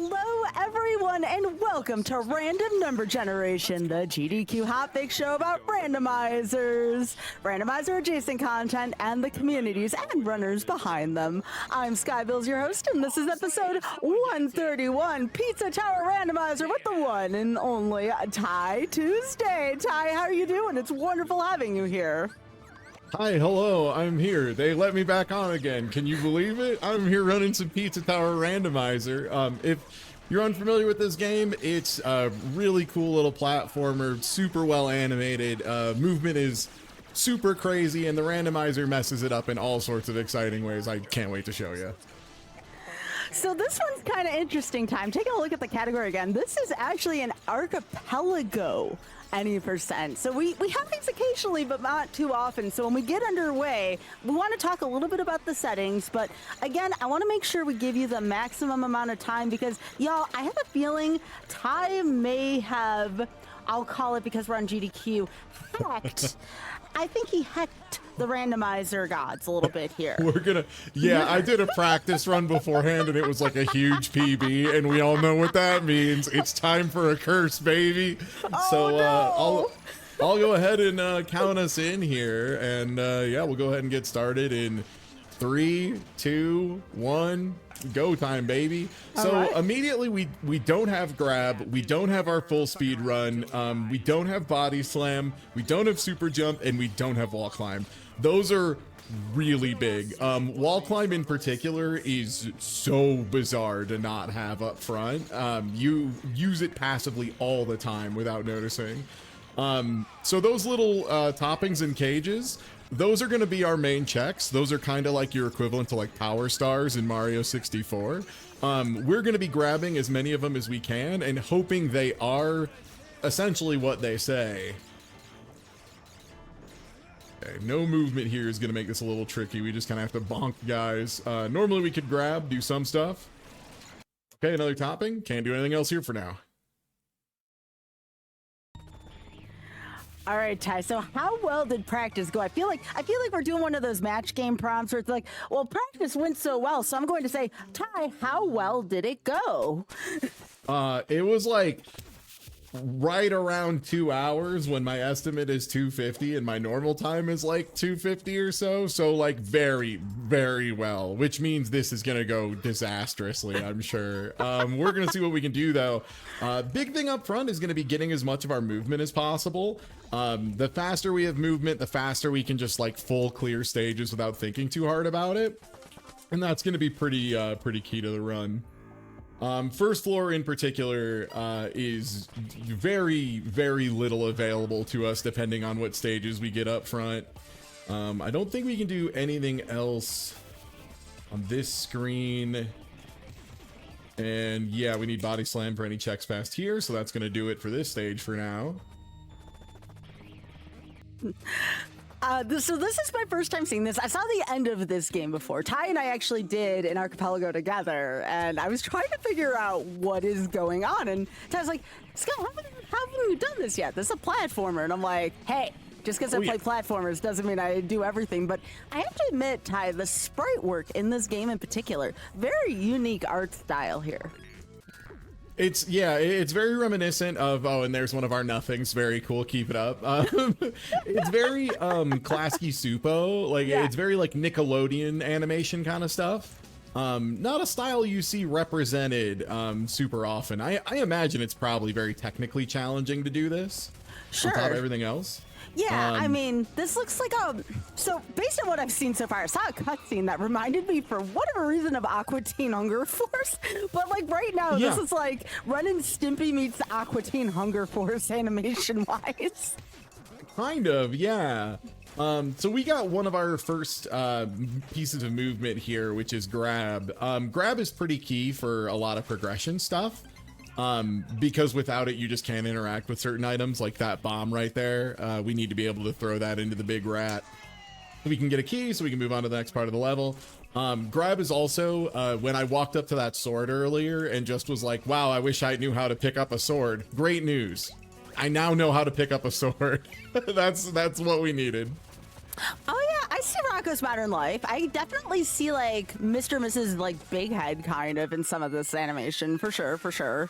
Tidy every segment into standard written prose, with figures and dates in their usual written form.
Hello, everyone, and welcome to Random Number Generation, the GDQ Hotfix show about randomizers, randomizer-adjacent content, and the communities and runners behind them. I'm Skybills, your host, and this is episode 131, Pizza Tower Randomizer with the one and only Ty Tuesday. Ty, how are you doing? It's wonderful having you here. Hi, hello, I'm here. They let me back on again. Can you believe it? I'm here running some Pizza Tower Randomizer. If you're unfamiliar with this game, it's a really cool little platformer, super well animated. Movement is super crazy, and the randomizer messes it up in all sorts of exciting ways. I can't wait to show you. So this one's kind of interesting, Time. Taking a look at the category again, this is actually an archipelago any percent. So we have these occasionally, but not too often. So when we get underway, we want to talk a little bit about the settings, but again, I want to make sure we give you the maximum amount of time because, y'all, I have a feeling Ty may have, I'll call it because we're on GDQ, hacked. I think he hacked the randomizer gods a little bit here. I did a practice run beforehand and it was like a huge PB, and we all know what that means. It's time for a curse, baby. Oh, I'll go ahead and count us in here, and yeah, we'll go ahead and get started in 3, 2, 1. Go time, baby. So right. Immediately we don't have grab, we don't have our full speed run, we don't have body slam, we don't have super jump, and we don't have wall climb. Those are really big. Wall climb in particular is so bizarre to not have up front. You use it passively all the time without noticing. So those little toppings and cages, those are going to be our main checks. Those are kind of like your equivalent to like power stars in Mario 64. We're going to be grabbing as many of them as we can and hoping they are essentially what they say. Okay, no movement here is going to make this a little tricky. We just kind of have to bonk guys. Normally we could grab, do some stuff. Okay, another topping. Can't do anything else here for now. All right, Ty. So how well did practice go? I feel like we're doing one of those match game prompts where it's like, well, practice went so well, so I'm going to say, Ty, how well did it go? It was like right around 2 hours when my estimate is 250 and my normal time is like 250 or so. So like very, very well, which means this is going to go disastrously, I'm sure. We're going to see what we can do though. Big thing up front is going to be getting as much of our movement as possible. The faster we have movement, the faster we can just like full clear stages without thinking too hard about it. And that's going to be pretty key to the run. First floor in particular is very, very little available to us depending on what stages we get up front. I don't think we can do anything else on this screen. And yeah, we need body slam for any checks past here, so that's going to do it for this stage for now. So this is my first time seeing this. I saw the end of this game before. Ty and I actually did an archipelago together, and I was trying to figure out what is going on. And Ty was like, Scott, haven't you done this yet? This is a platformer. And I'm like, hey, just because I play platformers doesn't mean I do everything. But I have to admit, Ty, the sprite work in this game in particular, very unique art style here. It's very reminiscent of, oh, and there's one of our nothings. Very cool. Keep it up. It's very Klasky Supo. Like, yeah. It's very like Nickelodeon animation kind of stuff. Not a style you see represented super often. I imagine it's probably very technically challenging to do this. Sure. On top of everything else. Yeah, I mean, this looks like so based on what I've seen so far, I saw a cutscene that reminded me for whatever reason of Aqua Teen Hunger Force, but like right now, This is like Ren and Stimpy meets Aqua Teen Hunger Force animation-wise. Kind of, yeah. So we got one of our first pieces of movement here, which is grab. Grab is pretty key for a lot of progression stuff. Because without it, you just can't interact with certain items like that bomb right there. We need to be able to throw that into the big rat. We can get a key so we can move on to the next part of the level. Grab is also, when I walked up to that sword earlier and just was like, wow, I wish I knew how to pick up a sword. Great news. I now know how to pick up a sword. That's what we needed. Oh yeah, I see where Rocko's Modern Life. I definitely see like Mr. and Mrs. like Big Head kind of in some of this animation, for sure, for sure.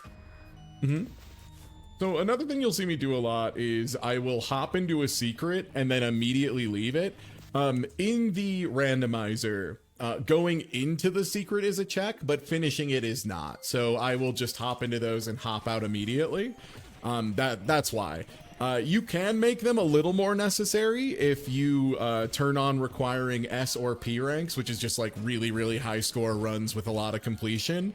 So another thing you'll see me do a lot is I will hop into a secret and then immediately leave it. In the randomizer, going into the secret is a check, but finishing it is not. So I will just hop into those and hop out immediately. That's why. You can make them a little more necessary if you turn on requiring S or P ranks, which is just like really, really high score runs with a lot of completion.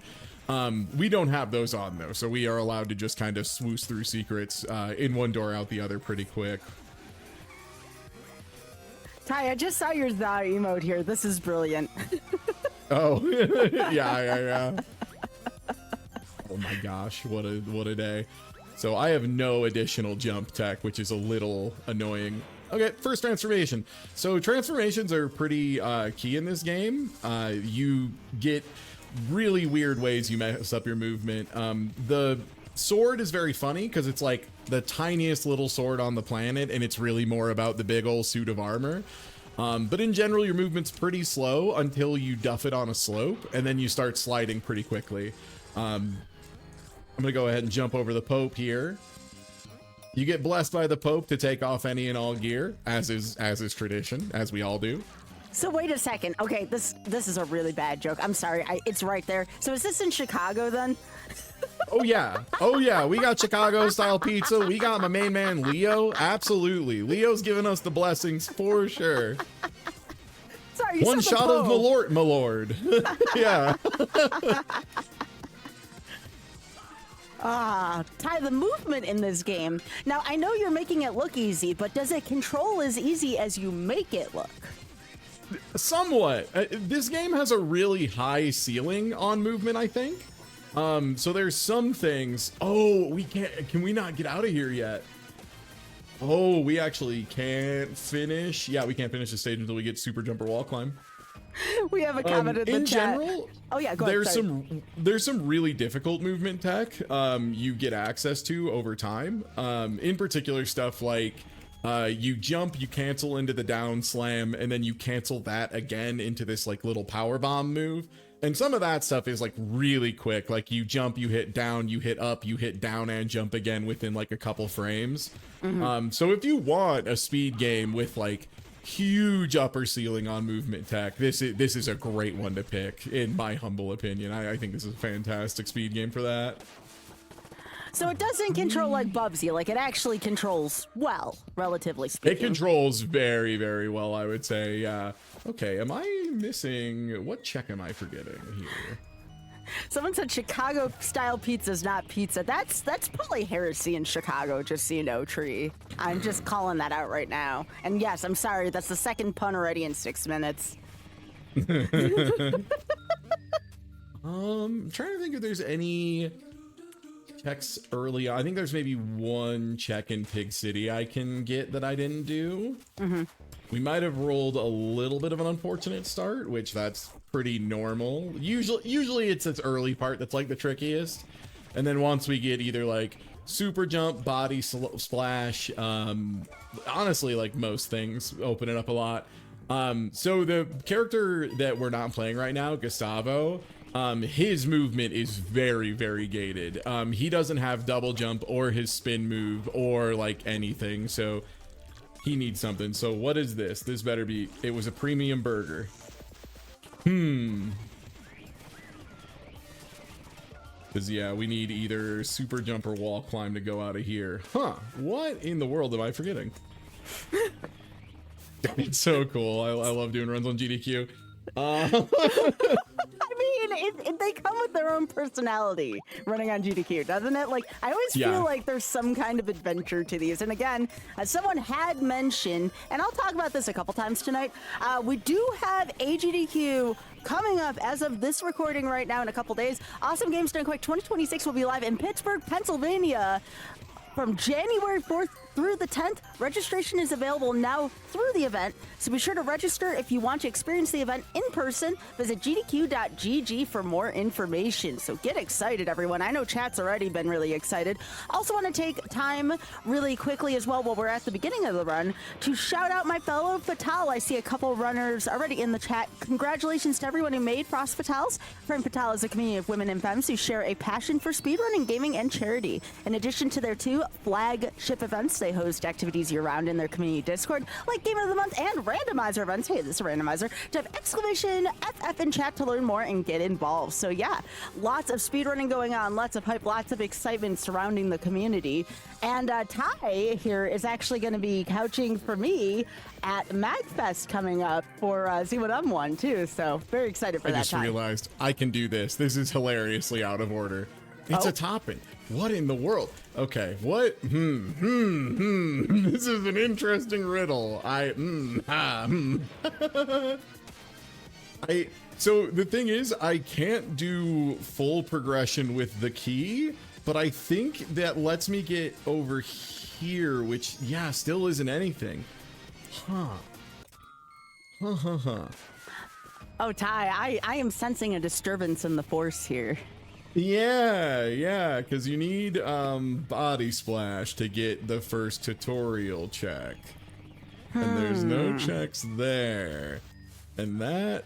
We don't have those on though, so we are allowed to just kind of swoosh through secrets in one door, out the other pretty quick. Ty, I just saw your "the" emote here. This is brilliant. Oh, yeah. Oh my gosh, what a day. So I have no additional jump tech, which is a little annoying. Okay, first transformation. So transformations are pretty key in this game. You get really weird ways you mess up your movement. The sword is very funny because it's like the tiniest little sword on the planet, and it's really more about the big old suit of armor. But in general, your movement's pretty slow until you duff it on a slope, and then you start sliding pretty quickly. I'm gonna go ahead and jump over the Pope here. You get blessed by the Pope to take off any and all gear, as is tradition, as we all do. So wait a second. Okay, this is a really bad joke. I'm sorry. It's right there. So is this in Chicago then? Oh yeah, we got Chicago style pizza. We got my main man Leo. Absolutely, Leo's giving us the blessings for sure. Sorry, you one said the shot of Pope. my lord. Yeah. Ty, the movement in this game. Now, I know you're making it look easy, but does it control as easy as you make it look? Somewhat. This game has a really high ceiling on movement, I think. So there's some things. Oh, can we not get out of here yet? Oh, we actually can't finish. Yeah, we can't finish the stage until we get super jumper wall climb. We have a comment in the chat. General, oh yeah, go ahead. There's some really difficult movement tech you get access to over time. In particular, stuff like you jump, you cancel into the down slam, and then you cancel that again into this like little power bomb move. And some of that stuff is like really quick. Like you jump, you hit down, you hit up, you hit down and jump again within like a couple frames. So if you want a speed game with like huge upper ceiling on movement tech, this is a great one to pick, in my humble opinion. I think this is a fantastic speed game for that. So it doesn't control like Bubsy, like it actually controls well, relatively speaking. It controls very, very well, I would say. Yeah. Okay, am I missing? What check am I forgetting here? Someone said Chicago style pizza is not pizza. That's probably heresy in Chicago, just so you know, Tree. I'm just calling that out right now. And yes, I'm sorry, that's the second pun already in 6 minutes. I'm trying to think if there's any checks early on. I think there's maybe one check in Pig City I can get that I didn't do. We might have rolled a little bit of an unfortunate start, which that's pretty normal. Usually it's this early part that's like the trickiest. And then once we get either like super jump, body splash, honestly, like most things open it up a lot. So the character that we're not playing right now, Gustavo, his movement is very, very gated. He doesn't have double jump or his spin move or like anything. So he needs something. So what is this? This better be, it was a premium burger. Because yeah, we need either super jump or wall climb to go out of here. Huh, what in the world am I forgetting? It's so cool. I love doing runs on GDQ. I mean, they come with their own personality running on GDQ, doesn't it? Like, I always feel like there's some kind of adventure to these. And again, as someone had mentioned, and I'll talk about this a couple times tonight, we do have a GDQ coming up as of this recording right now in a couple days. Awesome Games Done Quick 2026 will be live in Pittsburgh, Pennsylvania from January 4th through the 10th. Registration is available now through the event, so be sure to register if you want to experience the event in person. Visit gdq.gg for more information. So get excited, everyone. I know chat's already been really excited. Also want to take time really quickly as well while we're at the beginning of the run to shout out my fellow Fatal. I see a couple runners already in the chat. Congratulations to everyone who made Frost Fatals. Friend Fatal is a community of women and femmes who share a passion for speedrunning, gaming, and charity. In addition to their 2 flagship events, they host activities year-round in their community Discord, like Game of the Month and randomizer events. Hey, this is a randomizer. Type exclamation FF in chat to learn more and get involved. So yeah, lots of speedrunning going on, lots of hype, lots of excitement surrounding the community. And Ty here is actually going to be couching for me at MagFest coming up for Z1M1 too. So very excited for that. I just realized I can do this. This is hilariously out of order. It's a topping. What in the world? Okay, what? This is an interesting riddle. So the thing is, I can't do full progression with the key, but I think that lets me get over here, which, yeah, still isn't anything. Oh, Ty, I am sensing a disturbance in the force here. Yeah, because you need body splash to get the first tutorial check. And there's no checks there. And that...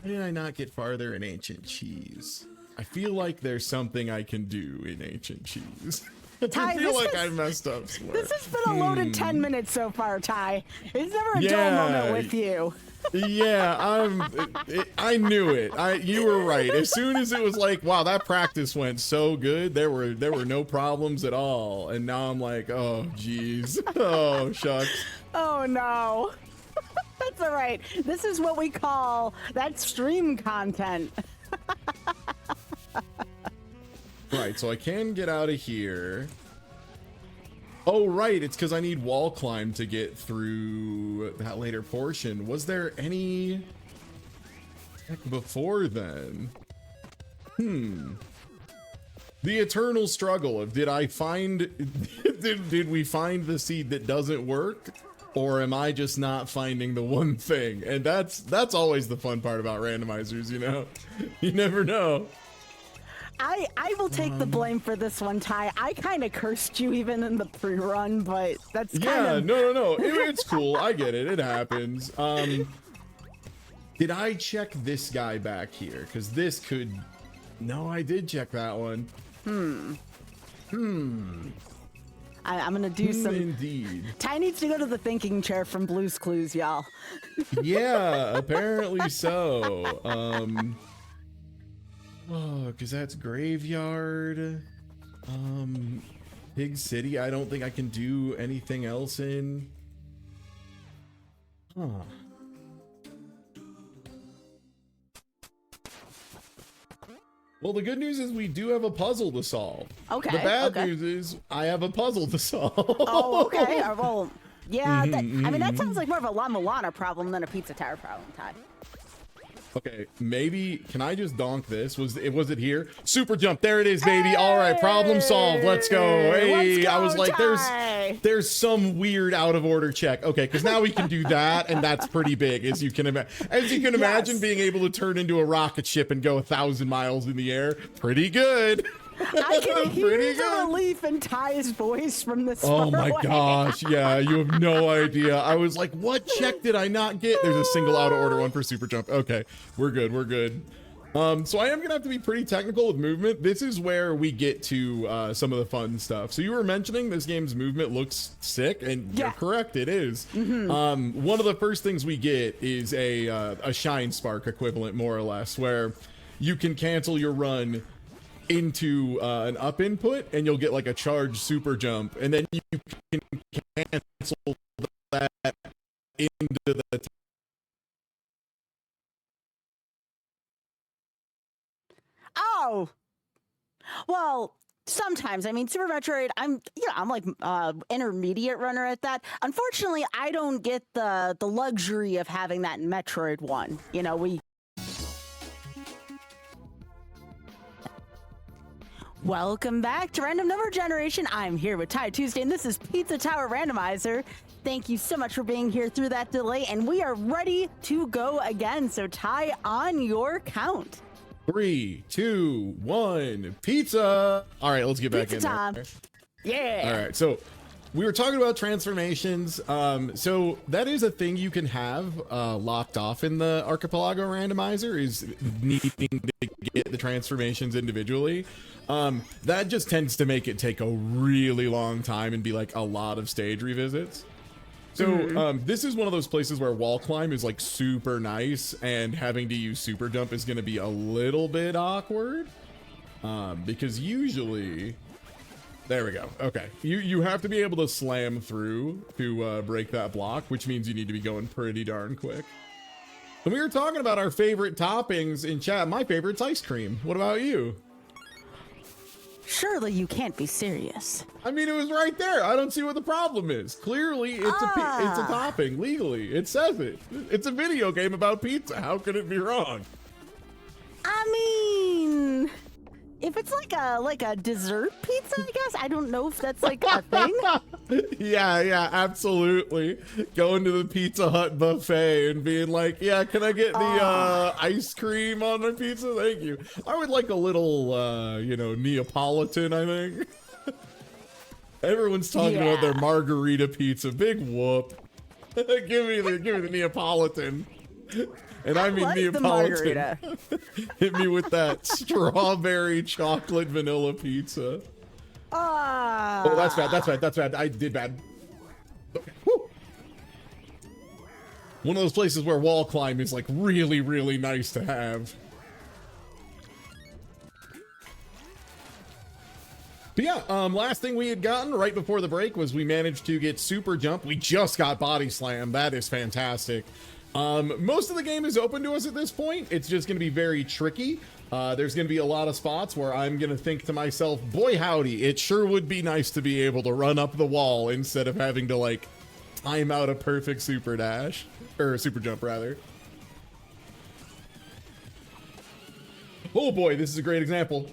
Why did I not get farther in Ancient Cheese? I feel like there's something I can do in Ancient Cheese. Ty, I feel like I messed up somewhere. This has been a loaded 10 minutes so far, Ty. It's never a dull moment with you. Yeah, I knew it. You were right. As soon as it was like, wow, that practice went so good, there were no problems at all. And now I'm like, oh, geez. Oh, shucks. Oh, no. That's all right. This is what we call that stream content. Right, so I can get out of here. Oh, right, it's because I need wall climb to get through that later portion. Was there any tech before then? The eternal struggle of did I find... did we find the seed that doesn't work? Or am I just not finding the one thing? And that's always the fun part about randomizers, you know? You never know. I will take the blame for this one, Ty. I kind of cursed you even in the pre-run, but that's kind of... Yeah, no. It's cool. I get it. It happens. Did I check this guy back here? Because this could... No, I did check that one. I'm gonna do some... Indeed. Ty needs to go to the thinking chair from Blue's Clues, y'all. Yeah, apparently so. Oh, because that's Graveyard. Pig City, I don't think I can do anything else in. Huh. Well, the good news is we do have a puzzle to solve. Okay. The bad news is I have a puzzle to solve. Oh, okay. Well, yeah. I mean, that sounds like more of a La Milana problem than a Pizza Tower problem, Ty. Okay, maybe can I just donk this? Was it here? Super jump, there it is, baby. All right, problem solved. Let's go. Hey, let's go, I was like, Ty. there's some weird out of order check. Okay, because now we can do that, and that's pretty big, as you can imagine, being able to turn into a rocket ship and go 1,000 miles in the air. Pretty good. I can hear the relief in Ty's voice from this. Oh my gosh, yeah, you have no idea. I was like, what check did I not get? There's a single out of order one for super jump. Okay, we're good. So I am gonna have to be pretty technical with movement. This is where we get to some of the fun stuff. So you were mentioning this game's movement looks sick, and you're correct, it is. One of the first things we get is a shine spark equivalent, more or less, where you can cancel your run into an up input and you'll get like a charged super jump, and then you can cancel that into the well, sometimes. I mean, Super Metroid, I'm like intermediate runner at that. Unfortunately, I don't get the luxury of having that in Metroid 1. You know, Welcome back to Random Number Generation. I'm here with Ty Tuesday, and this is Pizza Tower Randomizer. Thank you so much for being here through that delay, and we are ready to go again. So Ty, on your count. 3, 2, 1, pizza. All right, let's get back Pizza in time. there. Yeah. All right, so we were talking about transformations. So that is a thing you can have locked off in the Archipelago randomizer, is needing to get the transformations individually. That just tends to make it take a really long time and be like a lot of stage revisits. So this is one of those places where wall climb is like super nice, and having to use super jump is going to be a little bit awkward, because usually, there we go. Okay, you have to be able to slam through to break that block, which means you need to be going pretty darn quick. And we were talking about our favorite toppings in chat. My favorite's ice cream. What about you? Surely you can't be serious. I mean, it was right there. I don't see what the problem is. Clearly, it's a topping legally. It says it. It's a video game about pizza. How could it be wrong? I mean, if it's like a dessert pizza, I guess. I don't know if that's like a thing. Yeah, absolutely. Going to the Pizza Hut buffet and being like, yeah, can I get the ice cream on my pizza? Thank you. I would like a little, Neapolitan, I think. Everyone's talking about their margarita pizza. Big whoop. give me the Neapolitan. And I mean like Neapolitan. Hit me with that strawberry chocolate vanilla pizza. Oh, that's bad. I did bad. Okay. Woo. One of those places where wall climb is like really, really nice to have. But yeah, last thing we had gotten right before the break was we managed to get super jump. We just got body slam. That is fantastic. Most of the game is open to us at this point. It's just going to be very tricky. There's going to be a lot of spots where I'm going to think to myself, boy howdy, it sure would be nice to be able to run up the wall instead of having to like time out a perfect super dash, or super jump rather. Oh boy, this is a great example.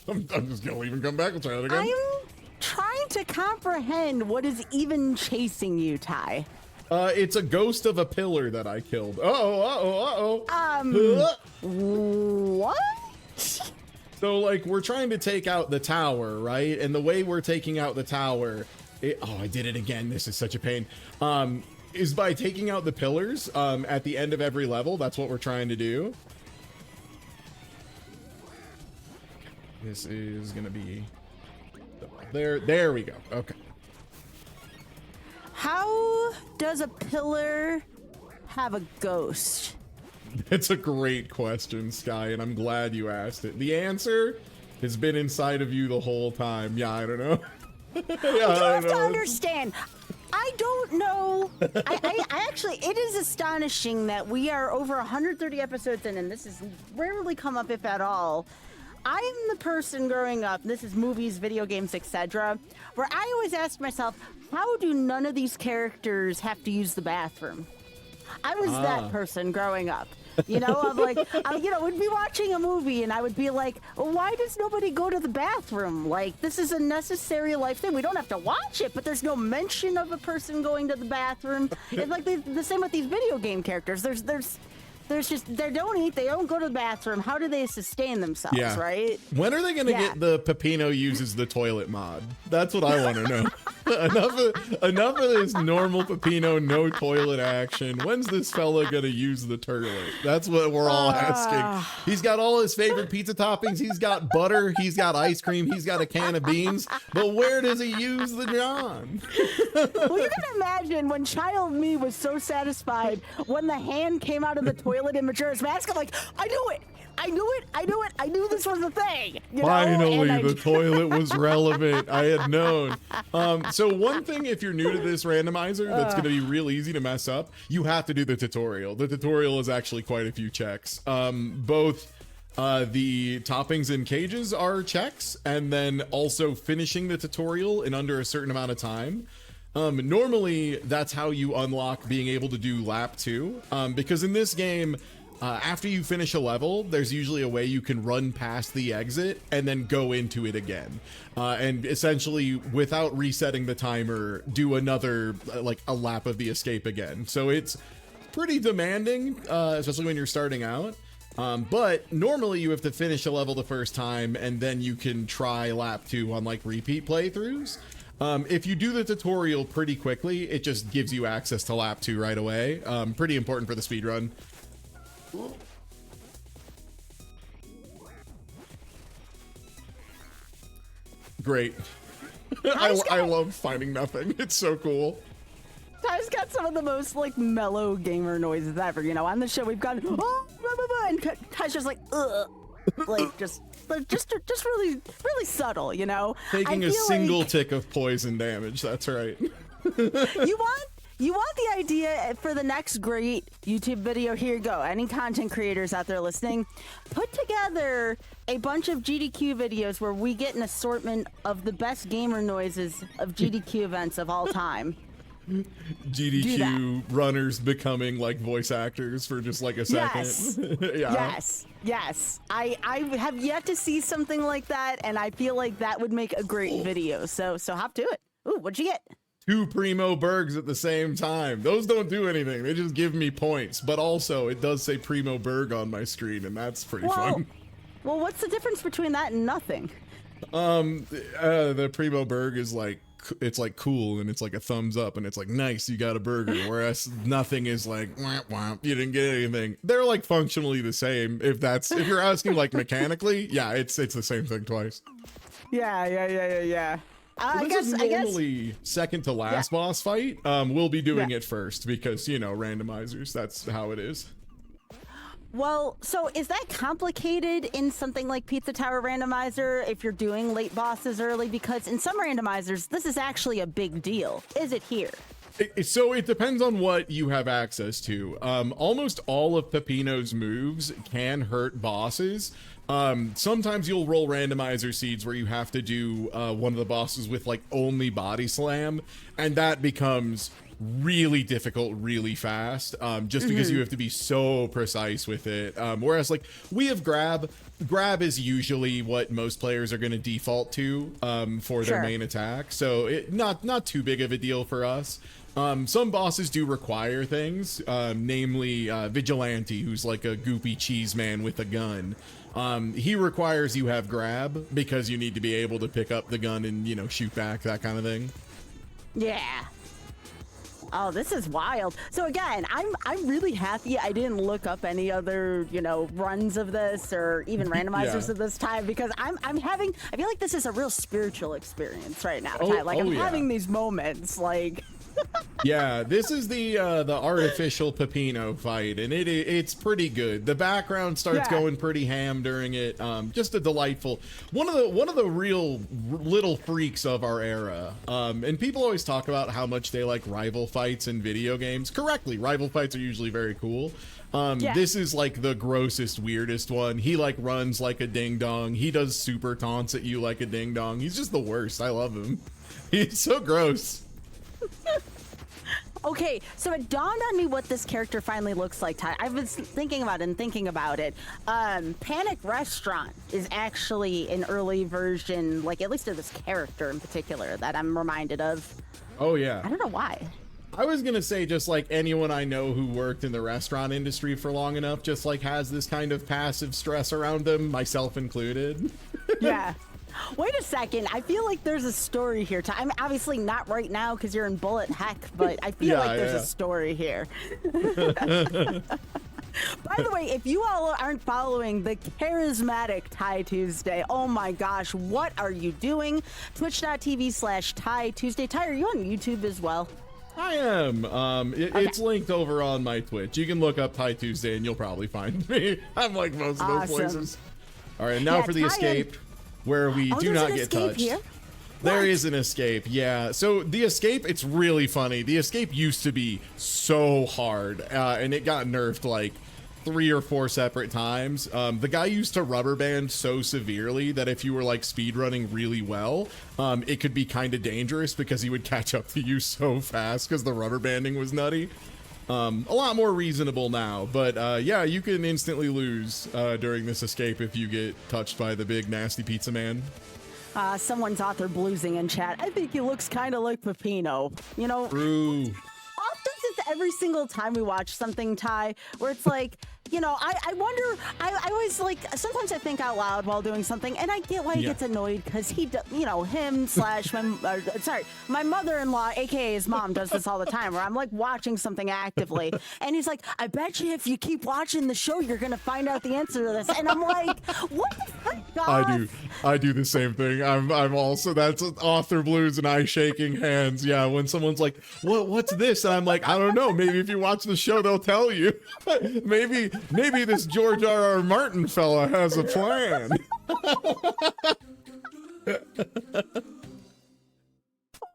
I'm just going to leave and come back and try that again. I'm trying to comprehend what is even chasing you, Ty. It's a ghost of a pillar that I killed. What? So, like, we're trying to take out the tower, right? And the way we're taking out the tower, I did it again. This is such a pain. Is by taking out the pillars at the end of every level. That's what we're trying to do. This is gonna be there. There we go. Okay. How does a pillar have a ghost? It's a great question, Sky, and I'm glad you asked it. The answer has been inside of you the whole time. Yeah, I don't know. You have to understand. I don't know. I actually, it is astonishing that we are over 130 episodes in, and this has rarely come up, if at all. I'm the person growing up, this is movies, video games, etc., where I always asked myself, how do none of these characters have to use the bathroom? I was that person growing up. You know, I'm like, we'd be watching a movie and I would be like, well, why does nobody go to the bathroom? Like, this is a necessary life thing. We don't have to watch it, but there's no mention of a person going to the bathroom. It's like the same with these video game characters. There's just, they don't eat, they don't go to the bathroom. How do they sustain themselves, right? When are they going to get the Peppino uses the toilet mod? That's what I want to know. enough of this normal Peppino, no toilet action. When's this fella going to use the toilet? That's what we're all asking. He's got all his favorite pizza toppings. He's got butter. He's got ice cream. He's got a can of beans. But where does he use the John? Well, you can imagine when child me was so satisfied when the hand came out of the toilet in Majora's Mask. I'm like, I knew it. I knew this was a thing. Finally, the toilet was relevant. I had known. So one thing, if you're new to this randomizer, that's going to be real easy to mess up, you have to do the tutorial. The tutorial is actually quite a few checks. Both the toppings and cages are checks, and then also finishing the tutorial in under a certain amount of time. Normally, that's how you unlock being able to do lap 2, because in this game, after you finish a level, there's usually a way you can run past the exit and then go into it again. And essentially, without resetting the timer, do another, like a lap of the escape again. So it's pretty demanding, especially when you're starting out. But normally you have to finish a level the first time and then you can try lap 2 on like repeat playthroughs. If you do the tutorial pretty quickly, it just gives you access to lap 2 right away. Pretty important for the speedrun. Great. I love finding nothing. It's so cool. Ty's got some of the most like mellow gamer noises ever. You know, on the show we've got oh, blah, blah, blah, and Ty's just like like just really subtle. You know, taking a single tick of poison damage. That's right. You want the idea for the next great YouTube video? Here you go. Any content creators out there listening, put together a bunch of GDQ videos where we get an assortment of the best gamer noises of GDQ events of all time. GDQ runners becoming like voice actors for just like a second. Yes. Yes. I have yet to see something like that, and I feel like that would make a great video. So hop to it. Ooh, what'd you get? 2 Primo Bergs at the same time. Those don't do anything. They just give me points. But also, it does say Primo Berg on my screen, and that's pretty fun. Well, what's the difference between that and nothing? The Primo Berg is like, it's like cool, and it's like a thumbs up, and it's like, nice, you got a burger. Whereas nothing is like, wah, wah, you didn't get anything. They're like functionally the same. If you're asking like mechanically, yeah, it's the same thing twice. Yeah. Well, this is normally second to last boss fight. We'll be doing it first because, you know, randomizers, that's how it is. Well, so is that complicated in something like Pizza Tower Randomizer if you're doing late bosses early? Because in some randomizers, this is actually a big deal. Is it here? So it depends on what you have access to. Almost all of Peppino's moves can hurt bosses. Sometimes you'll roll randomizer seeds where you have to do one of the bosses with like only body slam, and that becomes really difficult really fast, just because you have to be so precise with it. Whereas like we have grab is usually what most players are going to default to for their main attack, so it not too big of a deal for us. Some bosses do require things, namely Vigilante, who's like a goopy cheese man with a gun. He requires you have grab because you need to be able to pick up the gun and, you know, shoot back, that kind of thing. Yeah. Oh, this is wild. So again, I'm really happy I didn't look up any other, you know, runs of this or even randomizers of this time, because I feel like this is a real spiritual experience right now, Ty. Like I'm having these moments like yeah, this is the artificial Peppino fight, and it's pretty good. The background starts going pretty ham during it. Just a delightful one of the real little freaks of our era. And people always talk about how much they like rival fights in video games. Correctly, rival fights are usually very cool. This is like the grossest, weirdest one. He like runs like a ding dong. He does super taunts at you like a ding dong. He's just the worst. I love him. He's so gross. Okay, so it dawned on me what this character finally looks like, Ty. I've been thinking about it. Panic Restaurant is actually an early version, like at least of this character in particular, that I'm reminded of. Oh, yeah. I don't know why. I was gonna say, just like anyone I know who worked in the restaurant industry for long enough just like has this kind of passive stress around them, myself included. Yeah. Wait a second. I feel like there's a story here. I'm obviously not right now because you're in bullet heck, but I feel like there's a story here. By the way, if you all aren't following the charismatic Ty Tuesday, oh my gosh, what are you doing? Twitch.tv/Ty Tuesday. Ty, are you on YouTube as well? I am. It's linked over on my Twitch. You can look up Ty Tuesday and you'll probably find me. I'm like most of those places. All right, now for the escape. Where we do not get touched. Here? There is an escape, yeah. So the escape, it's really funny. The escape used to be so hard, and it got nerfed like 3 or 4 separate times. The guy used to rubber band so severely that if you were like speedrunning really well, it could be kind of dangerous because he would catch up to you so fast because the rubber banding was nutty. A lot more reasonable now, but yeah, you can instantly lose during this escape if you get touched by the big nasty pizza man. Someone's author bluesing in chat. I think he looks kind of like Pepino. You know, True. often it's every single time we watch something, Ty, where it's like, you know, I wonder, I always like, sometimes I think out loud while doing something, and I get why he gets annoyed, because he, you know, him slash, my mother-in-law, aka his mom, does this all the time, where I'm like watching something actively, and he's like, I bet you if you keep watching the show, you're going to find out the answer to this. And I'm like, what the fuck, God? I do the same thing. I'm also, that's author blues and I shaking hands. Yeah, when someone's like, what's this? And I'm like, I don't know. Maybe if you watch the show, they'll tell you. Maybe this George R.R. Martin fella has a plan.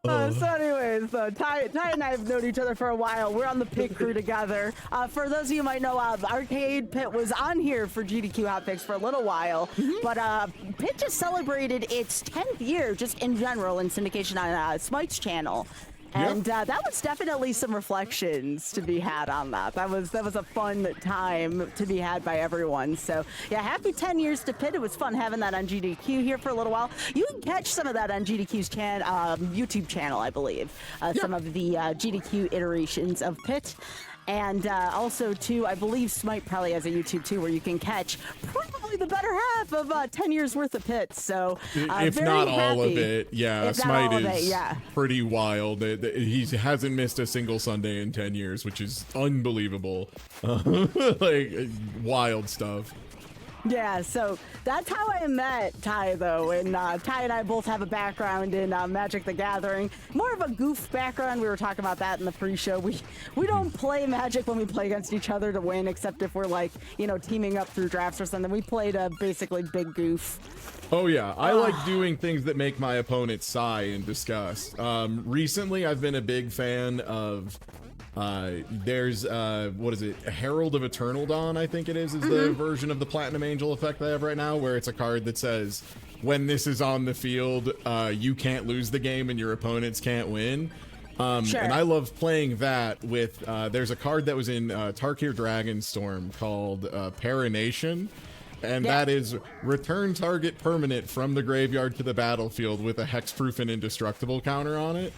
So anyways, Ty and I have known each other for a while. We're on the pit crew together. For those of you who might know, Arcade Pit was on here for GDQ Hotfix for a little while, but Pit just celebrated its 10th year just in general in syndication on Smite's channel. And that was definitely some reflections to be had on that. That was a fun time to be had by everyone. So yeah, happy 10 years to Pit. It was fun having that on GDQ here for a little while. You can catch some of that on GDQ's YouTube channel, I believe. Some of the GDQ iterations of Pit. And also, too, I believe Smite probably has a YouTube, too, where you can catch probably the better half of 10 years worth of Pits. So, if not all of it, yeah, Smite is pretty wild. He hasn't missed a single Sunday in 10 years, which is unbelievable. Like, wild stuff. Yeah, so that's how I met Ty, though, and Ty and I both have a background in Magic the Gathering. More of a goof background. We were talking about that in the pre-show. We don't play Magic when we play against each other to win, except if we're, like, you know, teaming up through drafts or something. We played a basically big goof. Oh yeah, I like doing things that make my opponent sigh in disgust. Recently, I've been a big fan of... there's what is it, Herald of Eternal Dawn, I think it is the version of the Platinum Angel effect I have right now, where it's a card that says when this is on the field, you can't lose the game and your opponents can't win. And I love playing that with there's a card that was in Tarkir Dragonstorm called Parination. And that is return target permanent from the graveyard to the battlefield with a hexproof and indestructible counter on it.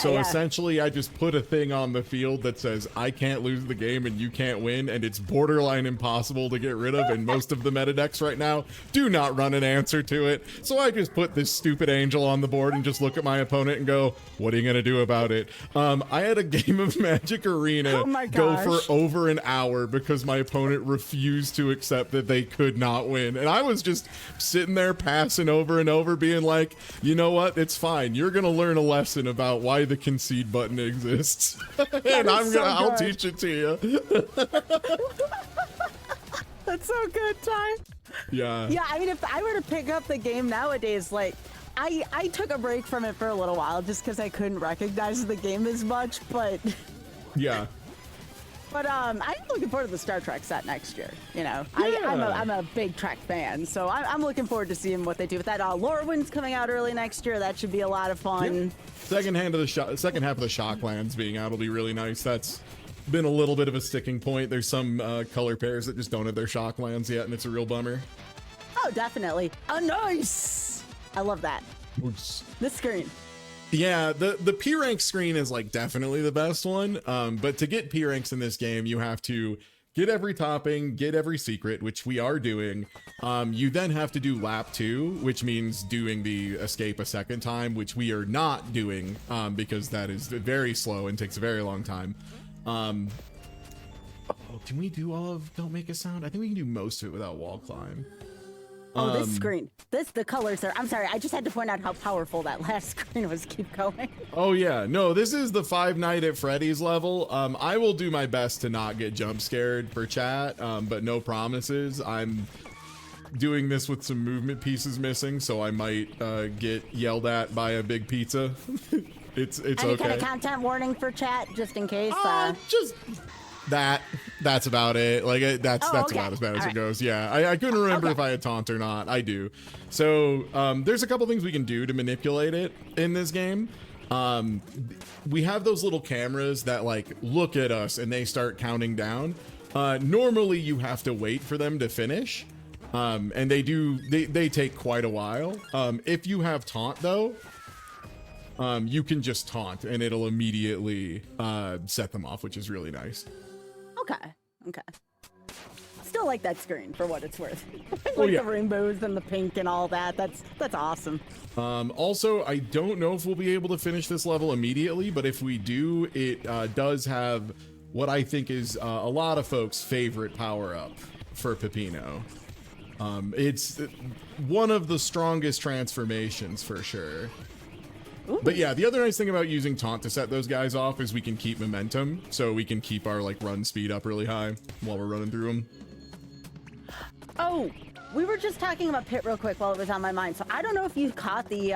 Essentially, I just put a thing on the field that says I can't lose the game and you can't win, and it's borderline impossible to get rid of. And most of the meta decks right now do not run an answer to it. So I just put this stupid angel on the board and just look at my opponent and go, "What are you gonna do about it?" I had a game of Magic Arena go for over an hour because my opponent refused to accept that they could not win, and I was just sitting there passing over and over being like, you know what, it's fine, you're gonna learn a lesson about why the concede button exists. And I'll teach it to you. That's so good, Ty. Yeah, I mean, if I were to pick up the game nowadays, like I took a break from it for a little while just because I couldn't recognize the game as much, but But I'm looking forward to the Star Trek set next year. You know, I'm a big Trek fan, so I'm looking forward to seeing what they do with that. Lorwyn's coming out early next year. That should be a lot of fun. Second half of the Shocklands being out will be really nice. That's been a little bit of a sticking point. There's some color pairs that just don't have their Shocklands yet, and it's a real bummer. Oh, definitely. Oh, nice. I love that. This screen. Yeah, the P rank screen is like definitely the best one. But to get P ranks in this game, you have to get every topping, get every secret, which we are doing. You then have to do lap 2, which means doing the escape a second time, which we are not doing because that is very slow and takes a very long time. Can we do all of Don't Make a Sound? I think we can do most of it without wall climb. Oh, this screen. The colors are... I'm sorry, I just had to point out how powerful that last screen was. Keep going. Oh, yeah. No, this is the Five Nights at Freddy's level. I will do my best to not get jump scared for chat, but no promises. I'm doing this with some movement pieces missing, so I might get yelled at by a big pizza. It's okay. Any kind of content warning for chat, just in case? Just... That's about it. Like that's about as bad as it goes. Yeah, I couldn't remember if I had taunt or not. I do. So there's a couple things we can do to manipulate it in this game. we have those little cameras that like look at us and they start counting down. Normally you have to wait for them to finish. And they take quite a while. If you have taunt though, you can just taunt and it'll immediately set them off, which is really nice. Okay. Still like that screen for what it's worth. Like Oh, yeah. the rainbows and the pink and all that. That's awesome. Also, I don't know if we'll be able to finish this level immediately, but if we do, it does have what I think is a lot of folks' favorite power-up for Peppino. It's one of the strongest transformations for sure. Ooh. But yeah, the other nice thing about using taunt to set those guys off is we can keep momentum, so we can keep our like run speed up really high while we're running through them. Oh, we were just talking about Pit real quick while it was on my mind. So I don't know if you caught the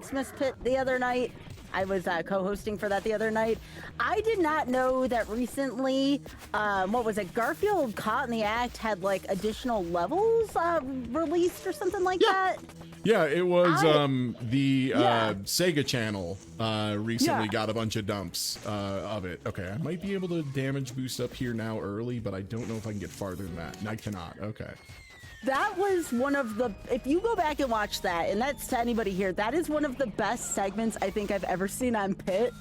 Xmas Pit the other night. I was co-hosting for that the other night. I did not know that recently, what was it, Garfield Caught in the Act had like additional levels released or something like that? Yeah, it was the Sega Channel recently got a bunch of dumps of it. Okay, I might be able to damage boost up here now early, but I don't know if I can get farther than that. And I cannot. Okay. That was one of the, if you go back and watch that, and that's to anybody here, that is one of the best segments I think I've ever seen on Pit.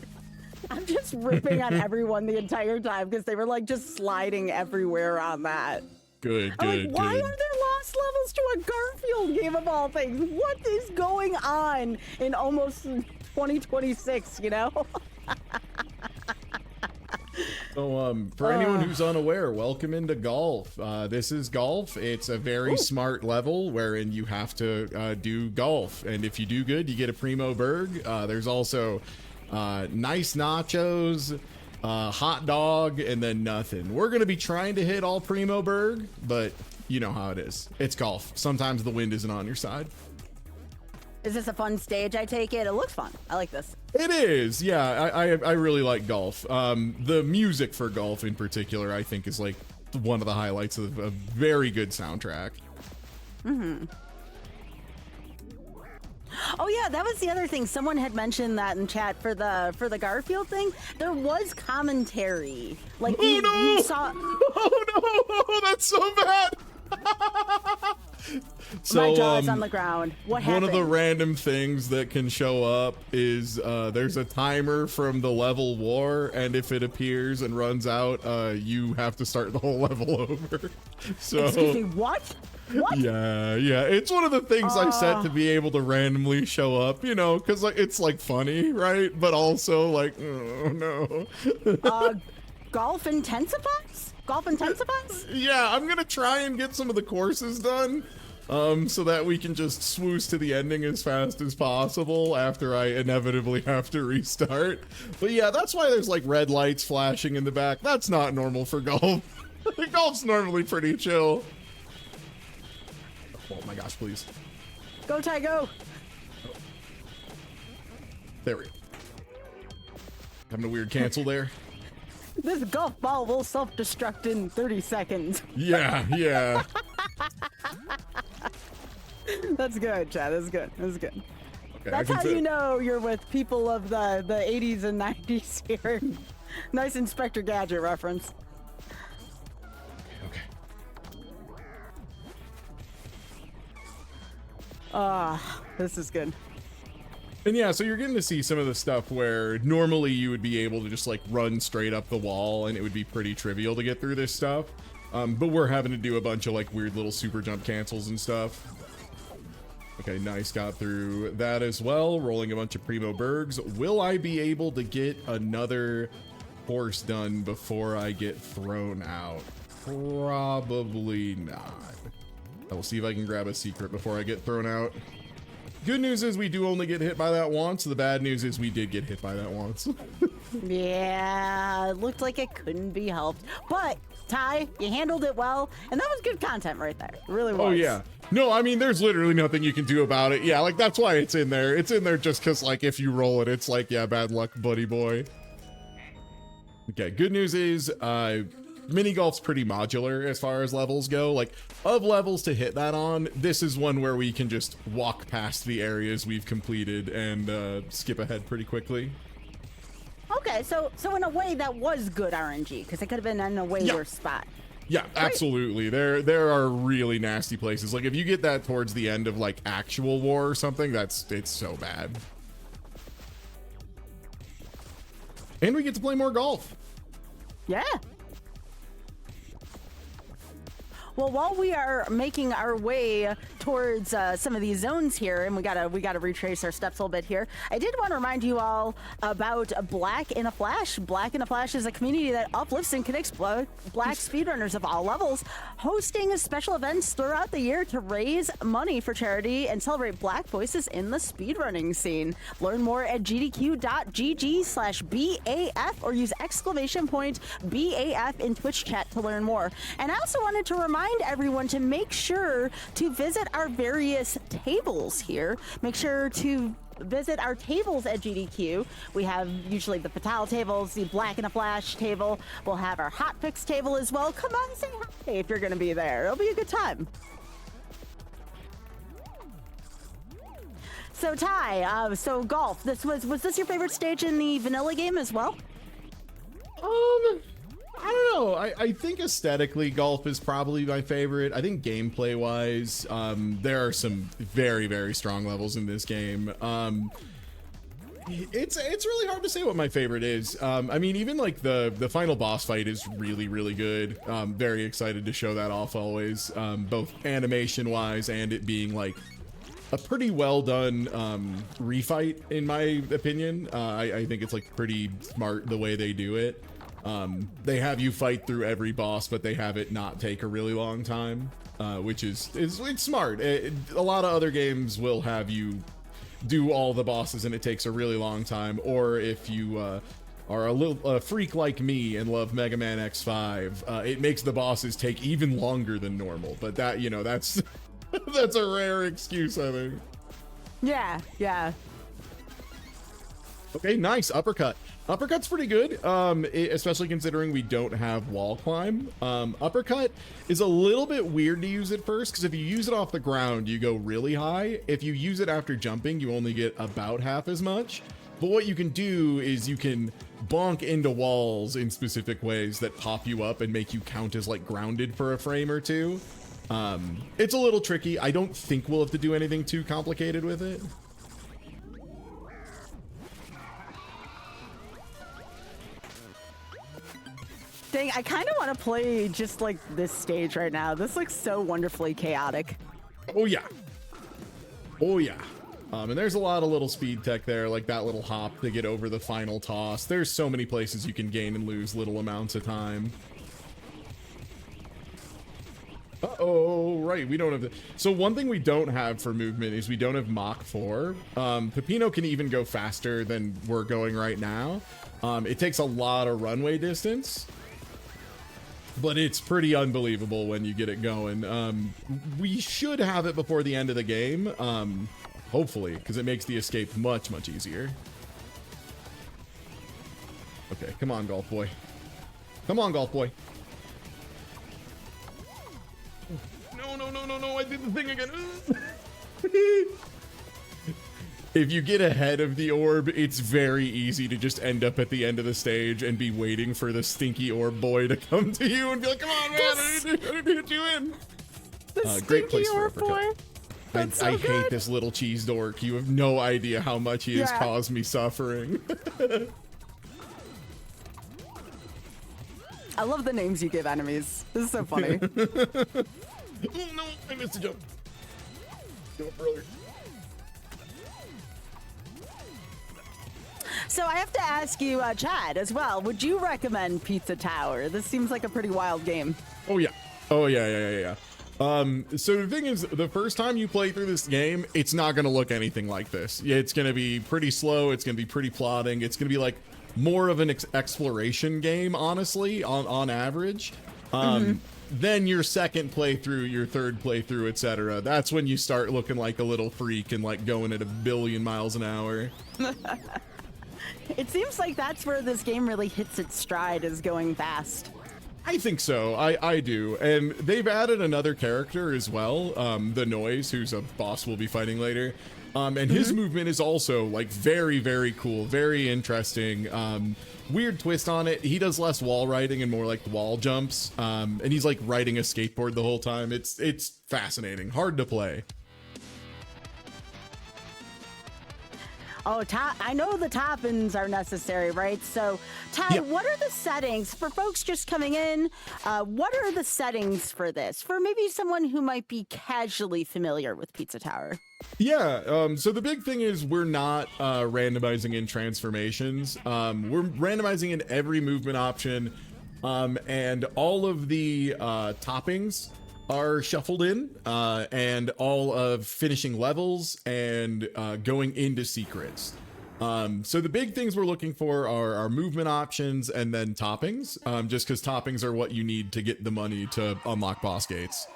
I'm just ripping on everyone the entire time because they were like just sliding everywhere on that. Good. I'm like, why are there lost levels to a Garfield game of all things? What is going on in almost 2026, you know? So, for anyone who's unaware, welcome into golf. This is golf. It's a very smart level wherein you have to do golf. And if you do good, you get a Primo Berg. There's also nice nachos, hot dog, and then nothing. We're going to be trying to hit all Primo Berg, but you know how it is. It's golf. Sometimes the wind isn't on your side. Is this a fun stage, I take it? It looks fun. I like this. It is, yeah. I really like golf. The music for golf in particular, I think, is like one of the highlights of a very good soundtrack. Mm-hmm. Oh yeah, that was the other thing. Someone had mentioned that in chat for the Garfield thing. There was commentary. Like you saw. Oh no! Oh, that's so bad. So, my jaw's on the ground. What happened? One of the random things that can show up is there's a timer from the level war, and if it appears and runs out, you have to start the whole level over. So, excuse me, what? What? Yeah, it's one of the things I set to be able to randomly show up, you know, because like it's like funny, right? But also like, oh no. Golf intensifies? Golf intensifies? Yeah, I'm gonna try and get some of the courses done. So that we can just swoosh to the ending as fast as possible after I inevitably have to restart. But yeah, that's why there's like red lights flashing in the back. That's not normal for golf. Golf's normally pretty chill. Oh my gosh, please. Go, Ty, go. There we go. Having a weird cancel there. This golf ball will self-destruct in 30 seconds. Yeah. That's good, Chad. That's good. That's good. Okay, That's how you know you're with people of the 80s and 90s here. Nice Inspector Gadget reference. Okay. This is good. And yeah, so you're getting to see some of the stuff where normally you would be able to just like run straight up the wall and it would be pretty trivial to get through this stuff. But we're having to do a bunch of like weird little super jump cancels and stuff. Okay, nice, got through that as well. Rolling a bunch of Primo Bergs. Will I be able to get another course done before I get thrown out? Probably not. I will see if I can grab a secret before I get thrown out. Good news is we do only get hit by that once. The bad news is we did get hit by that once. Yeah, it looked like it couldn't be helped. But, Ty, you handled it well, and that was good content right there. It really was. Oh, yeah. No, I mean, there's literally nothing you can do about it. Yeah, like, that's why it's in there. It's in there just because, like, if you roll it, it's like, yeah, bad luck, buddy boy. Okay, good news is mini golf's pretty modular as far as levels go. Like, of levels to hit that on, this is one where we can just walk past the areas we've completed and skip ahead pretty quickly. Okay, so in a way that was good RNG, because it could have been in a way worse spot. Yeah, absolutely. There are really nasty places. Like, if you get that towards the end of like actual war or something, it's so bad. And we get to play more golf. Yeah. Well, while we are making our way towards some of these zones here, and we gotta retrace our steps a little bit here, I did want to remind you all about Black in a Flash. Black in a Flash is a community that uplifts and connects black speedrunners of all levels, hosting special events throughout the year to raise money for charity and celebrate black voices in the speedrunning scene. Learn more at gdq.gg/BAF or use !BAF in Twitch chat to learn more. And I also wanted to remind everyone to make sure to visit our various tables here. Make sure to visit our tables at GDQ. We have usually the Fatal tables, the Black in a Flash table. We'll have our Hotfix table as well. Come on, say hi if you're going to be there. It'll be a good time. So Ty, so golf. Was this your favorite stage in the vanilla game as well? I don't know. I think aesthetically, golf is probably my favorite. I think gameplay-wise, there are some very, very strong levels in this game. It's really hard to say what my favorite is. I mean, even like the final boss fight is really, really good. Very excited to show that off always, both animation-wise and it being like a pretty well done refight, in my opinion. I think it's like pretty smart the way they do it. They have you fight through every boss, but they have it not take a really long time, which is it's smart. A lot of other games will have you do all the bosses and it takes a really long time, or if you are a freak like me and love Mega Man X5, it makes the bosses take even longer than normal. But that, you know, that's that's a rare excuse, I think. Yeah. Okay, nice uppercut. Uppercut's pretty good, especially considering we don't have wall climb. Uppercut is a little bit weird to use at first, because if you use it off the ground, you go really high. If you use it after jumping, you only get about half as much. But what you can do is you can bonk into walls in specific ways that pop you up and make you count as like grounded for a frame or two. It's a little tricky. I don't think we'll have to do anything too complicated with it. Dang, I kind of want to play just like this stage right now. This looks so wonderfully chaotic. Oh yeah. Oh yeah. And there's a lot of little speed tech there, like that little hop to get over the final toss. There's so many places you can gain and lose little amounts of time. Uh-oh, right, we don't have the... So one thing we don't have for movement is we don't have Mach 4. Pepino can even go faster than we're going right now. It takes a lot of runway distance, but it's pretty unbelievable when you get it going. We should have it before the end of the game, hopefully, because it makes the escape much, much easier. Okay, come on, golf boy. Come on, golf boy. No, I did the thing again. If you get ahead of the orb, it's very easy to just end up at the end of the stage and be waiting for the stinky orb boy to come to you and be like, come on, man, I need to get you in. The great place for orb boy. I hate this little cheese dork. You have no idea how much he has caused me suffering. I love the names you give enemies. This is so funny. Oh no, I missed a jump. Jump earlier. So I have to ask you, Chad, as well. Would you recommend Pizza Tower? This seems like a pretty wild game. Oh yeah. Oh yeah. So the thing is, the first time you play through this game, it's not going to look anything like this. It's going to be pretty slow. It's going to be pretty plodding. It's going to be like more of an exploration game, honestly, on average. Then your second playthrough, your third playthrough, etc. That's when you start looking like a little freak and like going at 1 billion miles an hour. It seems like that's where this game really hits its stride, is going fast. I think so. I do. And they've added another character as well, the Noise, who's a boss we'll be fighting later. And his movement is also like very, very cool, very interesting. Weird twist on it. He does less wall riding and more like wall jumps. And he's like riding a skateboard the whole time. It's fascinating, hard to play. Oh, I know the toppings are necessary, right? So, Ty, Yep. what are the settings for folks just coming in? What are the settings for this? For maybe someone who might be casually familiar with Pizza Tower. Yeah, so the big thing is we're not randomizing in transformations. We're randomizing in every movement option, and all of the toppings are shuffled in, and all of finishing levels and going into secrets. So the big things we're looking for are our movement options and then toppings, just because toppings are what you need to get the money to unlock boss gates.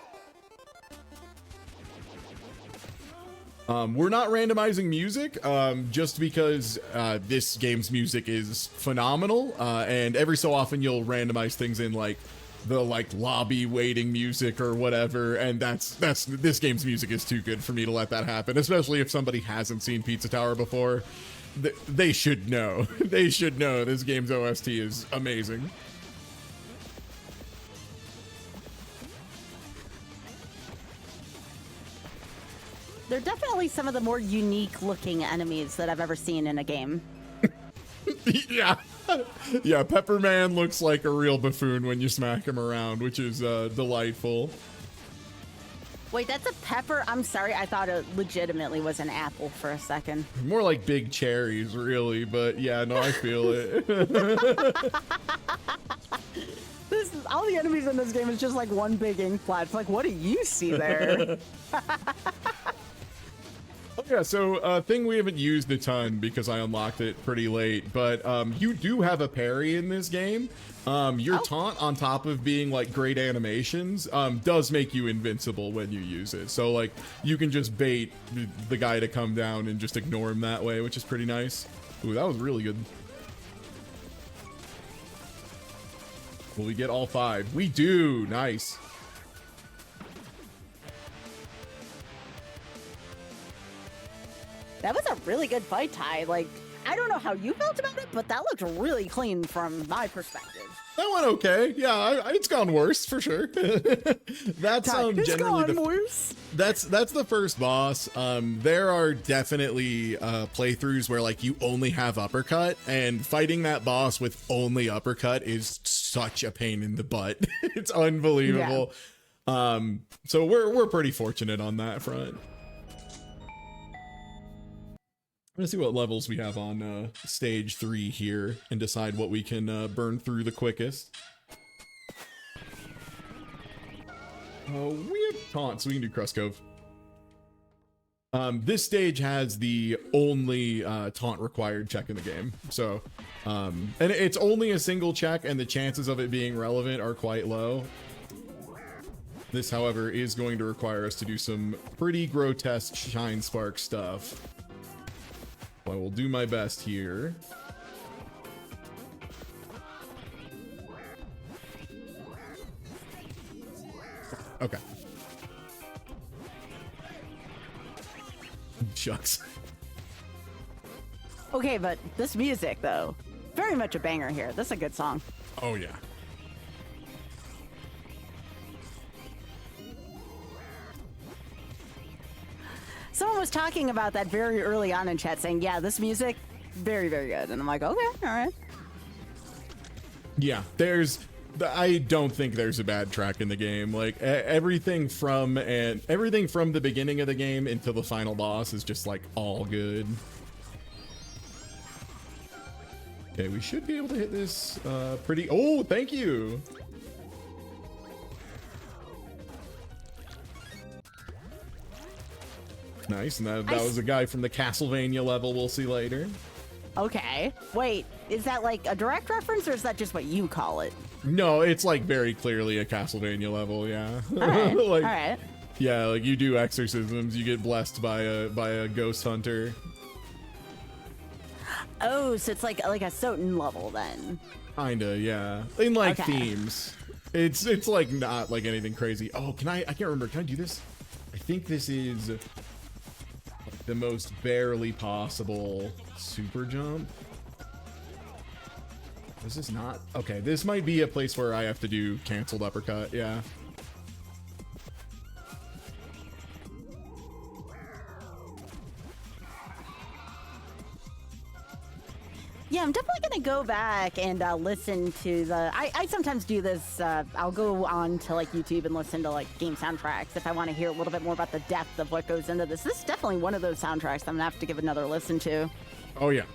We're not randomizing music, just because this game's music is phenomenal, and every so often you'll randomize things in like the lobby waiting music or whatever, and that's this game's music is too good for me to let that happen, especially if somebody hasn't seen Pizza Tower before. They should know. They should know this game's OST is amazing. They're definitely some of the more unique looking enemies that I've ever seen in a game. Yeah. Yeah, Pepperman looks like a real buffoon when you smack him around, which is delightful. Wait, that's a pepper? I'm sorry, I thought it legitimately was an apple for a second. More like big cherries, really, but yeah, no, I feel it. All the enemies in this game is just like one big ink blot. It's like, what do you see there? Oh yeah, so thing we haven't used a ton because I unlocked it pretty late, but you do have a parry in this game. Your taunt, on top of being like great animations, does make you invincible when you use it. So like you can just bait the guy to come down and just ignore him that way, which is pretty nice. Ooh, that was really good. Will we get all 5? We do. Nice. That was a really good fight, Ty. Like, I don't know how you felt about it, but that looked really clean from my perspective. That went okay. Yeah, it's gone worse for sure. That's It's generally gone worse. That's the first boss. There are definitely playthroughs where like you only have uppercut, and fighting that boss with only uppercut is such a pain in the butt. It's unbelievable. Yeah. So we're pretty fortunate on that front. Let's see what levels we have on stage 3 here and decide what we can burn through the quickest. We have taunt, so we can do Crust Cove. This stage has the only taunt required check in the game. So, and it's only a single check, and the chances of it being relevant are quite low. This, however, is going to require us to do some pretty grotesque Shine Spark stuff. I will do my best here. Okay. Shucks. Okay, but this music, though, very much a banger here. This is a good song. Oh, yeah. Someone was talking about that very early on in chat, saying, yeah, this music, very, very good. And I'm like, okay, all right. Yeah, I don't think there's a bad track in the game. Like everything from the beginning of the game until the final boss is just like all good. Okay, we should be able to hit this pretty. Oh, thank you. Nice, and that was a guy from the Castlevania level we'll see later. Okay. Wait, is that like a direct reference, or is that just what you call it? No, it's like very clearly a Castlevania level, yeah. All right. Like, all right. Yeah, like you do exorcisms, you get blessed by a ghost hunter. Oh, so it's like a certain level then. Kinda, yeah. In like Okay. themes. It's like not like anything crazy. Oh, I can't remember. Can I do this? I think this is like the most barely possible super jump. This is not okay. This might be a place where I have to do canceled uppercut. Yeah. Yeah, I'm definitely going to go back and listen to the... I sometimes do this. I'll go on to like YouTube and listen to like game soundtracks if I want to hear a little bit more about the depth of what goes into this. This is definitely one of those soundtracks I'm going to have to give another listen to. Oh, yeah.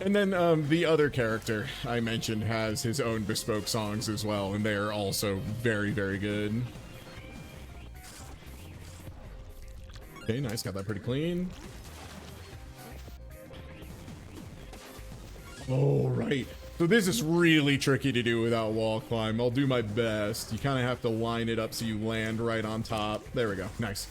And then the other character I mentioned has his own bespoke songs as well, and they're also very, very good. Okay, nice. Got that pretty clean. Oh, right. So this is really tricky to do without wall climb. I'll do my best. You kind of have to line it up so you land right on top. There we go. Nice.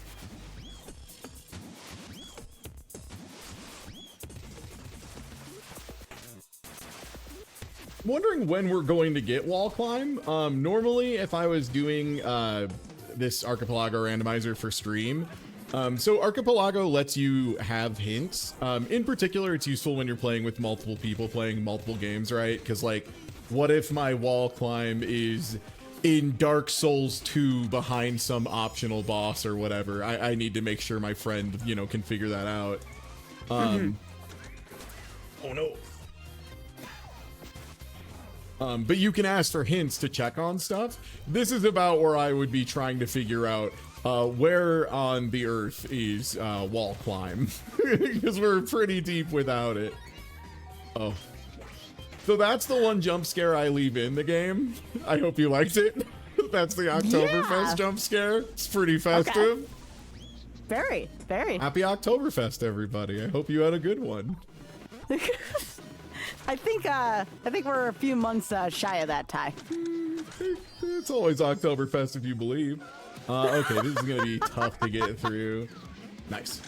I'm wondering when we're going to get wall climb. Normally, if I was doing this Archipelago randomizer for stream, so Archipelago lets you have hints. In particular, it's useful when you're playing with multiple people playing multiple games, right? Because, like, what if my wall climb is in Dark Souls 2 behind some optional boss or whatever? I need to make sure my friend, you know, can figure that out. Oh, no. But you can ask for hints to check on stuff. This is about where I would be trying to figure out where on the earth is wall climb, because we're pretty deep without it. Oh, so that's the one jump scare I leave in the game. I hope you liked it. That's the Oktoberfest jump scare. It's pretty festive. Okay. Very, very. Happy Oktoberfest, everybody. I hope you had a good one. I think we're a few months shy of that, Ty. It's always Oktoberfest if you believe. Okay, this is gonna be tough to get through. Nice.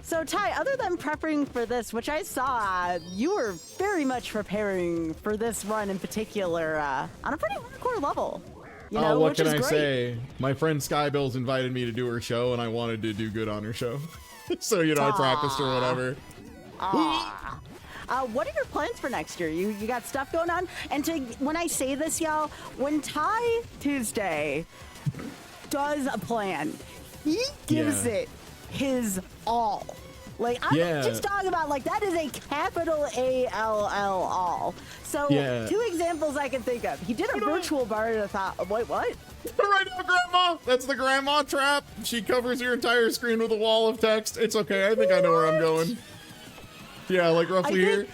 So, Ty, other than prepping for this, which I saw, you were very much preparing for this run in particular on a pretty hardcore level. You know, what which can is I great. say? My friend Skybill's invited me to do her show, and I wanted to do good on her show. So, you know, I practiced or whatever. What are your plans for next year? You got stuff going on? And when I say this, y'all, when Ty Tuesday does a plan, he gives it his all. Like, I'm not just talking about, like, that is a capital A-L-L all. So, two examples I can think of. He did a virtual bar at a thought. Wait, what? Right now, Grandma! That's the grandma trap. She covers your entire screen with a wall of text. It's okay. I think I know where I'm going. Yeah, like roughly here.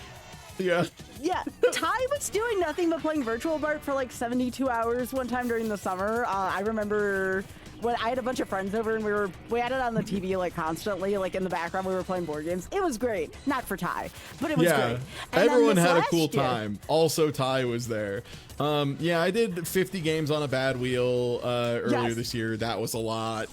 Yeah. Yeah, Ty was doing nothing but playing Virtual Bart for like 72 hours one time during the summer. I remember when I had a bunch of friends over and we had it on the TV like constantly, like in the background we were playing board games. It was great. Not for Ty, but it was great. And everyone had a cool time. Also, Ty was there. Yeah, I did 50 games on a bad wheel earlier this year. That was a lot.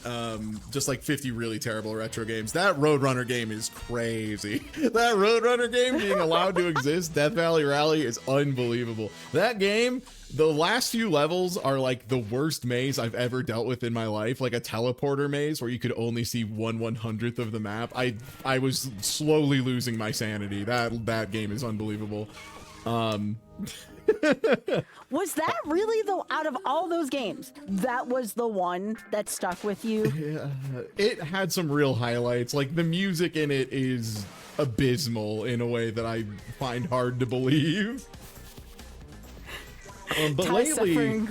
Just like 50 really terrible retro games. That Roadrunner game is crazy. That Roadrunner game being allowed to exist, Death Valley Rally, is unbelievable. That game, the last few levels are like the worst maze I've ever dealt with in my life. Like a teleporter maze where you could only see 1/100th of the map. I was slowly losing my sanity. That game is unbelievable. Was that really out of all those games, that was the one that stuck with you? Yeah, it had some real highlights. Like the music in it is abysmal in a way that I find hard to believe. But lately,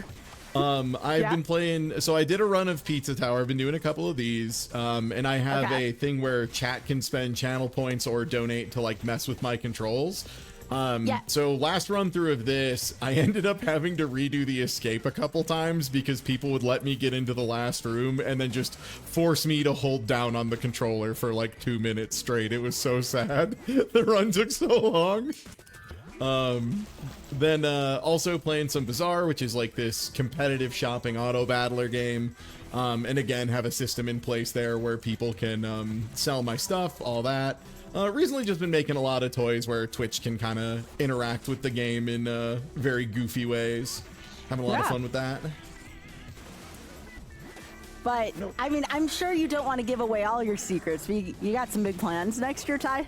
I've been playing. So I did a run of Pizza Tower. I've been doing a couple of these, and I have a thing where chat can spend channel points or donate to like mess with my controls. So last run through of this, I ended up having to redo the escape a couple times because people would let me get into the last room and then just force me to hold down on the controller for like 2 minutes straight. It was so sad. The run took so long. Then also playing some Bazaar, which is like this competitive shopping auto battler game. And again, have a system in place there where people can sell my stuff, all that. Recently just been making a lot of toys where Twitch can kind of interact with the game in very goofy ways. Having a lot of fun with that. But, I mean, I'm sure you don't want to give away all your secrets. You got some big plans next year, Ty?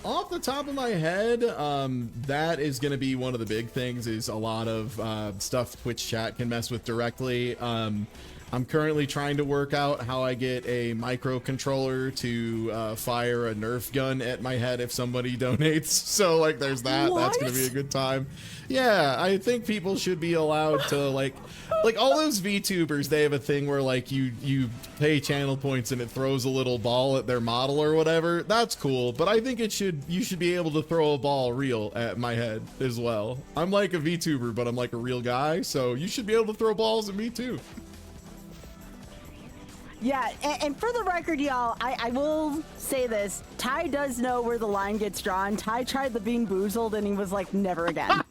Off the top of my head, that is going to be one of the big things, is a lot of stuff Twitch chat can mess with directly. I'm currently trying to work out how I get a microcontroller to fire a Nerf gun at my head if somebody donates. So, like, there's that. What? That's going to be a good time. Yeah, I think people should be allowed to, like all those VTubers, they have a thing where, like, you pay channel points and it throws a little ball at their model or whatever. That's cool, but I think you should be able to throw a ball real at my head as well. I'm like a VTuber, but I'm like a real guy, so you should be able to throw balls at me too. Yeah, and for the record, y'all, I will say this. Ty does know where the line gets drawn. Ty tried the Bean Boozled, and he was like, never again.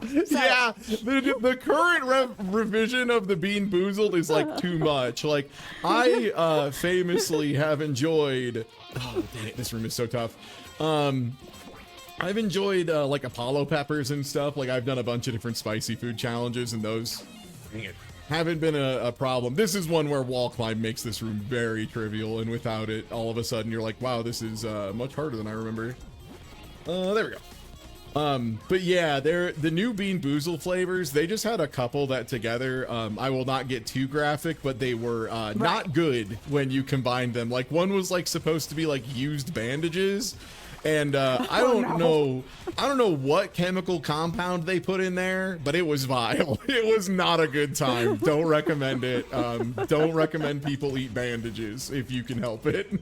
So, yeah, the current revision of the Bean Boozled is like too much. Like, I famously have enjoyed... Oh, dang it, this room is so tough. I've enjoyed like Apollo peppers and stuff. Like, I've done a bunch of different spicy food challenges, and those... Dang it. Haven't been a problem. This is one where wall climb makes this room very trivial, and without it, all of a sudden you're like, wow, this is much harder than I remember. There we go. But yeah, the new Bean Boozled flavors, they just had a couple that together, I will not get too graphic, but they were not good when you combined them. Like, one was like supposed to be like used bandages, and I don't know what chemical compound they put in there, but it was vile. It was not a good time. Don't recommend it. Don't recommend people eat bandages if you can help it.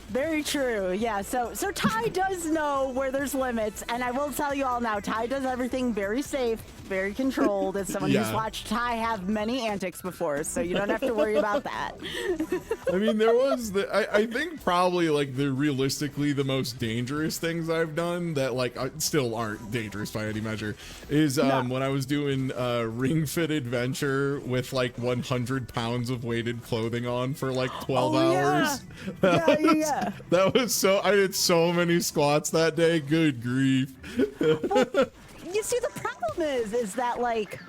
Very true. Yeah, so Ty does know where there's limits, and I will tell you all now, Ty does everything very safe, very controlled, as someone who's watched Ty have many antics before, so you don't have to worry about that. I mean, there was I think probably like realistically the most dangerous things I've done that like still aren't dangerous by any measure is when I was doing Ring Fit Adventure with like 100 pounds of weighted clothing on for like 12 hours. Yeah. That was so, I did so many squats that day. Good grief. Well, you see, the problem is that, like,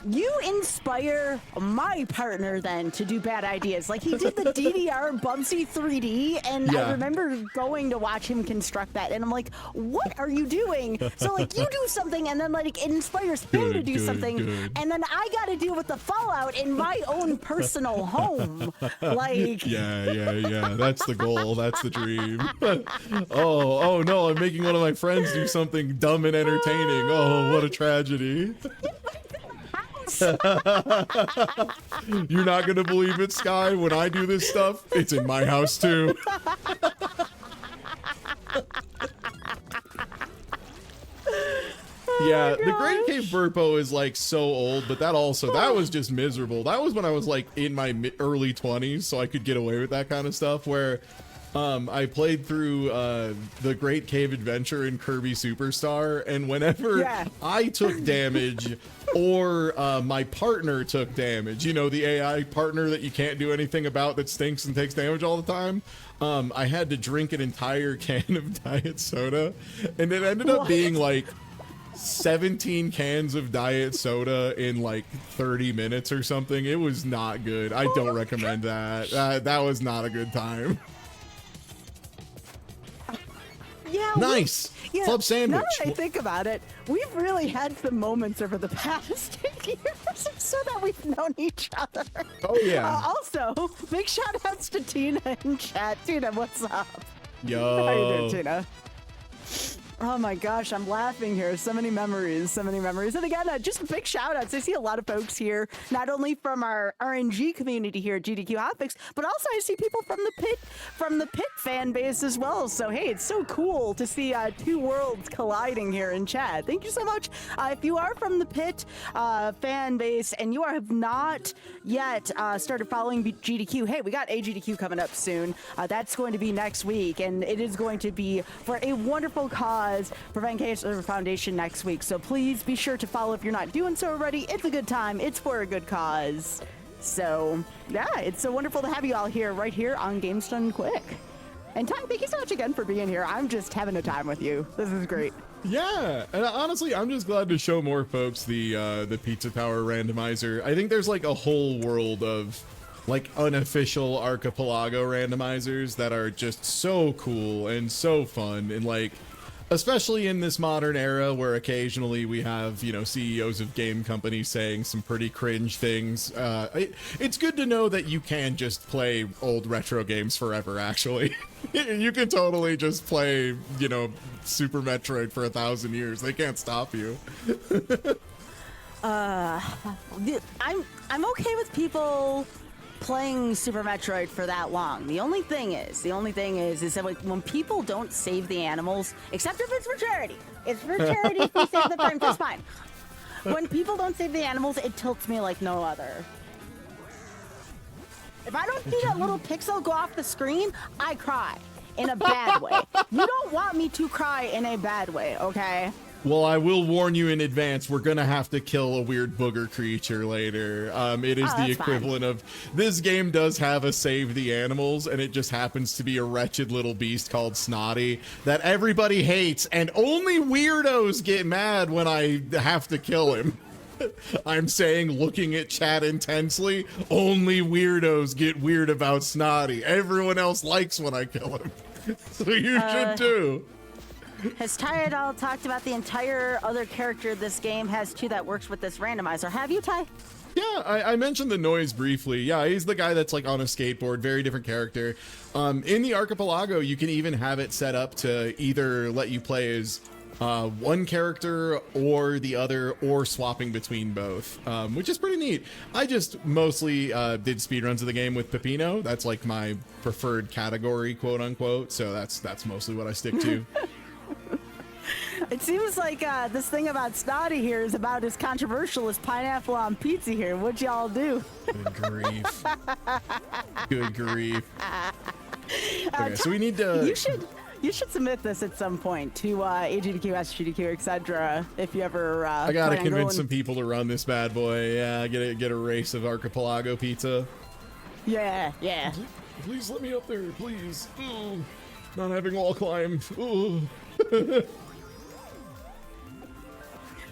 you inspire my partner then to do bad ideas. Like, he did the DDR Bubsy 3D, and I remember going to watch him construct that, and I'm like, what are you doing? So, like, you do something, and then, like, it inspires him to do something, and then I got to deal with the fallout in my own personal home. Like... Yeah. That's the goal. That's the dream. Oh, no, I'm making one of my friends do something dumb and entertaining. Oh, what a tragedy. You're not gonna believe it, Sky. When I do this stuff, it's in my house too. Yeah, the Great Cave Burpo is like so old, but that was just miserable. That was when I was like in my early 20s, so I could get away with that kind of stuff where I played through the Great Cave Adventure in Kirby Superstar, and whenever I took damage or my partner took damage, you know, the AI partner that you can't do anything about that stinks and takes damage all the time, I had to drink an entire can of diet soda, and it ended up being like 17 cans of diet soda in like 30 minutes or something. It was not good. I don't recommend that. That was not a good time. Yeah, nice. Club sandwich. Now that I think about it, we've really had some moments over the past years so that we've known each other. Oh, yeah. Also, big shout outs to Tina in chat. Tina, what's up? Yo. How you doing, Tina? Oh my gosh, I'm laughing here. So many memories. And again, just big shout outs. I see a lot of folks here, not only from our RNG community here at GDQ Hotfix, but also I see people from the pit fan base as well. So hey, it's so cool to see two worlds colliding here in chat. Thank you so much. If you are from the pit fan base and you have not yet started following GDQ, hey, we got a GDQ coming up soon. That's going to be next week, and it is going to be for a wonderful cause, Prevent Cancer Foundation next week. So please be sure to follow if you're not doing so already. It's a good time. It's for a good cause. So yeah, it's so wonderful to have you all here, right here on Games Done Quick. And Ty, thank you so much again for being here. I'm just having a time with you. This is great. Yeah, and honestly, I'm just glad to show more folks the Pizza Tower randomizer. I think there's like a whole world of like unofficial archipelago randomizers that are just so cool and so fun, and like especially in this modern era where occasionally we have, you know, CEOs of game companies saying some pretty cringe things. It's good to know that you can just play old retro games forever, actually. You can totally just play, you know, Super Metroid for 1,000 years. They can't stop you. I'm okay with people playing Super Metroid for that long. The only thing is that like, when people don't save the animals, except if it's for charity. It's for charity. If we save the time, that's fine. When people don't save the animals, it tilts me like no other. If I don't see that little pixel go off the screen, I cry in a bad way. You don't want me to cry in a bad way, okay? Well, I will warn you in advance, we're gonna have to kill a weird booger creature later. It is the equivalent of, this game does have a save the animals, and it just happens to be a wretched little beast called Snotty that everybody hates, and only weirdos get mad when I have to kill him. I'm saying, looking at chat intensely, only weirdos get weird about Snotty. Everyone else likes when I kill him. So you should too. Has Ty at all talked about the entire other character this game has too that works with this randomizer? Have you, Ty? Yeah, I mentioned the noise briefly. Yeah, he's the guy that's like on a skateboard, very different character. In the archipelago, you can even have it set up to either let you play as one character or the other, or swapping between both, which is pretty neat. I just mostly did speedruns of the game with Peppino. That's like my preferred category, quote unquote. So that's mostly what I stick to. It seems like this thing about Snotty here is about as controversial as pineapple on pizza here. What'd y'all do? Good grief. Good grief. Okay, so we need to... You should submit this at some point to AGDQ, SGDQ, etc. If you ever I gotta convince some people to run this bad boy. Yeah, get a race of archipelago pizza. Yeah. Please let me up there, please. Ooh, not having wall climb. Ooh.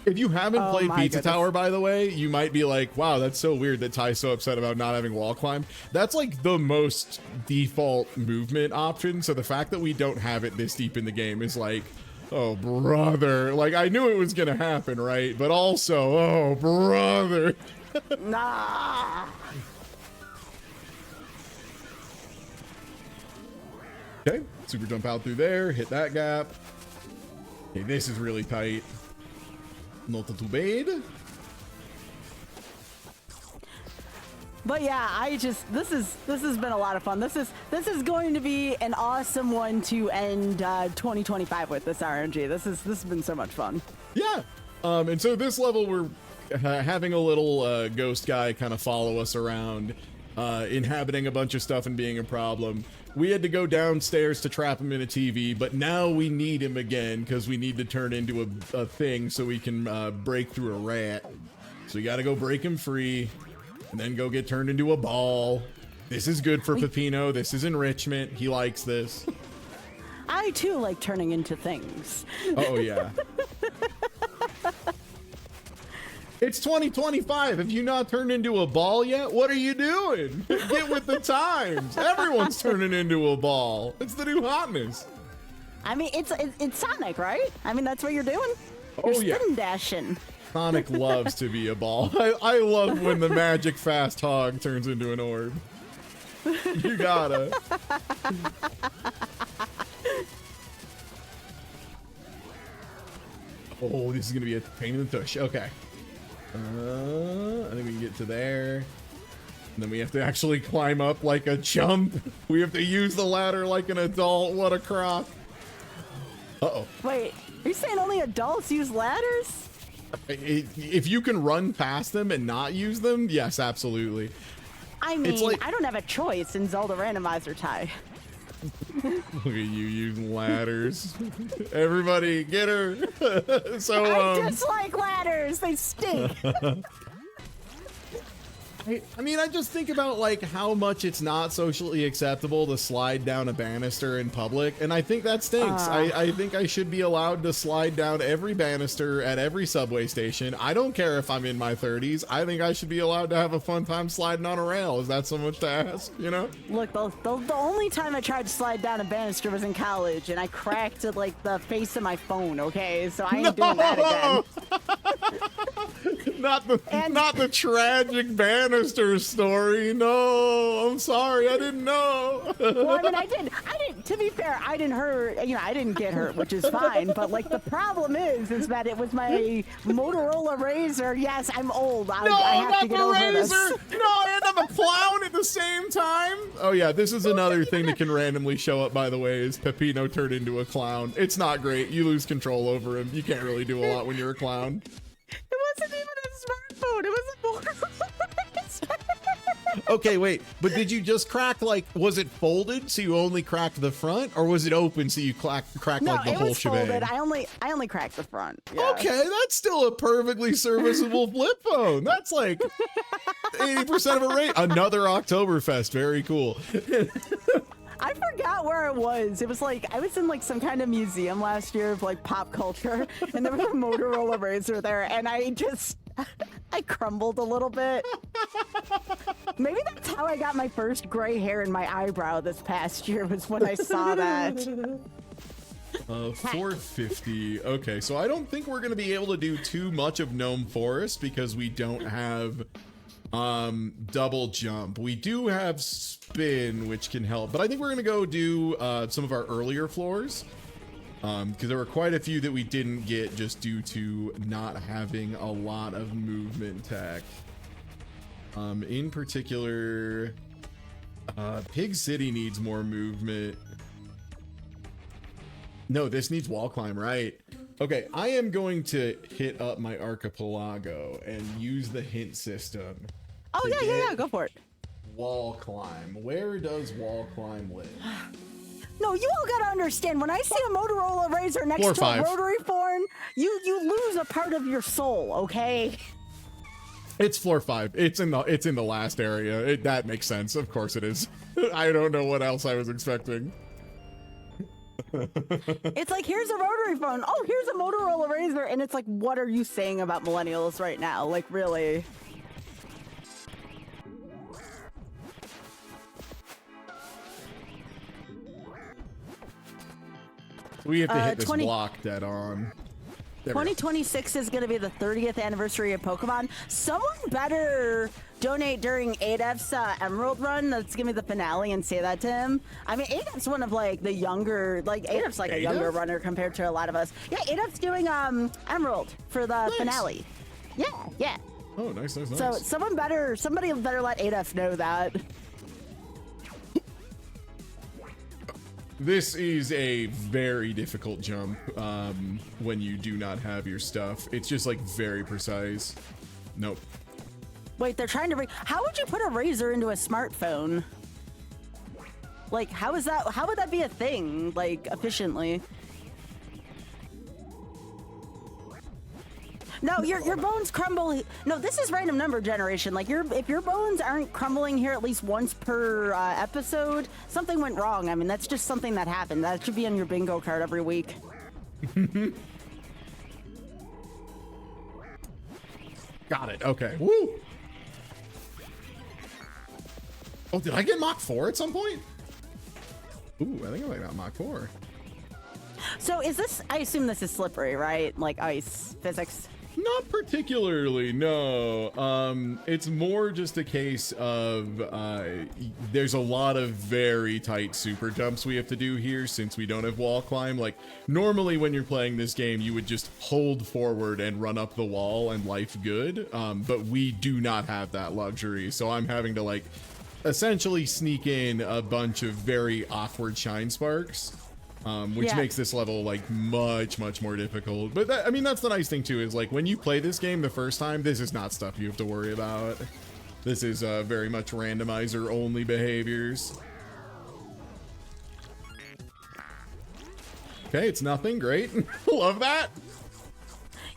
If you haven't played Pizza Tower, by the way, you might be like, wow, that's so weird that Ty's so upset about not having wall climb. That's like the most default movement option. So the fact that we don't have it this deep in the game is like, oh, brother. Like, I knew it was going to happen, right? But also, oh, brother. Nah. Okay, super jump out through there, hit that gap. Okay, this is really tight. Not too bad. But yeah, this has been a lot of fun. This is going to be an awesome one to end 2025 with, this RNG. This has been so much fun. Yeah. And so this level we're having a little ghost guy kind of follow us around, inhabiting a bunch of stuff and being a problem. We had to go downstairs to trap him in a TV, but now we need him again because we need to turn into a thing so we can break through a rat. So we got to go break him free and then go get turned into a ball. This is good for Peppino. This is enrichment. He likes this. I too like turning into things. Oh, yeah. It's 2025. Have you not turned into a ball yet? What are you doing? Get with the times. Everyone's turning into a ball. It's the new hotness. I mean, it's Sonic, right? I mean, that's what you're doing. Oh, you're yeah. spin dashing. Sonic loves to be a ball. I love when the magic fast hog turns into an orb. You gotta. Oh, this is gonna be a pain in the tush. Okay. I think we can get to there. And then we have to actually climb up like a chump. We have to use the ladder like an adult. What a crock. Uh-oh. Wait, are you saying only adults use ladders? If you can run past them and not use them, yes, absolutely. I mean, I don't have a choice in Zelda Randomizer, Ty. Look at you using ladders. Everybody, get her. So I dislike ladders. They stink. I mean, I just think about like how much it's not socially acceptable to slide down a banister in public, and I think that stinks. I think I should be allowed to slide down every banister at every subway station. I don't care if I'm in my 30s. I think I should be allowed to have a fun time sliding on a rail. Is that so much to ask, you know? Look, the only time I tried to slide down a banister was in college, and I cracked like the face of my phone. Okay, so I ain't doing that again. Not the tragic banister story. No, I'm sorry, I didn't know. Well, I mean, I did. To be fair, I didn't hurt. You know, I didn't get hurt, which is fine. But like, the problem is that it was my Motorola Razr. Yes, I'm old. I have to get over this. No, I have a clown at the same time. Oh yeah, this is another thing that can randomly show up. By the way, is Peppino turned into a clown. It's not great. You lose control over him. You can't really do a lot when you're a clown. It wasn't even a smartphone. It was a Motorola Razr. Okay, wait, but did you just crack, like, was it folded so you only cracked the front, or was it open so you cracked like the whole shebang? No, it was folded. I only cracked the front. Yeah. Okay, that's still a perfectly serviceable flip phone. That's like 80% of a rate. Another Oktoberfest, very cool. I forgot where it was. It was like, I was in like some kind of museum last year of like pop culture, and there was a Motorola Razr there, and I crumbled a little bit. Maybe that's how I got my first gray hair in my eyebrow this past year, was when I saw that. 450. Okay, so I don't think we're going to be able to do too much of Gnome Forest because we don't have double jump. We do have spin, which can help, but I think we're going to go do some of our earlier floors. Because there were quite a few that we didn't get just due to not having a lot of movement tech. In particular, Pig City needs more movement. No, this needs wall climb, right? Okay, I am going to hit up my archipelago and use the hint system. Oh, yeah, go for it. Wall climb. Where does wall climb live? No, you all gotta understand, when I see a Motorola Razr next to a rotary phone, you lose a part of your soul, okay? It's floor 5. It's in the last area. That makes sense. Of course it is. I don't know what else I was expecting. It's like, here's a rotary phone. Oh, here's a Motorola Razr. And it's like, what are you saying about millennials right now? Like, really? We have to hit this block dead on. 2026 is going to be the 30th anniversary of Pokemon. Someone better donate during Adef's Emerald run. Let's give me the finale and say that to him. I mean, Adef's one of like the younger, like Adef's like a younger runner compared to a lot of us. Yeah, Adef's doing Emerald for the finale. Yeah. Oh, nice. So somebody better let Adef know that. This is a very difficult jump when you do not have your stuff. It's just like very precise. Nope. Wait, they're trying to bring. How would you put a Razr into a smartphone? Like, how would that be a thing, like, efficiently? No, your bones crumble. No, this is random number generation. Like, if your bones aren't crumbling here at least once per episode, something went wrong. I mean, that's just something that happened. That should be on your bingo card every week. Got it. Okay. Woo! Oh, did I get Mach 4 at some point? Ooh, I think I got Mach 4. So is this, I assume this is slippery, right? Like ice physics? Not particularly, no. It's more just a case of there's a lot of very tight super jumps we have to do here since we don't have wall climb. Like, normally when you're playing this game, you would just hold forward and run up the wall and life good. But we do not have that luxury, so I'm having to, like, essentially sneak in a bunch of very awkward shine sparks. Which makes this level like much more difficult. But that, I mean, that's the nice thing too, is like when you play this game the first time, this is not stuff you have to worry about. This is very much randomizer only behaviors. Okay, it's nothing. Great. Love that.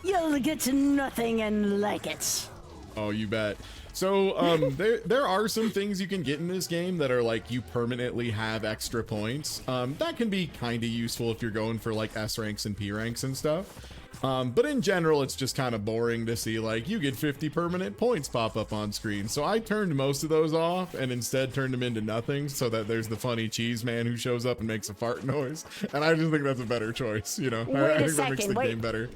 You'll get to nothing and like it. Oh, you bet. So there are some things you can get in this game that are like you permanently have extra points. That can be kind of useful if you're going for like S ranks and P ranks and stuff. But in general, it's just kind of boring to see like you get 50 permanent points pop up on screen. So I turned most of those off and instead turned them into nothing so that there's the funny cheese man who shows up and makes a fart noise. And I just think that's a better choice, you know? I think that makes the game better.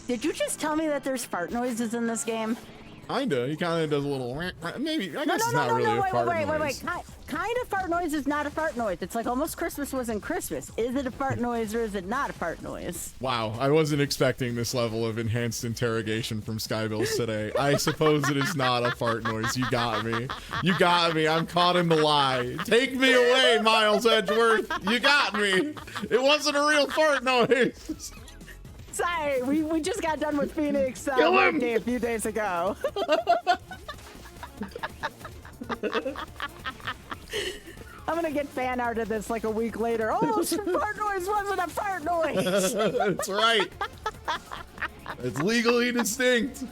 Did you just tell me that there's fart noises in this game? Kinda. He kind of does a little, maybe. I guess it's not really a fart noise. Wait. Kind of fart noise is not a fart noise. It's like almost Christmas wasn't Christmas. Is it a fart noise or is it not a fart noise? Wow, I wasn't expecting this level of enhanced interrogation from Skybills today. I suppose it is not a fart noise. You got me. You got me. I'm caught in the lie. Take me away, Miles Edgeworth. You got me. It wasn't a real fart noise. Sorry, we just got done with Phoenix Day a few days ago. I'm gonna get fan art of this like a week later. Oh, fart noise wasn't a fart noise. That's right. It's legally distinct.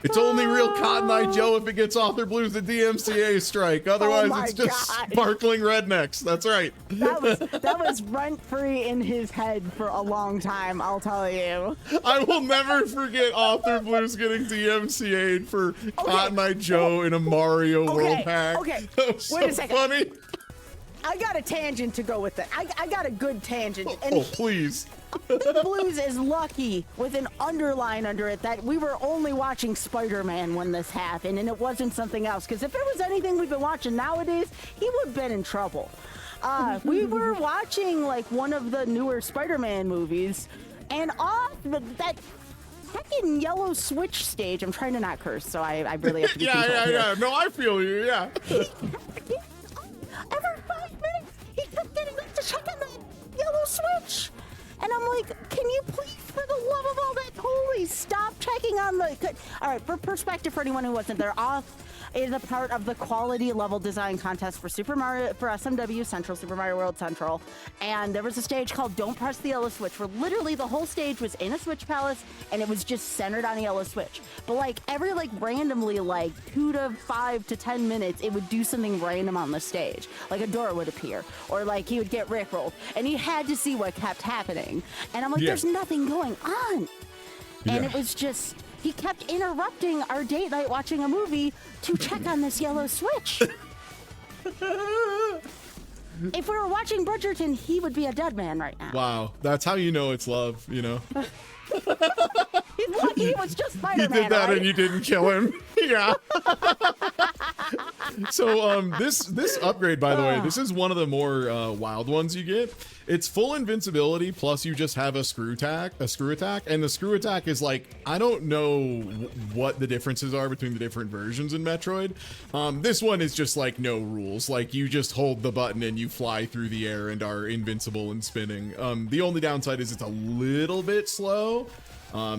It's only real Cotton Eye Joe if it gets Author Blues the DMCA strike. Otherwise, it's just sparkling rednecks. That's right. That was rent-free in his head for a long time, I'll tell you. I will never forget Author Blues getting DMCA'd for Cotton Eye Joe in a Mario World Pack. Okay, that was wait so a second. funny. I got a tangent to go with it. I got a good tangent. Oh, please. Blues is lucky with an underline under it that we were only watching Spider-Man when this happened and it wasn't something else. Because if it was anything we've been watching nowadays, he would have been in trouble. We were watching like one of the newer Spider-Man movies and off that fucking yellow switch stage. I'm trying to not curse, so I really have to be controlled here. Yeah. No, I feel you, yeah. Every 5 minutes, he kept getting up to check on that yellow switch. And I'm like, can you please, for the love of all that holy, stop checking on the... All right, for perspective, for anyone who wasn't there, Off is a part of the quality level design contest for SMW Central, Super Mario World Central. And there was a stage called Don't Press the Yellow Switch, where literally the whole stage was in a Switch Palace, and it was just centered on a yellow switch. But like every randomly 2 to 5 to 10 minutes, it would do something random on the stage. Like a door would appear, or like he would get rickrolled, and he had to see what kept happening. And I'm like, there's nothing going on. And it was just, he kept interrupting our date night watching a movie to check on this yellow switch. If we were watching Bridgerton, he would be a dead man right now. Wow, that's how you know it's love, you know? He's lucky it was just Spider-Man. You did that right? and you didn't kill him. Yeah. So this upgrade, by the way, this is one of the more wild ones you get. It's full invincibility plus you just have a screw attack, and the screw attack is like, I don't know what the differences are between the different versions in Metroid. This one is just like no rules. Like you just hold the button and you fly through the air and are invincible and spinning. The only downside is it's a little bit slow.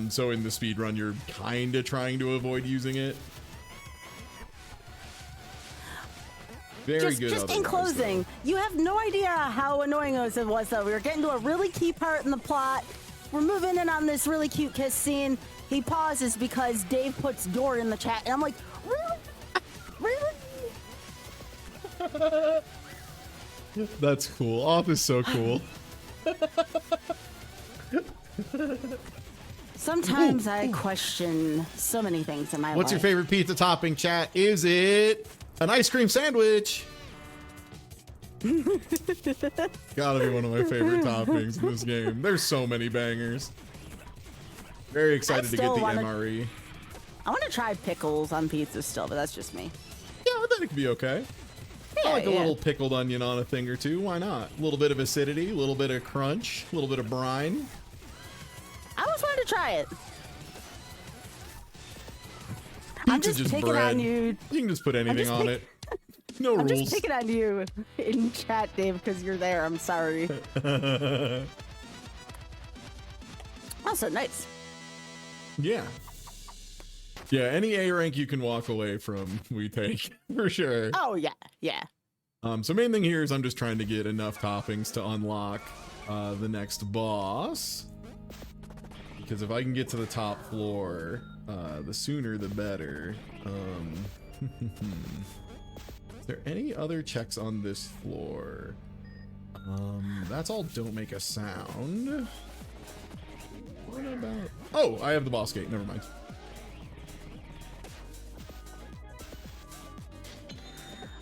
So in the speed run, you're kind of trying to avoid using it. Very good. Just in closing, you have no idea how annoying it was, though. We were getting to a really key part in the plot. We're moving in on this really cute kiss scene. He pauses because Dave puts door in the chat, and I'm like, really? That's cool. Off is so cool. Sometimes I question so many things in my life. What's your favorite pizza topping, chat? Is it an ice cream sandwich? Gotta be one of my favorite toppings in this game. There's so many bangers. Very excited to get the MRE. I want to try pickles on pizza still, but that's just me. Yeah, I bet it could be okay. Yeah, I like a little pickled onion on a thing or two. Why not? A little bit of acidity, a little bit of crunch, a little bit of brine. I always wanted to try it. Pizza I'm just picking bread. on you. You can just put anything on it. No I'm rules. just picking on you in chat, Dave, because you're there. I'm sorry. Also, nice. Yeah. Yeah, any A rank you can walk away from, we take, for sure. Oh, yeah. So main thing here is I'm just trying to get enough toppings to unlock the next boss. because if I can get to the top floor, the sooner the better. Is there any other checks on this floor? That's all don't make a sound. What about... Oh, I have the boss gate. Never mind.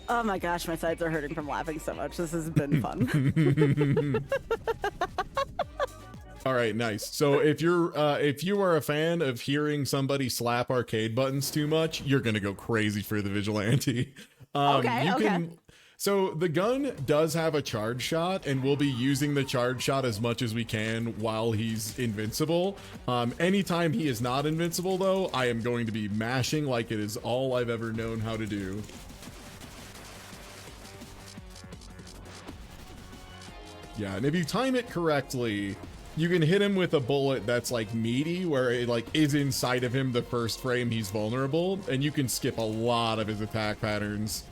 Oh my gosh, my sides are hurting from laughing so much. This has been fun. All right, nice. So if you are a fan of hearing somebody slap arcade buttons too much, you're gonna go crazy for the vigilante. Okay. So the gun does have a charge shot, and we'll be using the charge shot as much as we can while he's invincible. Anytime he is not invincible, though, I am going to be mashing like it is all I've ever known how to do. Yeah, and if you time it correctly, you can hit him with a bullet that's like meaty, where it like is inside of him the first frame he's vulnerable, and you can skip a lot of his attack patterns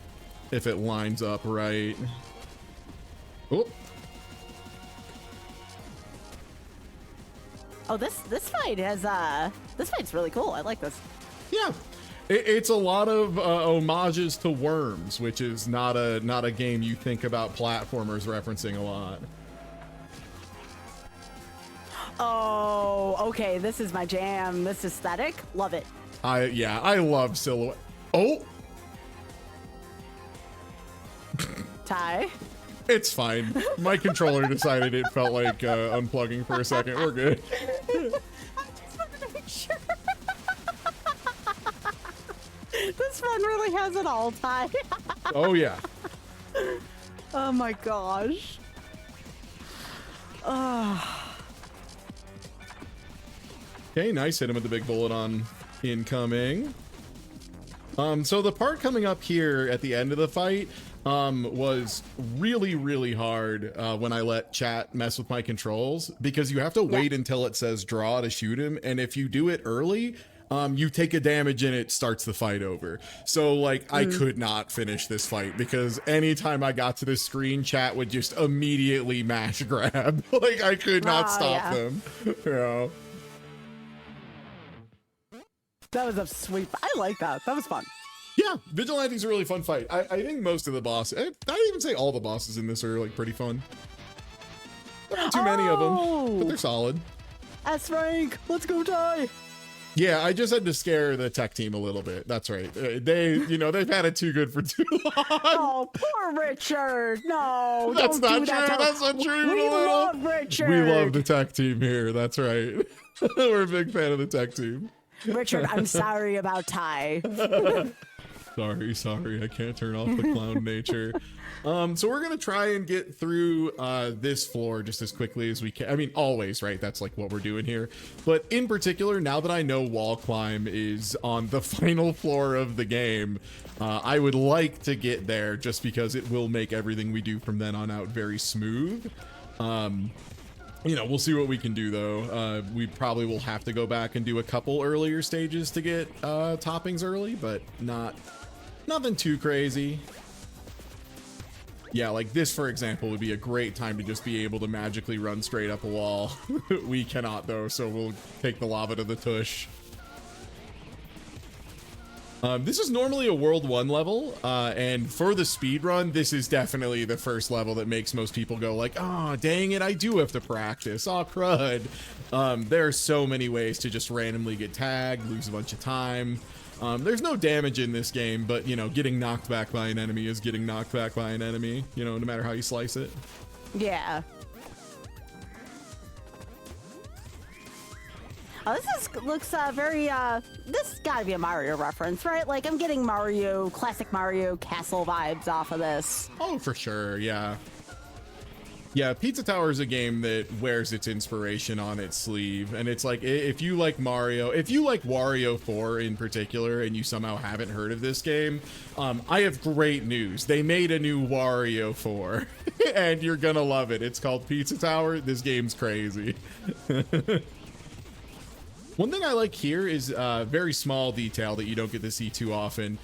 if it lines up right. Oh, this fight has this fight's really cool. I like this. yeah. It's a lot of homages to Worms, which is not a game you think about platformers referencing a lot. Oh, okay. This is my jam. This aesthetic, love it. I love silhouette. Oh, Ty. it's fine. My controller decided it felt like unplugging for a second. We're good. I just wanted to make sure. This one really has it all, Ty. Oh yeah. Oh my gosh. Okay, nice. Hit him with the big bullet on incoming. So the part coming up here at the end of the fight was really hard when I let chat mess with my controls, because you have to wait until it says draw to shoot him, and if you do it early, you take a damage and it starts the fight over. So like I could not finish this fight because anytime I got to the screen, chat would just immediately mash grab. Like I could not stop them. You know? That was a sweep. I like that. That was fun. Yeah, Vigilante's a really fun fight. I think most of the bosses, I'd even say all the bosses in this are like pretty fun. Not too many of them, but they're solid. S rank, let's go Ty. Yeah, I just had to scare the tech team a little bit. That's right. They've had it too good for too long. Oh, poor Richard. No, that's don't not do true. that That's not true. We love Richard. We love the tech team here. That's right. We're a big fan of the tech team. Richard, I'm sorry about Ty. Sorry. I can't turn off the clown nature. So we're gonna try and get through this floor just as quickly as we can. I mean, always, right? That's like what we're doing here. But in particular, now that I know wall climb is on the final floor of the game, I would like to get there just because it will make everything we do from then on out very smooth. We'll see what we can do though. We probably will have to go back and do a couple earlier stages to get toppings early, but nothing too crazy. Yeah, like this, for example, would be a great time to just be able to magically run straight up a wall. We cannot, though, so we'll take the lava to the tush. This is normally a World 1 level, and for the speed run, this is definitely the first level that makes most people go like, oh, dang it, I do have to practice. Oh, crud. There are so many ways to just randomly get tagged, lose a bunch of time. There's no damage in this game, but, getting knocked back by an enemy is getting knocked back by an enemy, no matter how you slice it. Yeah. Oh, looks very, this gotta be a Mario reference, right? Like, I'm getting classic Mario Castle vibes off of this. Oh, for sure, yeah. Yeah, Pizza Tower is a game that wears its inspiration on its sleeve, and it's like, if you like Mario, if you like Wario 4 in particular, and you somehow haven't heard of this game, I have great news. They made a new Wario 4, and you're gonna love it. It's called Pizza Tower. This game's crazy. One thing I like here is a very small detail that you don't get to see too often.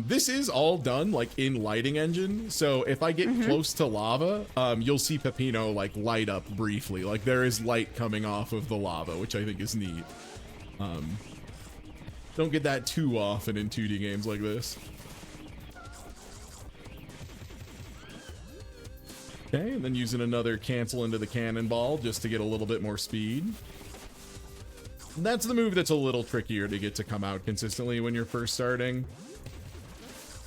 This is all done like in lighting engine. So if I get close to lava, you'll see Pepino like light up briefly. Like there is light coming off of the lava, which I think is neat. Don't get that too often in 2D games like this. Okay, and then using another cancel into the cannonball just to get a little bit more speed. That's the move that's a little trickier to get to come out consistently when you're first starting.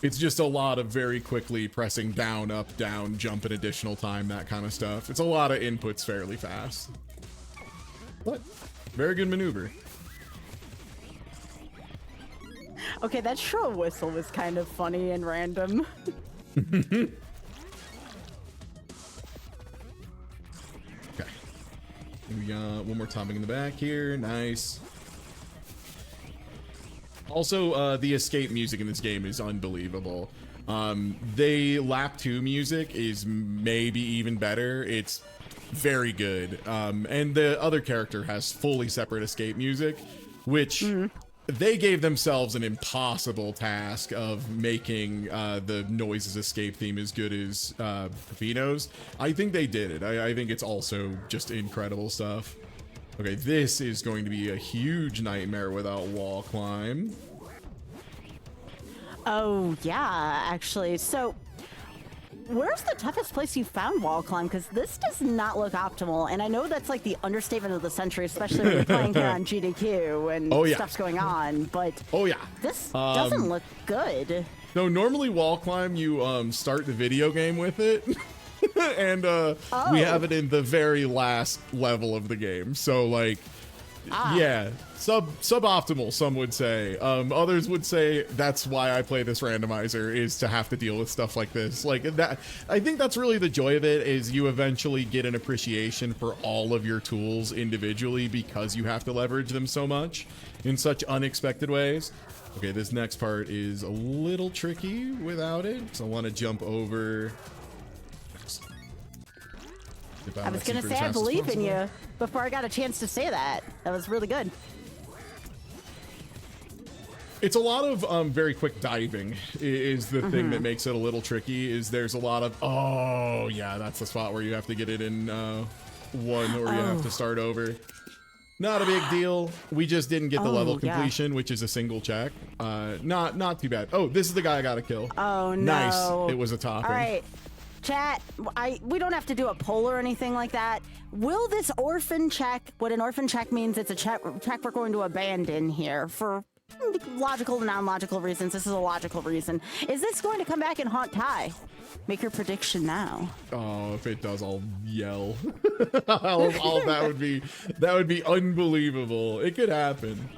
It's just a lot of very quickly pressing down, up, down, jump an additional time, that kind of stuff. It's a lot of inputs fairly fast. But very good maneuver. Okay, that shrill whistle was kind of funny and random. Okay. We got one more topping in the back here. Nice. Also, the escape music in this game is unbelievable. The lap 2 music is maybe even better. It's very good. And the other character has fully separate escape music, which they gave themselves an impossible task of making the Noises escape theme as good as Pepino's. I think they did it. I think it's also just incredible stuff. Okay, this is going to be a huge nightmare without wall climb. Oh, yeah, actually. So, where's the toughest place you found wall climb? Because this does not look optimal, and I know that's like the understatement of the century, especially when you're playing here on GDQ and stuff's going on, but this doesn't look good. No, normally wall climb, you start the video game with it. And we have it in the very last level of the game. So like, yeah, suboptimal, some would say. Others would say that's why I play this randomizer, is to have to deal with stuff like this. Like that, I think that's really the joy of it, is you eventually get an appreciation for all of your tools individually because you have to leverage them so much in such unexpected ways. Okay, this next part is a little tricky without it, so I want to jump over. I was going to say I believe in you before I got a chance to say that. That was really good. It's a lot of very quick diving is the thing that makes it a little tricky. Is there's a lot of, oh yeah, that's the spot where you have to get it in one, or you have to start over. Not a big deal. We just didn't get the level completion, which is a single check. Not too bad. Oh, this is the guy I got to kill. Oh no. Nice. It was a topping. All right. Chat, we don't have to do a poll or anything like that. Will this orphan check, what an orphan check means, it's a check we're going to abandon here for logical and non-logical reasons. This is a logical reason. Is this going to come back and haunt Ty? Make your prediction now. Oh, if it does, I'll yell. That would be unbelievable. It could happen.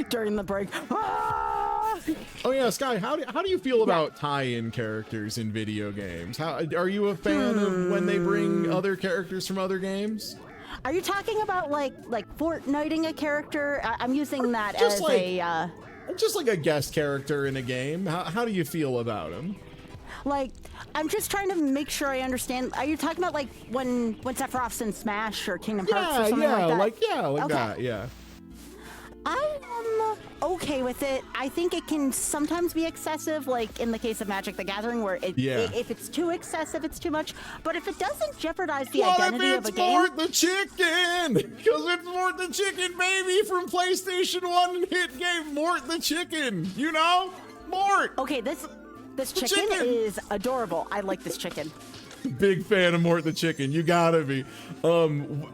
During the break. Oh yeah, Sky, how do you feel about tie-in characters in video games? How are you a fan of when they bring other characters from other games? Are you talking about like Fortniting a character? I'm using that just as like, just like a guest character in a game. How do you feel about him? Like, I'm just trying to make sure I understand. Are you talking about like when Sephiroth's in Smash or Kingdom Hearts or something like that? Like that, yeah. I'm okay with it. I think it can sometimes be excessive, like in the case of Magic the Gathering, where if it's too excessive, it's too much. But if it doesn't jeopardize the identity of a game... Mort the Chicken! Because it's Mort the Chicken, baby, from PlayStation 1 hit game Mort the Chicken! You know? Mort! Okay, this chicken is adorable. I like this chicken. Big fan of Mort the Chicken. You gotta be.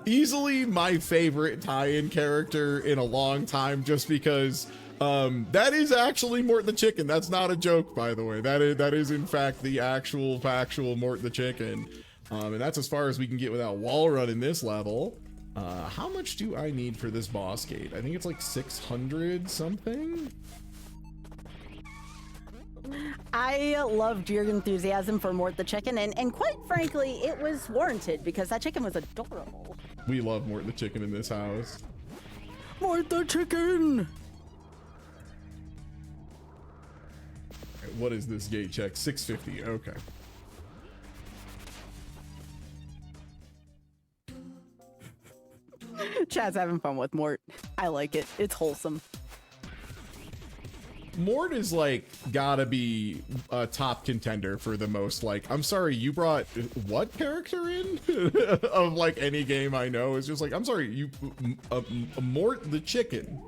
Easily my favorite tie-in character in a long time, just because that is actually Mort the Chicken. That's not a joke, by the way. That is in fact the actual factual Mort the Chicken. And that's as far as we can get without wall run in this level. How much do I need for this boss gate? I think it's like 600 something. I loved your enthusiasm for Mort the Chicken, and quite frankly, it was warranted because that chicken was adorable. We love Mort the Chicken in this house. Mort the Chicken! Right, what is this gate check? 650, okay. Chad's having fun with Mort. I like it. It's wholesome. Mort is like gotta be a top contender for the most like, I'm sorry, you brought what character in of like any game I know. Is just like, I'm sorry, you Mort the chicken.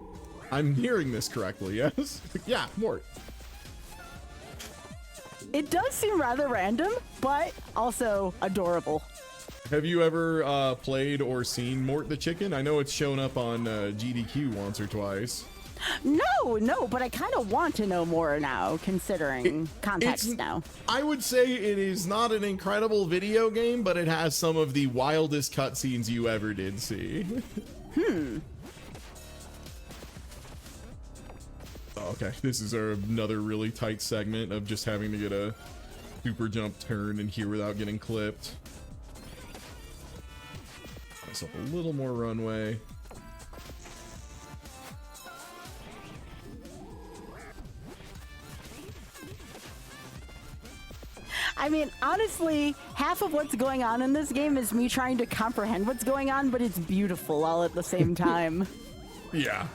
I'm hearing this correctly, yes? Yeah, Mort. It does seem rather random, but also adorable. Have you ever played or seen Mort the chicken? I know it's shown up on GDQ once or twice. No, but I kind of want to know more now, considering context now. I would say it is not an incredible video game, but it has some of the wildest cutscenes you ever did see. Okay, this is another really tight segment of just having to get a super jump turn in here without getting clipped. Myself a little more runway. I mean, honestly, half of what's going on in this game is me trying to comprehend what's going on, but it's beautiful all at the same time. Yeah.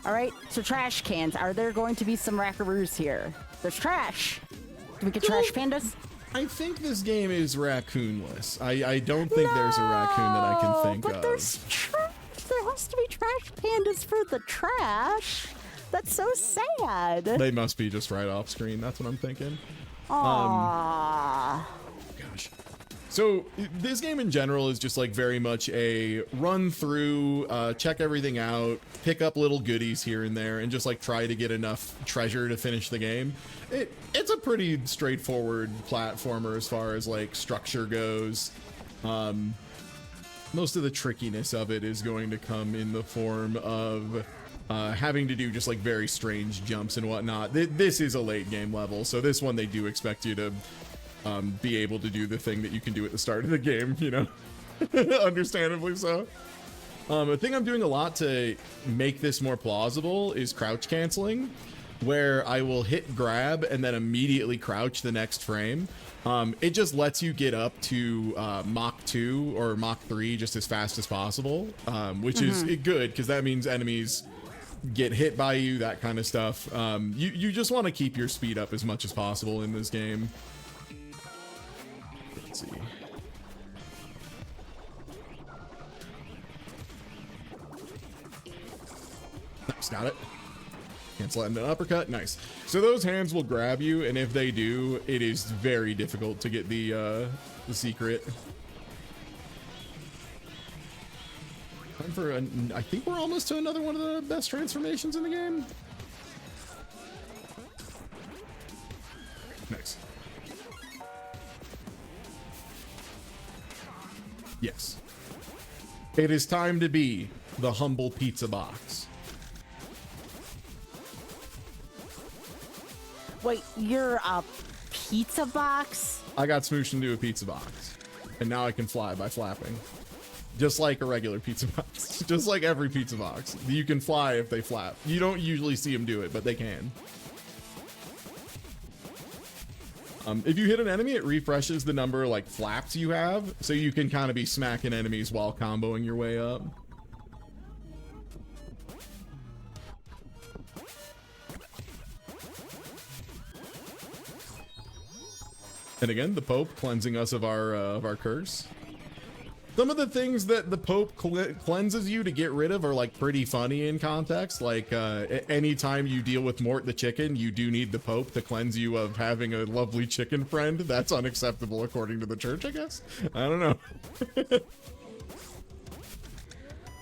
All right, so trash cans. Are there going to be some rackaroos here? There's trash. Do we get trash pandas? I think this game is raccoonless. I don't think there's a raccoon that I can think but of. There's trash. There has to be trash pandas for the trash. That's so sad. They must be just right off screen. That's what I'm thinking. Aww. Gosh. So this game in general is just like very much a run through, check everything out, pick up little goodies here and there, and just like try to get enough treasure to finish the game. It's a pretty straightforward platformer as far as like structure goes. Most of the trickiness of it is going to come in the form of having to do just like very strange jumps and whatnot. This is a late game level, so this one they do expect you to be able to do the thing that you can do at the start of the game, you know. Understandably so. A thing I'm doing a lot to make this more plausible is crouch canceling, where I will hit grab and then immediately crouch the next frame. It just lets you get up to Mach 2 or Mach 3 just as fast as possible, which is good because that means enemies get hit by you, that kind of stuff. You just want to keep your speed up as much as possible in this game. Let's see. Nice, got it. Cancel an uppercut. Nice. So those hands will grab you, and if they do, it is very difficult to get the secret. Time for I think we're almost to another one of the best transformations in the game. Nice. Yes. It is time to be the humble pizza box. Wait, you're a pizza box? I got smooshed into a pizza box, and now I can fly by flapping. Just like a regular pizza box. Just like every pizza box. You can fly if they flap. You don't usually see them do it, but they can. If you hit an enemy, it refreshes the number of like flaps you have, so you can kind of be smacking enemies while comboing your way up. And again, the Pope cleansing us of our curse. Some of the things that the Pope cleanses you to get rid of are like pretty funny in context. Like anytime you deal with Mort the chicken, you do need the Pope to cleanse you of having a lovely chicken friend. That's unacceptable according to the church, I guess. I don't know.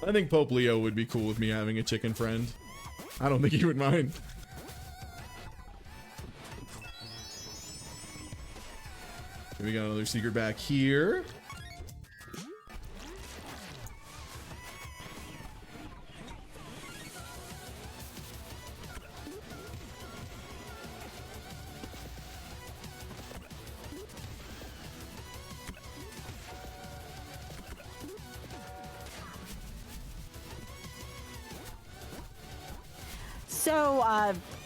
I think Pope Leo would be cool with me having a chicken friend. I don't think he would mind. We got another secret back here. So,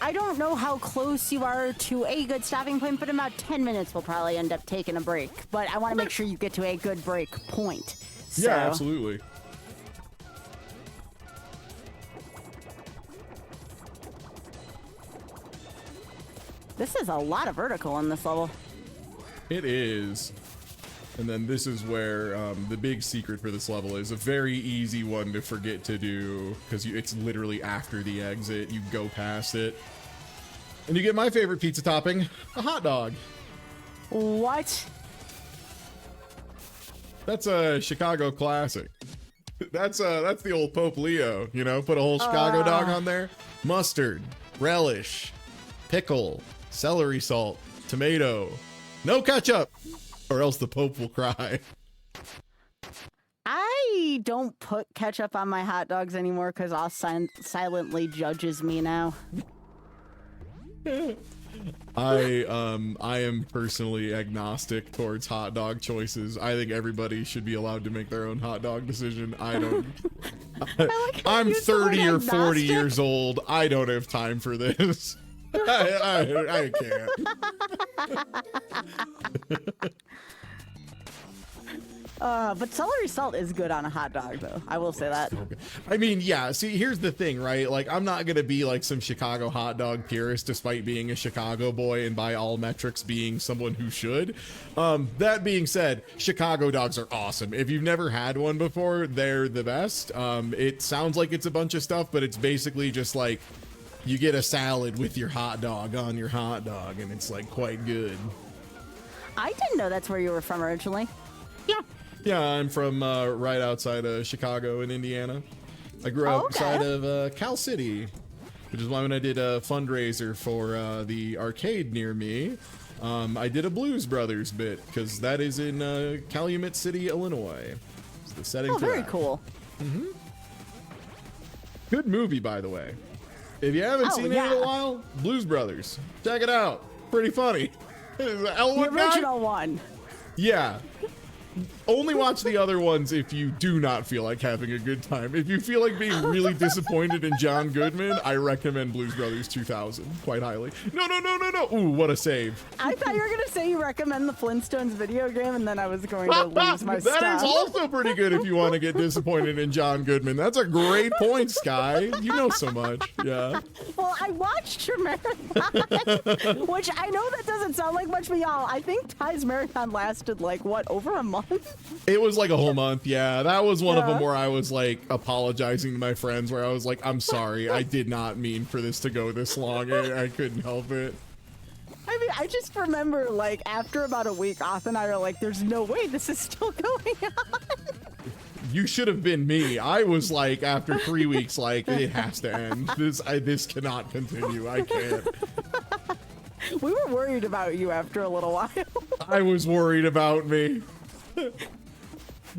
I don't know how close you are to a good stopping point, but in about 10 minutes we'll probably end up taking a break. But I want to make sure you get to a good break point. So. Yeah, absolutely. This is a lot of vertical in this level. It is. And then this is where the big secret for this level is a very easy one to forget to do because it's literally after the exit. You go past it. And you get my favorite pizza topping, a hot dog. What? That's a Chicago classic. That's the old Pope Leo, you know, put a whole Chicago dog on there. Mustard, relish, pickle, celery salt, tomato, no ketchup, or else the Pope will cry. I don't put ketchup on my hot dogs anymore because I'll silently judges me now. I am personally agnostic towards hot dog choices. I think everybody should be allowed to make their own hot dog decision. I don't. I'm 30 or 40 years old. I don't have time for this. I can't. But celery salt is good on a hot dog, though. I will say that. Okay. I mean, yeah, see, here's the thing, right? Like, I'm not going to be like some Chicago hot dog purist despite being a Chicago boy and by all metrics being someone who should. That being said, Chicago dogs are awesome. If you've never had one before, they're the best. It sounds like it's a bunch of stuff, but it's basically just like you get a salad with your hot dog on your hot dog, and it's like quite good. I didn't know that's where you were from originally. Yeah. Yeah, I'm from right outside of Chicago in Indiana. I grew outside of Cal City, which is why when I did a fundraiser for the arcade near me, I did a Blues Brothers bit, because that is in Calumet City, Illinois. It's the setting for very that. cool. Mm-hmm. Good movie, by the way. If you haven't seen it in a while, Blues Brothers. Check it out. Pretty funny. The original one. Yeah. Only watch the other ones if you do not feel like having a good time. If you feel like being really disappointed in John Goodman, I recommend Blues Brothers 2000 quite highly. No. Ooh, what a save. I thought you were going to say you recommend the Flintstones video game, and then I was going to lose my stuff. That is also pretty good if you want to get disappointed in John Goodman. That's a great point, Sky. You know so much. Yeah. Well, I watched your marathon, which I know that doesn't sound like much, but y'all, I think Ty's marathon lasted like, what, over a month? It was like a whole month, yeah. That was one of them where I was like apologizing to my friends, where I was like, I'm sorry, I did not mean for this to go this long. I couldn't help it. I mean, I just remember like after about a week, Oth and I are like, there's no way this is still going on. You should have been me. I was like, after 3 weeks, like, it has to end. This cannot continue. I can't. We were worried about you after a little while. I was worried about me.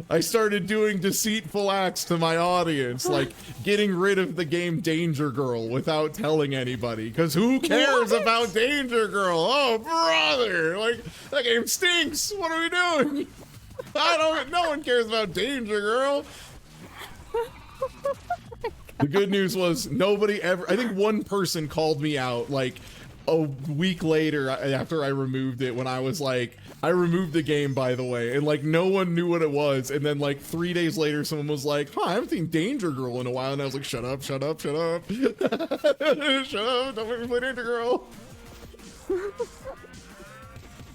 I started doing deceitful acts to my audience, like getting rid of the game Danger Girl without telling anybody, because who cares about Danger Girl? Oh, brother! Like, that game stinks! What are we doing? No one cares about Danger Girl. The good news was nobody ever, I think one person called me out like a week later after I removed it, when I was like, I removed the game, by the way, and like no one knew what it was. And then like 3 days later, someone was like, I haven't seen Danger Girl in a while. And I was like, shut up. Shut up, don't make me play Danger Girl.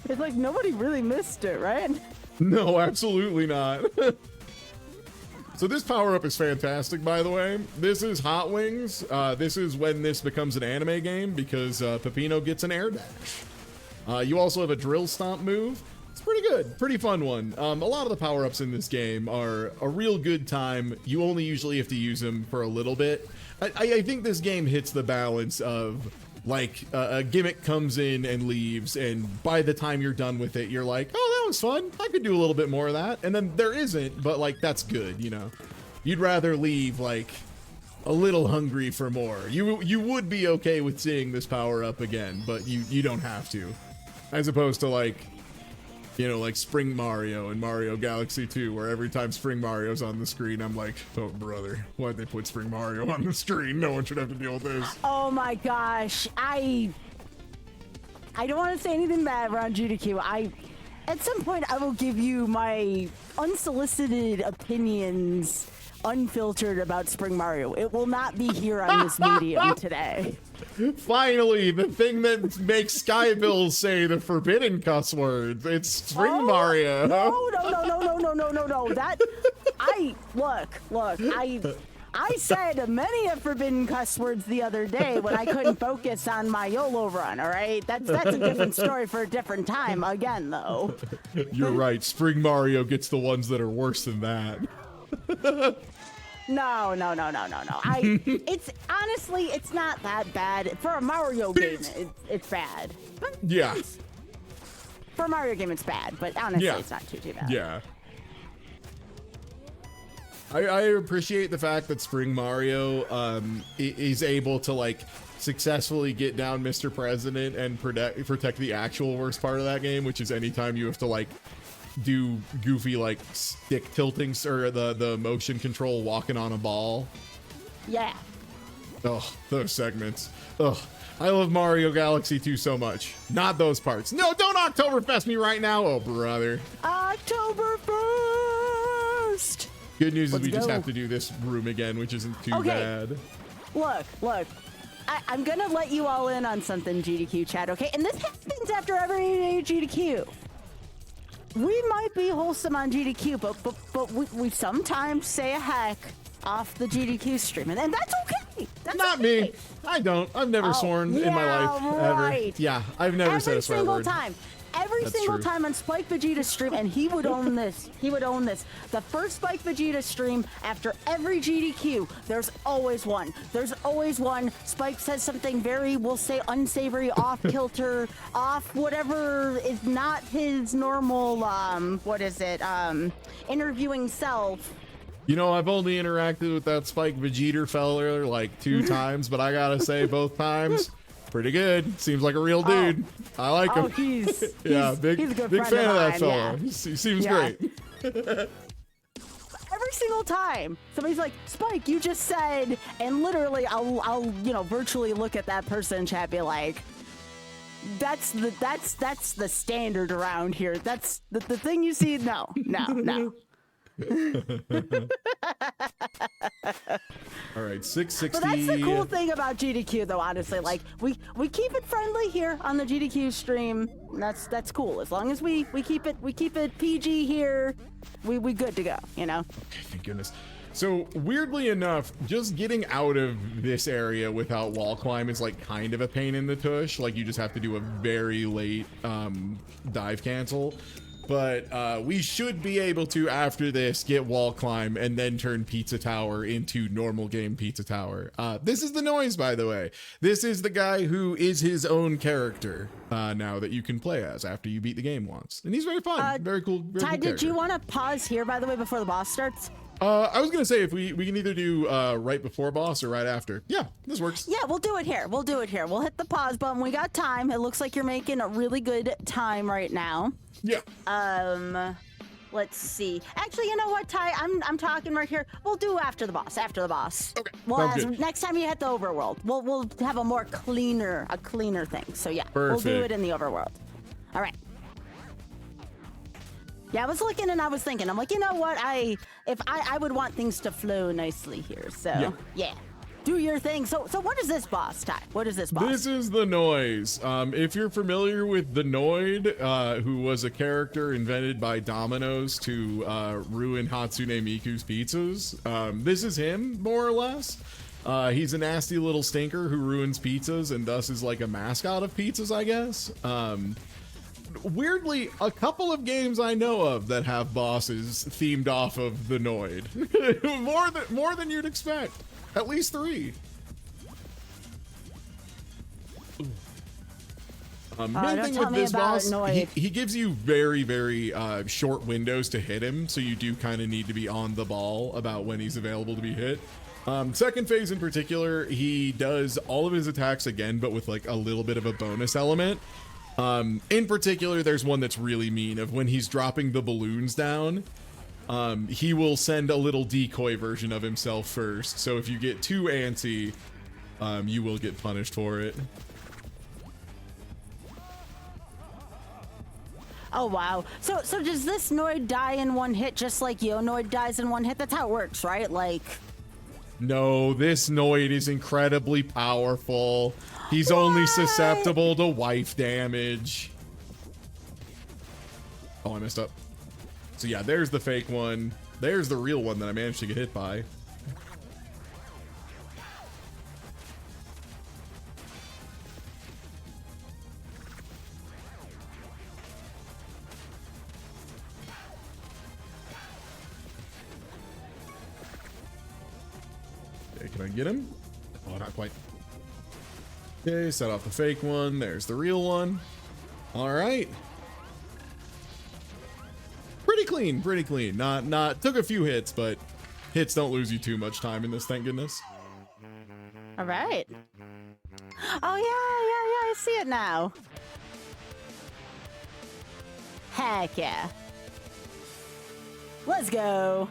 It's like nobody really missed it, right? No, absolutely not. So this power-up is fantastic, by the way. This is Hot Wings. This is when this becomes an anime game, because Peppino gets an air dash. You also have a drill stomp move. It's pretty good, pretty fun one. A lot of the power-ups in this game are a real good time. You only usually have to use them for a little bit. I think this game hits the balance of, like, a gimmick comes in and leaves, and by the time you're done with it, you're like, oh, that was fun. I could do a little bit more of that. And then there isn't, but, like, that's good, you know? You'd rather leave, like, a little hungry for more. You would be okay with seeing this power up again, but you don't have to. As opposed to, like, you know, like Spring Mario and Mario Galaxy 2, where every time Spring Mario's on the screen, I'm like, oh, brother, why'd they put Spring Mario on the screen? No one should have to deal with this. Oh my gosh. I don't want to say anything bad around GDQ. At some point, I will give you my unsolicited opinions, unfiltered, about Spring Mario. It will not be here on this medium today. Finally, the thing that makes Skybill say the forbidden cuss words. It's Spring Mario. No. That look. I said many a forbidden cuss words the other day when I couldn't focus on my YOLO run. All right, that's a different story for a different time. Again, though. You're right. Spring Mario gets the ones that are worse than that. No. It's honestly, it's not that bad for a Mario game. It's bad. But Yeah. for a Mario game, it's bad. But honestly, Yeah. it's not too bad. Yeah. I appreciate the fact that Spring Mario is able to like successfully get down Mr. President and protect the actual worst part of that game, which is anytime you have to like do goofy like stick tilting or the motion control walking on a ball. Yeah. Oh, those segments. Oh, I love Mario Galaxy 2 so much. Not those parts. No, don't Oktoberfest me right now, oh brother. Oktoberfest. Good news is we just go. have to do this room again, which isn't too bad. Look. I'm gonna let you all in on something, GDQ chat, okay? And this happens after every GDQ. We might be wholesome on GDQ, but we sometimes say a heck off the GDQ stream, and that's okay. That's Not okay. me. I don't. I've never sworn in my life right. ever. Yeah, I've never said a swear word. Every That's single true. time on Spike Vegeta stream, and he would own this. He would own this. The first Spike Vegeta stream after every GDQ, there's always one. Spike says something very, we'll say, unsavory, off kilter, off whatever is not his normal, interviewing self. You know, I've only interacted with that Spike Vegeta fella like 2 times, but I gotta say, both times, pretty good. Seems like a real dude. I like him. He's Yeah, big he's a good big friend fan of that mine, fella. yeah. He seems Yeah. great. Every single time somebody's like, Spike, you just said, and literally I'll virtually look at that person in chat, be like, that's the standard around here. That's the thing you see. No. All right, 660. But that's the cool thing about GDQ, though. Honestly, like we keep it friendly here on the GDQ stream. That's cool. As long as we keep it PG here, we good to go. You know. Okay, thank goodness. So weirdly enough, just getting out of this area without wall climb is like kind of a pain in the tush. Like you just have to do a very late dive cancel. But we should be able to, after this, get wall climb and then turn Pizza Tower into normal game Pizza Tower. This is the noise, by the way. This is the guy who is his own character now that you can play as after you beat the game once. And he's very fun. Very cool. Very Ty, cool did character. you want to pause here, by the way, before the boss starts? I was gonna say if we can either do right before boss or right after. Yeah, this works. Yeah, we'll do it here. We'll hit the pause button. We got time. It looks like you're making a really good time right now. Yeah. Let's see. Actually, you know what, Ty? I'm talking right here. We'll do after the boss. Okay. Well, Sounds good. next time you hit the overworld, we'll have a more cleaner thing. So yeah, Perfect. we'll do it in the overworld. All right. Yeah, I was looking and I was thinking. I'm like, you know what? I would want things to flow nicely here. So yeah. Do your thing. So what is this boss, Ty? What is this boss? This is the Noise. If you're familiar with the Noid, who was a character invented by Domino's to ruin Hatsune Miku's pizzas, this is him, more or less. He's a nasty little stinker who ruins pizzas and thus is like a mascot of pizzas, I guess. Weirdly, a couple of games I know of that have bosses themed off of the Noid. more than you'd expect. At least 3. Main thing with this boss, he gives you very, very short windows to hit him, so you do kind of need to be on the ball about when he's available to be hit. Second phase in particular, he does all of his attacks again, but with like a little bit of a bonus element. In particular, there's one that's really mean of when he's dropping the balloons down. He will send a little decoy version of himself first. So if you get too antsy, you will get punished for it. Oh wow. So does this Noid die in one hit just like Yo Noid dies in one hit? That's how it works, right? Like No, this Noid is incredibly powerful. He's only susceptible to wife damage. Oh, I messed up. So yeah, there's the fake one. There's the real one that I managed to get hit by. Okay, can I get him? Oh, not quite. Okay, set off the fake one. There's the real one. All right. Pretty clean, pretty clean. Not took a few hits, but hits don't lose you too much time in this, thank goodness. All right. Oh, yeah, I see it now. Heck yeah. Let's go.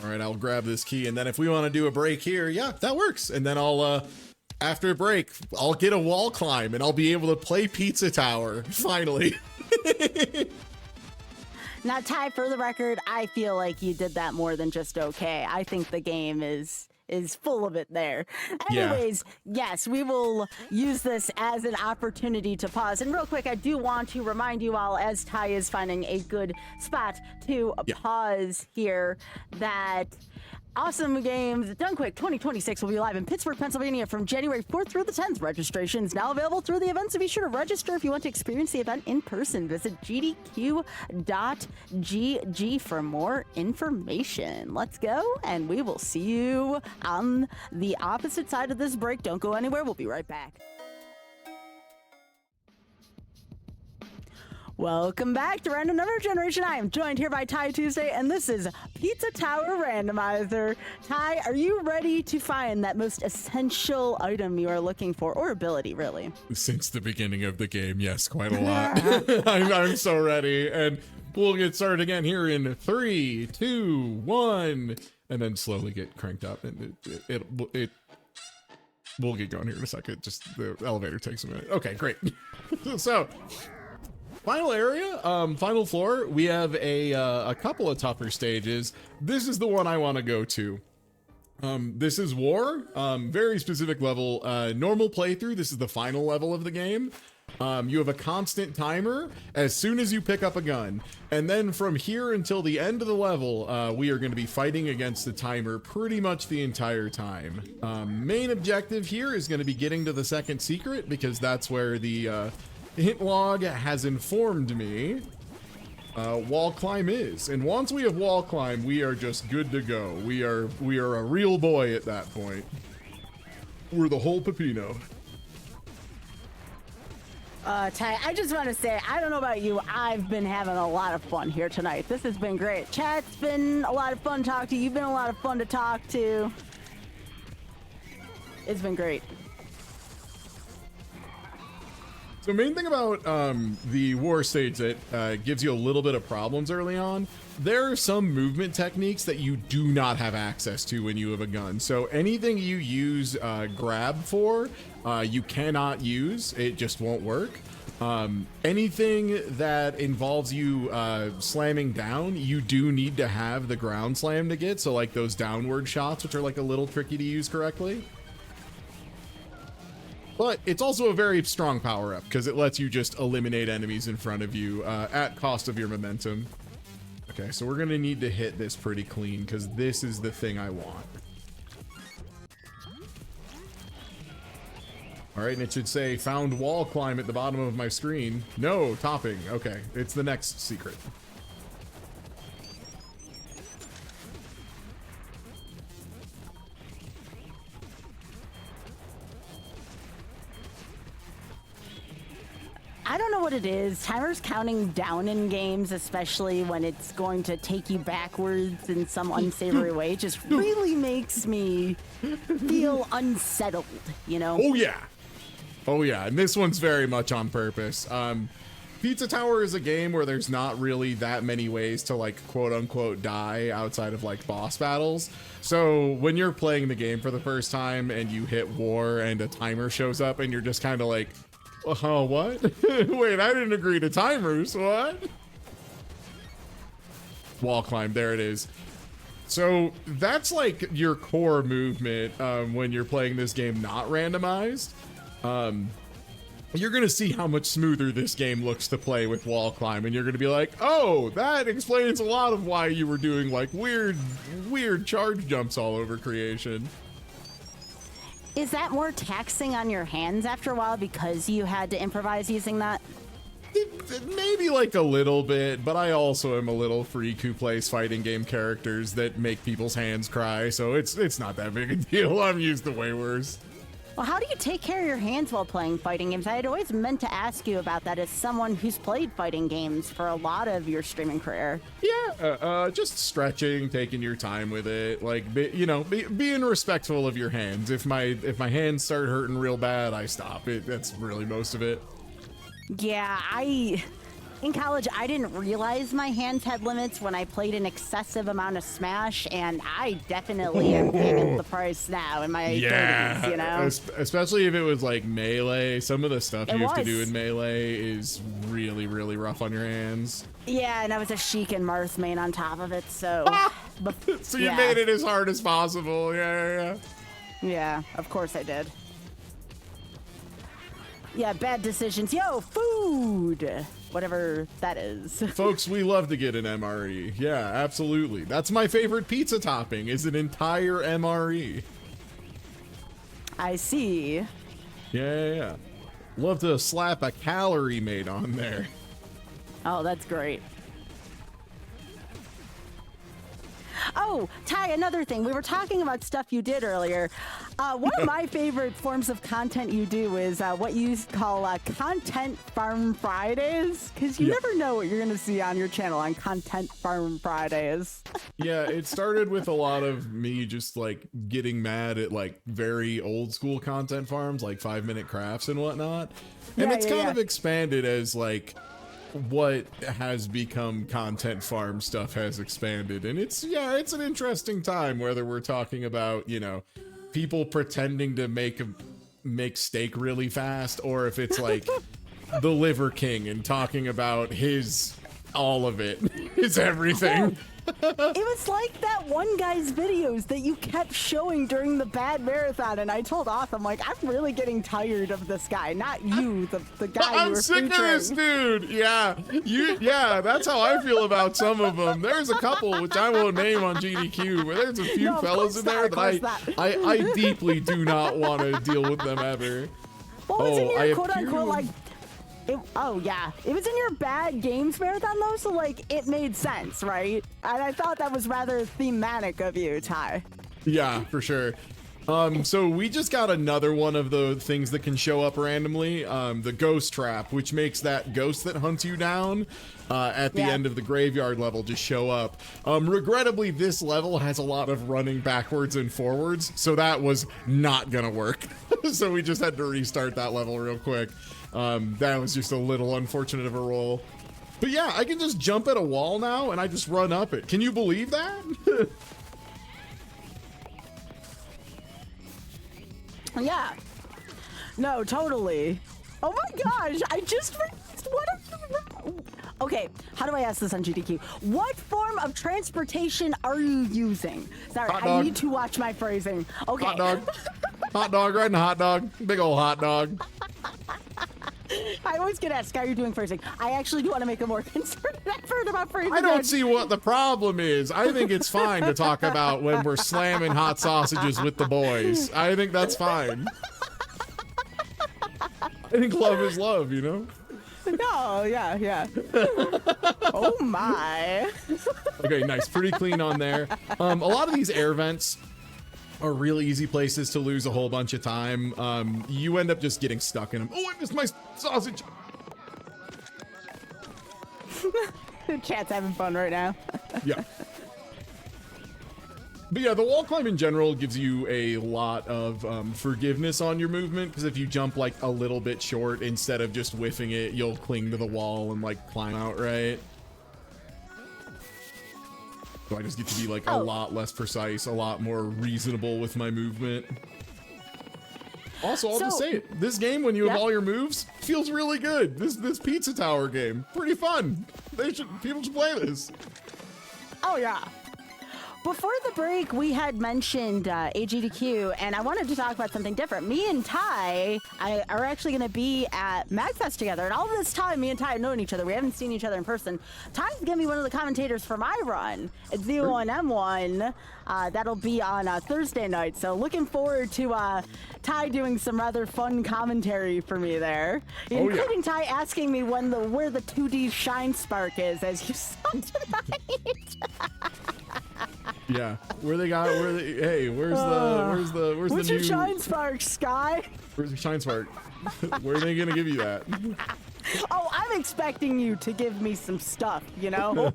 All right, I'll grab this key, and then if we want to do a break here, yeah, that works. And then I'll, after a break, I'll get a wall climb, and I'll be able to play Pizza Tower, finally. Now, Ty, for the record, I feel like you did that more than just okay. I think the game is full of it there. Anyways, yes, we will use this as an opportunity to pause. And real quick, I do want to remind you all, as Ty is finding a good spot to pause here, that Awesome Games Done Quick 2026 will be live in Pittsburgh, Pennsylvania from January 4th through the 10th. Registration is now available through the event, so be sure to register if you want to experience the event in person. Visit gdq.gg for more information. Let's go, and we will see you on the opposite side of this break. Don't go anywhere. We'll be right back. Welcome back to Random Number Generation. I am joined here by Ty Tuesday, and this is Pizza Tower Randomizer. Ty, are you ready to find that most essential item you are looking for, or ability, really? Since the beginning of the game, yes, quite a lot. I'm so ready, and we'll get started again here in 3, 2, 1, and then slowly get cranked up, and we'll get going here in a second. Just the elevator takes a minute. Okay, great. So. Final area, final floor, we have a couple of tougher stages. This is the one I want to go to. This is War, very specific level, normal playthrough. This is the final level of the game. You have a constant timer as soon as you pick up a gun. And then from here until the end of the level, we are going to be fighting against the timer pretty much the entire time. Main objective here is going to be getting to the second secret, because that's where the hint log has informed me wall climb is. And once we have wall climb, we are just good to go. We are a real boy at that point. We're the whole pepino. Ty, I just want to say, I don't know about you, I've been having a lot of fun here tonight. This has been great. Chat's been a lot of fun to talk to. You've been a lot of fun to talk to. It's been great. So main thing about the war stage that gives you a little bit of problems early on, there are some movement techniques that you do not have access to when you have a gun. So anything you use grab for, you cannot use. It just won't work. Anything that involves you slamming down, you do need to have the ground slam to get. So like those downward shots, which are like a little tricky to use correctly. But it's also a very strong power-up, because it lets you just eliminate enemies in front of you at cost of your momentum. Okay, so we're going to need to hit this pretty clean, because this is the thing I want. All right, and it should say, found wall climb at the bottom of my screen. No, topping. Okay, it's the next secret. I don't know what it is. Timer's counting down in games, especially when it's going to take you backwards in some unsavory way, just really makes me feel unsettled, you know? Oh, yeah. Oh, yeah. And this one's very much on purpose. Pizza Tower is a game where there's not really that many ways to, like, quote unquote die outside of like boss battles. So when you're playing the game for the first time and you hit war and a timer shows up and you're just kind of like, oh, what? Wait, I didn't agree to timers. What? Wall climb. There it is. So that's like your core movement when you're playing this game not randomized. You're going to see how much smoother this game looks to play with wall climb, and you're going to be like, oh, that explains a lot of why you were doing like weird charge jumps all over creation. Is that more taxing on your hands after a while because you had to improvise using that? Maybe like a little bit, but I also am a little freak who plays fighting game characters that make people's hands cry, so it's not that big a deal. I'm used to way worse. Well, how do you take care of your hands while playing fighting games? I had always meant to ask you about that as someone who's played fighting games for a lot of your streaming career. Yeah, just stretching, taking your time with it, like being respectful of your hands. If my hands start hurting real bad, I stop it. That's really most of it. Yeah, in college, I didn't realize my hands had limits when I played an excessive amount of Smash, and I definitely am paying the price now in my 30s, you know? Especially if it was like Melee. Some of the stuff you have to do in Melee is really, really rough on your hands. Yeah, and I was a Sheik and Marth main on top of it, so... So you made it as hard as possible, yeah. Yeah, of course I did. Yeah, bad decisions. Yo, food! Whatever that is. Folks, we love to get an MRE. Yeah, absolutely. That's my favorite pizza topping, is an entire MRE. I see. Yeah. Love to slap a calorie mate on there. Oh, that's great. Oh, Ty, another thing. We were talking about stuff you did earlier. One of my favorite forms of content you do is what you call Content Farm Fridays, because you never know what you're going to see on your channel on Content Farm Fridays. Yeah, it started with a lot of me just like getting mad at like very old school content farms, like 5-minute crafts and whatnot. And it's kind of expanded as like what has become content farm stuff has expanded, and it's an interesting time, whether we're talking about people pretending to make steak really fast, or if it's like the Liver King and talking about his all of it, his everything. It was like that one guy's videos that you kept showing during the bad marathon, and I told Oth, I'm like, I'm really getting tired of this guy, not you, the guy you I'm were sick featuring. of this dude. Yeah, that's how I feel about some of them. There's a couple which I won't name on GDQ, but there's a few fellas in there that I deeply do not want to deal with them ever. What was in your quote-unquote like? It was in your bad games marathon though, so like it made sense, right? And I thought that was rather thematic of you, Ty. Yeah, for sure. So we just got another one of the things that can show up randomly, the ghost trap, which makes that ghost that hunts you down at the end of the graveyard level just show up. Regrettably, this level has a lot of running backwards and forwards, so that was not gonna work. So we just had to restart that level real quick. That was just a little unfortunate of a roll. But yeah, I can just jump at a wall now and I just run up it. Can you believe that? Yeah. No, totally. Oh my gosh, I just realized what Okay, how do I ask this on GDQ? What form of transportation are you using? Sorry, I need to watch my phrasing. Okay. Hot dog. Hot dog, riding a hot dog. Big old hot dog. I always get asked, how are you doing phrasing? I actually do want to make a more concerted effort about phrasing. I don't see what the problem is. I think it's fine to talk about when we're slamming hot sausages with the boys. I think that's fine. I think love is love, you know? No, yeah. Oh my. Okay, nice. Pretty clean on there. A lot of these air vents are really easy places to lose a whole bunch of time. You end up just getting stuck in them. Oh, I missed my sausage. Chat's having fun right now. Yeah. But yeah, the wall climb in general gives you a lot of forgiveness on your movement, because if you jump like a little bit short, instead of just whiffing it, you'll cling to the wall and like climb out, right? So I just get to be like a lot less precise, a lot more reasonable with my movement. Also, I'll just say it. This game, when you have all your moves, feels really good. This Pizza Tower game, pretty fun. People should play this. Oh yeah. Before the break, we had mentioned AGDQ, and I wanted to talk about something different. Me and Ty are actually going to be at MagFest together, and all this time, me and Ty have known each other. We haven't seen each other in person. Ty's going to be one of the commentators for my run at Z1M1. That'll be on Thursday night, so looking forward to Ty doing some rather fun commentary for me there, including Ty asking me where the 2D Shine Spark is, as you saw tonight. Yeah, where's the your new Shine Spark, Sky? Where's the Shine Spark? Where are they gonna give you that? Oh, I'm expecting you to give me some stuff, you know?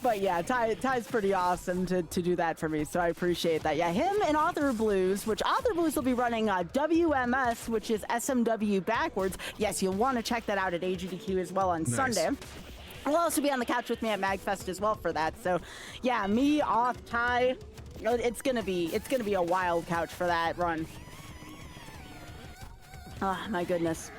But yeah, Ty's pretty awesome to do that for me, so I appreciate that. Yeah, him and Author Blues, which Author Blues will be running WMS, which is SMW backwards. Yes, you'll want to check that out at AGDQ as well on Sunday. We'll also be on the couch with me at MagFest as well for that. So, yeah, me, Off, Ty, it's gonna be a wild couch for that run. Oh my goodness.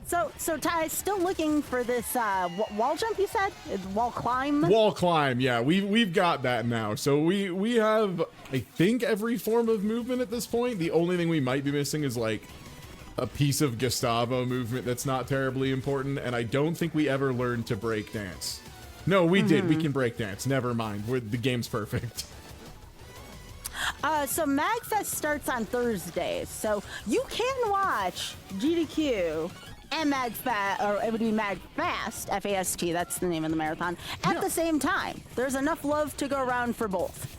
So Ty, still looking for this wall jump? You said wall climb. Wall climb, yeah. We've got that now. So we have, I think, every form of movement at this point. The only thing we might be missing is like a piece of Gustavo movement that's not terribly important, and I don't think we ever learned to break dance. No, we did. We can break dance. Never mind. The game's perfect. So MagFest starts on Thursdays, so you can watch GDQ and MagFest, or it would be MagFast, F-A-S-T, that's the name of the marathon, at the same time. There's enough love to go around for both.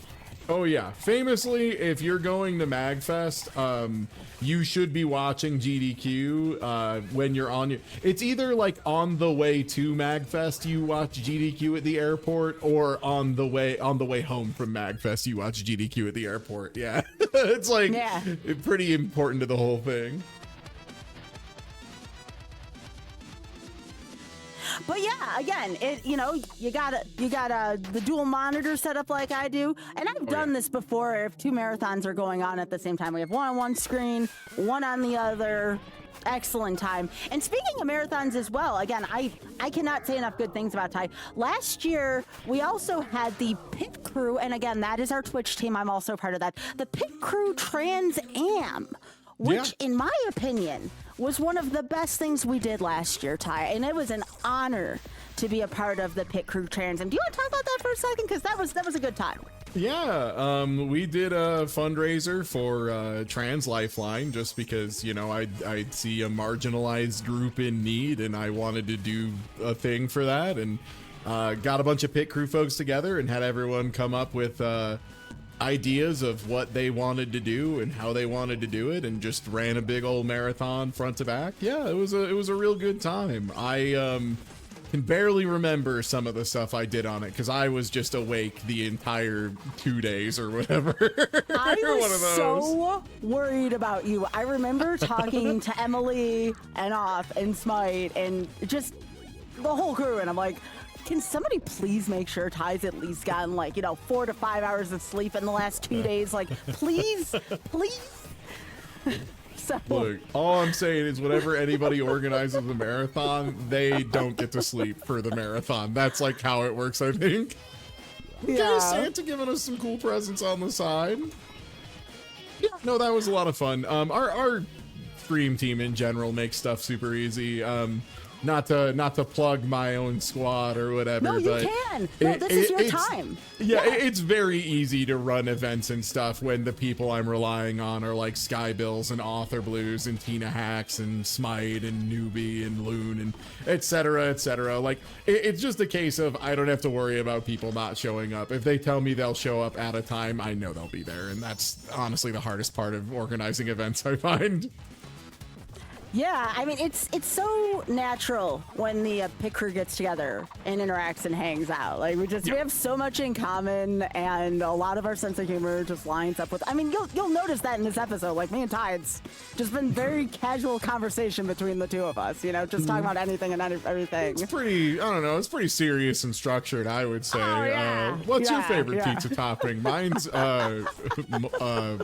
Oh yeah, famously, if you're going to MagFest, you should be watching GDQ when you're on your. It's either like on the way to MagFest you watch GDQ at the airport, or on the way home from MagFest you watch GDQ at the airport. Yeah, it's like pretty important to the whole thing. But yeah, again, you got the dual monitor set up like I do, and I've done this before. If two marathons are going on at the same time, we have one on one screen, one on the other. Excellent time. And speaking of marathons as well, again, I cannot say enough good things about Ty. Last year, we also had the Pit Crew, and again, that is our Twitch team. I'm also part of that. The Pit Crew Trans Am, which, in my opinion, was one of the best things we did last year, Ty, and it was an honor to be a part of the Pit Crew Trans Am. Do you want to talk about that for a second? Because that was a good time. Yeah, we did a fundraiser for Trans Lifeline just because, I'd see a marginalized group in need and I wanted to do a thing for that, and got a bunch of Pit Crew folks together and had everyone come up with ideas of what they wanted to do and how they wanted to do it, and just ran a big old marathon front to back. Yeah, it was a real good time. I can barely remember some of the stuff I did on it because I was just awake the entire 2 days or whatever. I was so worried about you. I remember talking to Emily and Off and Smite and just the whole crew, and I'm like, can somebody please make sure Ty's at least gotten 4 to 5 hours of sleep in the last 2 days? Like, please. So, look, all I'm saying is whenever anybody organizes a marathon, they don't get to sleep for the marathon. That's like how it works, I think. Yeah. Santa giving us some cool presents on the side. Yeah, no, that was a lot of fun. Our stream team in general makes stuff super easy. Not to plug my own squad or whatever. No, you can. No, this is your time. Yeah, it's very easy to run events and stuff when the people I'm relying on are like Skybills and Author Blues and Tina Hacks and Smite and Newbie and Loon and et cetera, et cetera. Like, it's just a case of I don't have to worry about people not showing up. If they tell me they'll show up at a time, I know they'll be there. And that's honestly the hardest part of organizing events, I find. Yeah, I mean, it's so natural when the Pit Crew gets together and interacts and hangs out. Like, we have so much in common, and a lot of our sense of humor just lines up with. I mean, you'll notice that in this episode. Like, me and Ty, it's just been very casual conversation between the two of us. Just talking about anything and everything. It's pretty. I don't know. It's pretty serious and structured, I would say. Oh, yeah. What's your favorite pizza topping? Mine's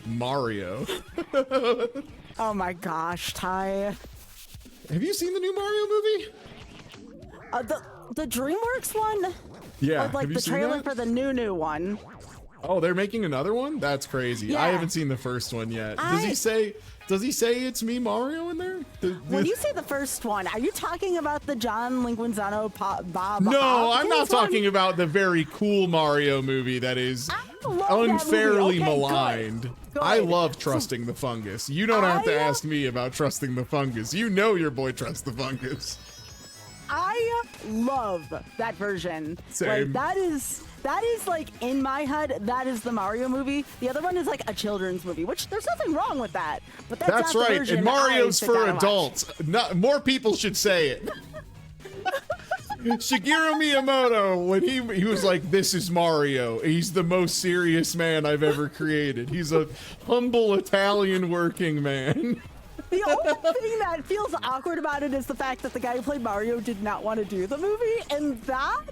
Mario. Oh my gosh, Ty. Have you seen the new Mario movie? The DreamWorks one? Yeah, Or like have you the seen trailer that? for the new one. Oh, they're making another one? That's crazy. Yeah. I haven't seen the first one yet. Does he say it's me, Mario, in there? When you say the first one, are you talking about the John Leguizamo Bob? No, I'm not Hopkins one? talking about the very cool Mario movie that is I love that movie. unfairly Okay, maligned. good. I love Trusting the Fungus. You don't have to ask me about Trusting the Fungus. You know your boy Trusts the Fungus. I love that version. Same. Like, that is like in my head, that is the Mario movie. The other one is like a children's movie, which there's nothing wrong with that. But that's That's not right. The version And Mario's I sit for down and watch. adults. More people should say it. Shigeru Miyamoto, when he was like, "This is Mario. He's the most serious man I've ever created. He's a humble Italian working man." The only thing that feels awkward about it is the fact that the guy who played Mario did not want to do the movie, and that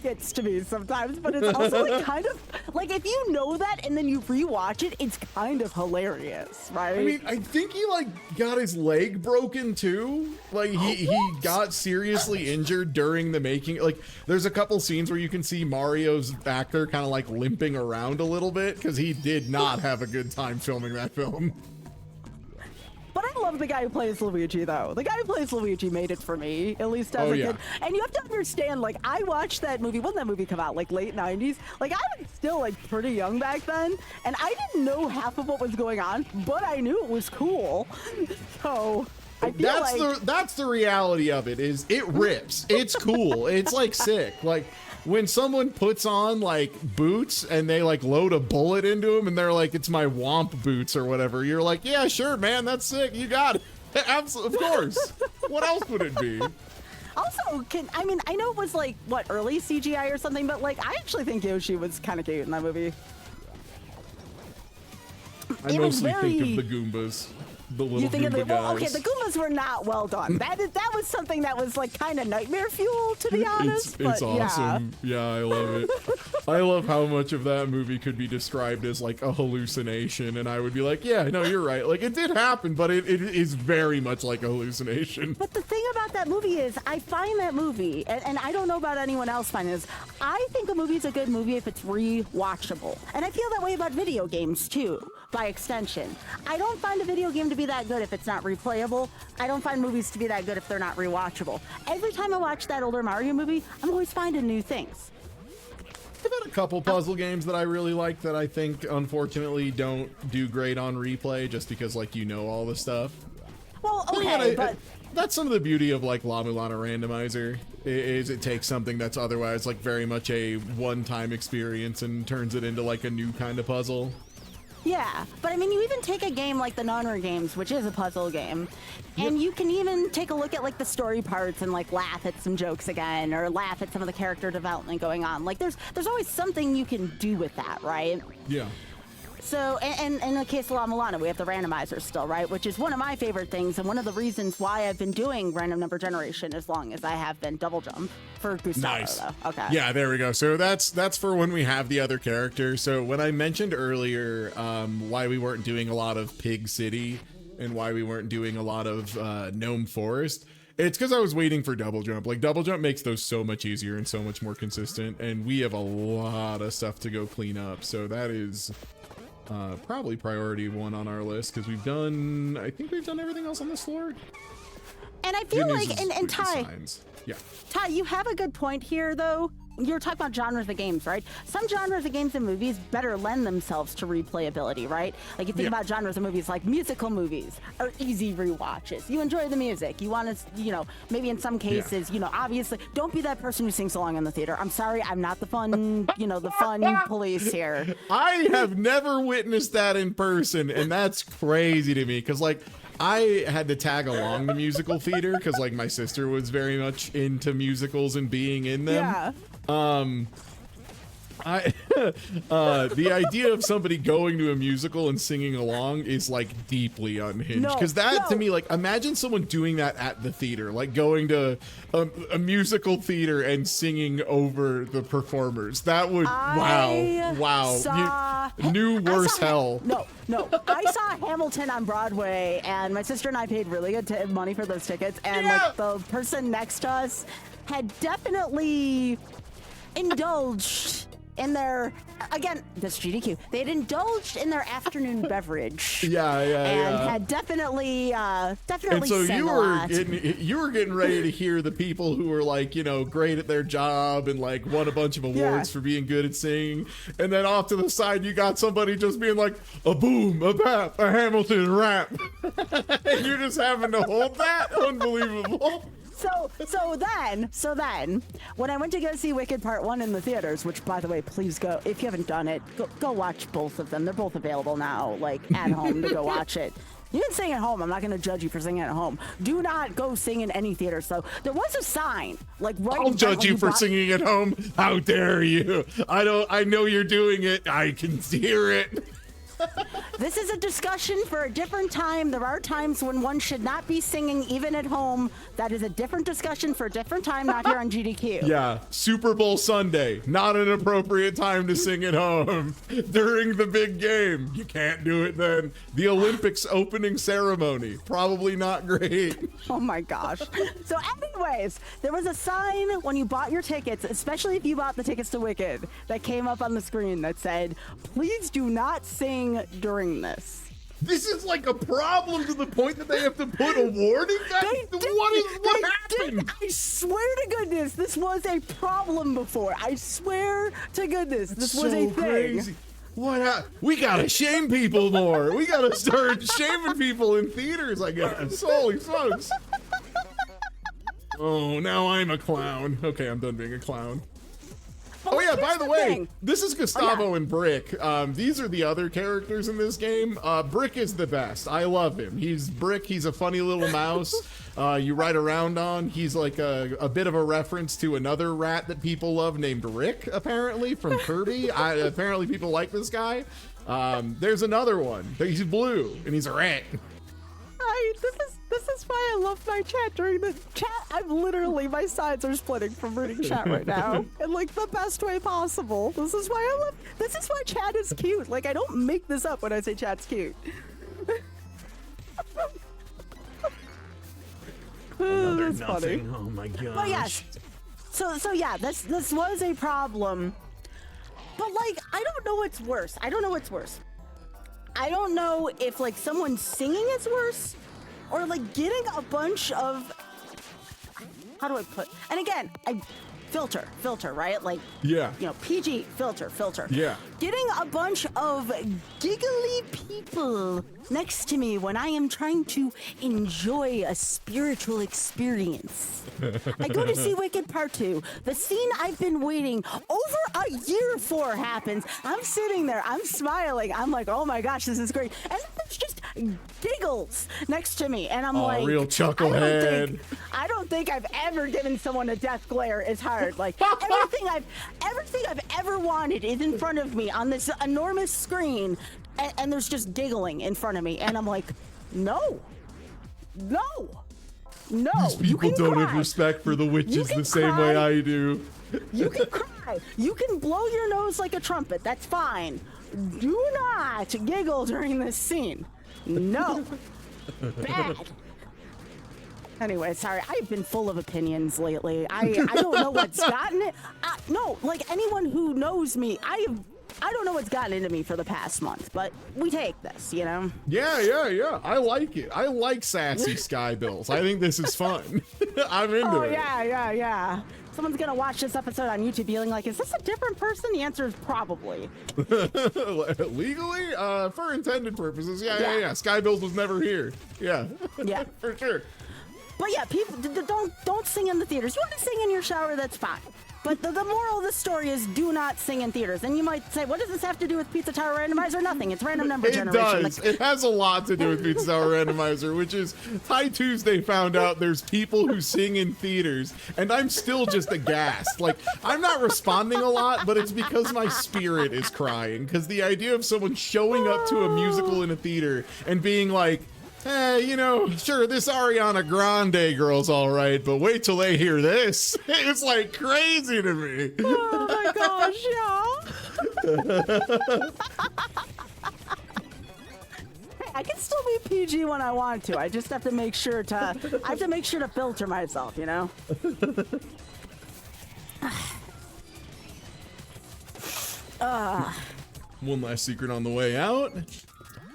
gets to me sometimes. But it's also like kind of like if you know that and then you rewatch it, it's kind of hilarious, right? I mean, I think he like got his leg broken too. Like he got seriously injured during the making. Like there's a couple scenes where you can see Mario's actor kind of like limping around a little bit because he did not have a good time filming that film. But I love the guy who plays Luigi, though. The guy who plays Luigi made it for me, at least as a kid. And you have to understand, like, I watched that movie. When did that movie come out? Like, late 90s? Like, I was still, like, pretty young back then. And I didn't know half of what was going on, but I knew it was cool. So I feel That's the reality of it, is it rips. It's cool. It's, like, sick. Like, when someone puts on like boots and they like load a bullet into them and they're like, "It's my Womp boots" or whatever, you're like, "Yeah, sure, man, that's sick. You got it." Absolutely, of course. What else would it be? Also, I know it was like, what, early CGI or something, but like, I actually think Yoshi was kind of cute in that movie. I mostly think of the Goombas. The little You think of Goomba the guys. well, okay, the Goombas were not well done. That was something that was like kind of nightmare fuel, to be honest. It's but awesome. Yeah, I love it. I love how much of that movie could be described as like a hallucination, and I would be like, yeah, no, you're right. Like it did happen, but it is very much like a hallucination. But the thing about that movie is, I find that movie, and I don't know about anyone else finding this, I think a movie's a good movie if it's rewatchable. And I feel that way about video games too, by extension. I don't find a video game to be that good if it's not replayable. I don't find movies to be that good if they're not rewatchable. Every time I watch that older Mario movie, I'm always finding new things. I've had a couple puzzle games that I really like that I think unfortunately don't do great on replay just because like you know all the stuff. Well, But okay, again, but that's some of the beauty of like La Mulana Randomizer is it takes something that's otherwise like very much a one-time experience and turns it into like a new kind of puzzle. yeah, but I mean, you even take a game like the Nonner games, which is a puzzle game, and you can even take a look at like the story parts and like laugh at some jokes again, or laugh at some of the character development going on. Like there's always something you can do with that, right? Yeah. So, and in the case of La Mulana, we have the randomizers still, right? Which is one of my favorite things, and one of the reasons why I've been doing random number generation as long as I have been double jump for Gustavo, Nice. though. Okay. Yeah, there we go. So that's for when we have the other character. So when I mentioned earlier why we weren't doing a lot of Pig City and why we weren't doing a lot of Gnome Forest, it's because I was waiting for double jump. Like double jump makes those so much easier and so much more consistent, and we have a lot of stuff to go clean up. So that is probably priority one on our list because I think we've done everything else on this floor. And I feel Good news like, is and the Ty, signs. Yeah. Ty, you have a good point here, though. You were talking about genres of games, right? Some genres of games and movies better lend themselves to replayability, right? Like you think about genres of movies like musical movies or easy rewatches. You enjoy the music. You want to, maybe in some cases, obviously, don't be that person who sings along in the theater. I'm sorry, I'm not the fun, the fun police here. I have never witnessed that in person, and that's crazy to me because, like, I had to tag along the musical theater because, like, my sister was very much into musicals and being in them. Yeah. The idea of somebody going to a musical and singing along is like deeply unhinged because to me, like, imagine someone doing that at the theater, like going to a musical theater and singing over the performers. That would new worse hell. No, I saw Hamilton on Broadway, and my sister and I paid really good money for those tickets, and like the person next to us had definitely indulged in their, again, this GDQ, they had indulged in their afternoon beverage. And had definitely And so sang you a were lot. getting ready to hear the people who were like, you know, great at their job and like won a bunch of awards for being good at singing. And then off to the side, you got somebody just being like, a boom, a bap, a Hamilton rap. And you're just having to hold that? Unbelievable. So then, when I went to go see Wicked Part 1 in the theaters, which, by the way, please go, if you haven't done it, go watch both of them. They're both available now, like, at home to go watch it. You can sing at home. I'm not going to judge you for singing at home. Do not go sing in any theater. So there was a sign, like, right I'll judge you for singing at home. How dare you? I know you're doing it. I can hear it. This is a discussion for a different time. There are times when one should not be singing even at home. That is a different discussion for a different time, not here on GDQ. Yeah, Super Bowl Sunday, not an appropriate time to sing at home. During the big game, you can't do it then. The Olympics opening ceremony, probably not great. Oh my gosh. So anyways, there was a sign when you bought your tickets, especially if you bought the tickets to Wicked, that came up on the screen that said, please do not sing during this. This is like a problem to the point that they have to put a warning. What happened? I swear to goodness, this was a problem before. I swear to goodness, this was a thing. Crazy. We gotta shame people more. We gotta start shaming people in theaters, I guess. Holy smokes. Oh, now I'm a clown. Okay, I'm done being a clown. Oh yeah, by the way, this is Gustavo and Brick. These are the other characters in this game. Brick is the best. I love him. He's Brick. He's a funny little mouse you ride around on. He's like a bit of a reference to another rat that people love named Rick, apparently, from Kirby. Apparently people like this guy. There's another one. He's blue, and he's a rat. This is why I love my chat during the chat. I'm literally, my sides are splitting from reading chat right now in like the best way possible. This is why chat is cute. Like, I don't make this up when I say chat's cute. That's funny. Oh my gosh. But yes, so yeah, this was a problem. But like, I don't know what's worse. I don't know if like someone singing is worse, or like getting a bunch of, how do I put, and again, I filter, right? Like, yeah, you know, PG, filter. Yeah. Getting a bunch of giggly people next to me when I am trying to enjoy a spiritual experience. I go to see Wicked Part 2. The scene I've been waiting over a year for happens. I'm sitting there, I'm smiling. I'm like, oh my gosh, this is great. And there's just giggles next to me. And I'm like, real chucklehead. I don't think I've ever given someone a death glare as hard. Like, everything I've ever wanted is in front of me on this enormous screen, and there's just giggling in front of me, and I'm like, no. These people don't have respect for the witches the same way I do. You can cry. You can blow your nose like a trumpet. That's fine. Do not giggle during this scene. No. Bad. Anyway, sorry, I've been full of opinions lately. I don't know what's gotten it. No, like anyone who knows me, I don't know what's gotten into me for the past month, but we take this, you know? Yeah. I like it. I like sassy sky bills. I think this is fun. I'm into it. Yeah. Someone's gonna watch this episode on YouTube being like, is this a different person? The answer is probably. Legally? For intended purposes, yeah. Sky Bills was never here. Yeah. Yeah. For sure. But yeah, people don't sing in the theaters. You want to sing in your shower, that's fine. But the moral of the story is do not sing in theaters. And you might say, what does this have to do with Pizza Tower Randomizer? Nothing. It's random number generation. It does. It has a lot to do with Pizza Tower Randomizer, which is Ty Tuesday found out there's people who sing in theaters, and I'm still just aghast. Like, I'm not responding a lot, but it's because my spirit is crying. Because the idea of someone showing up to a musical in a theater and being like, you know, sure, this Ariana Grande girl's all right, but wait till they hear this. It's like crazy to me. Oh my gosh, yeah. Hey, I can still be PG when I want to. I just have to make sure to filter myself, you know? One last secret on the way out. And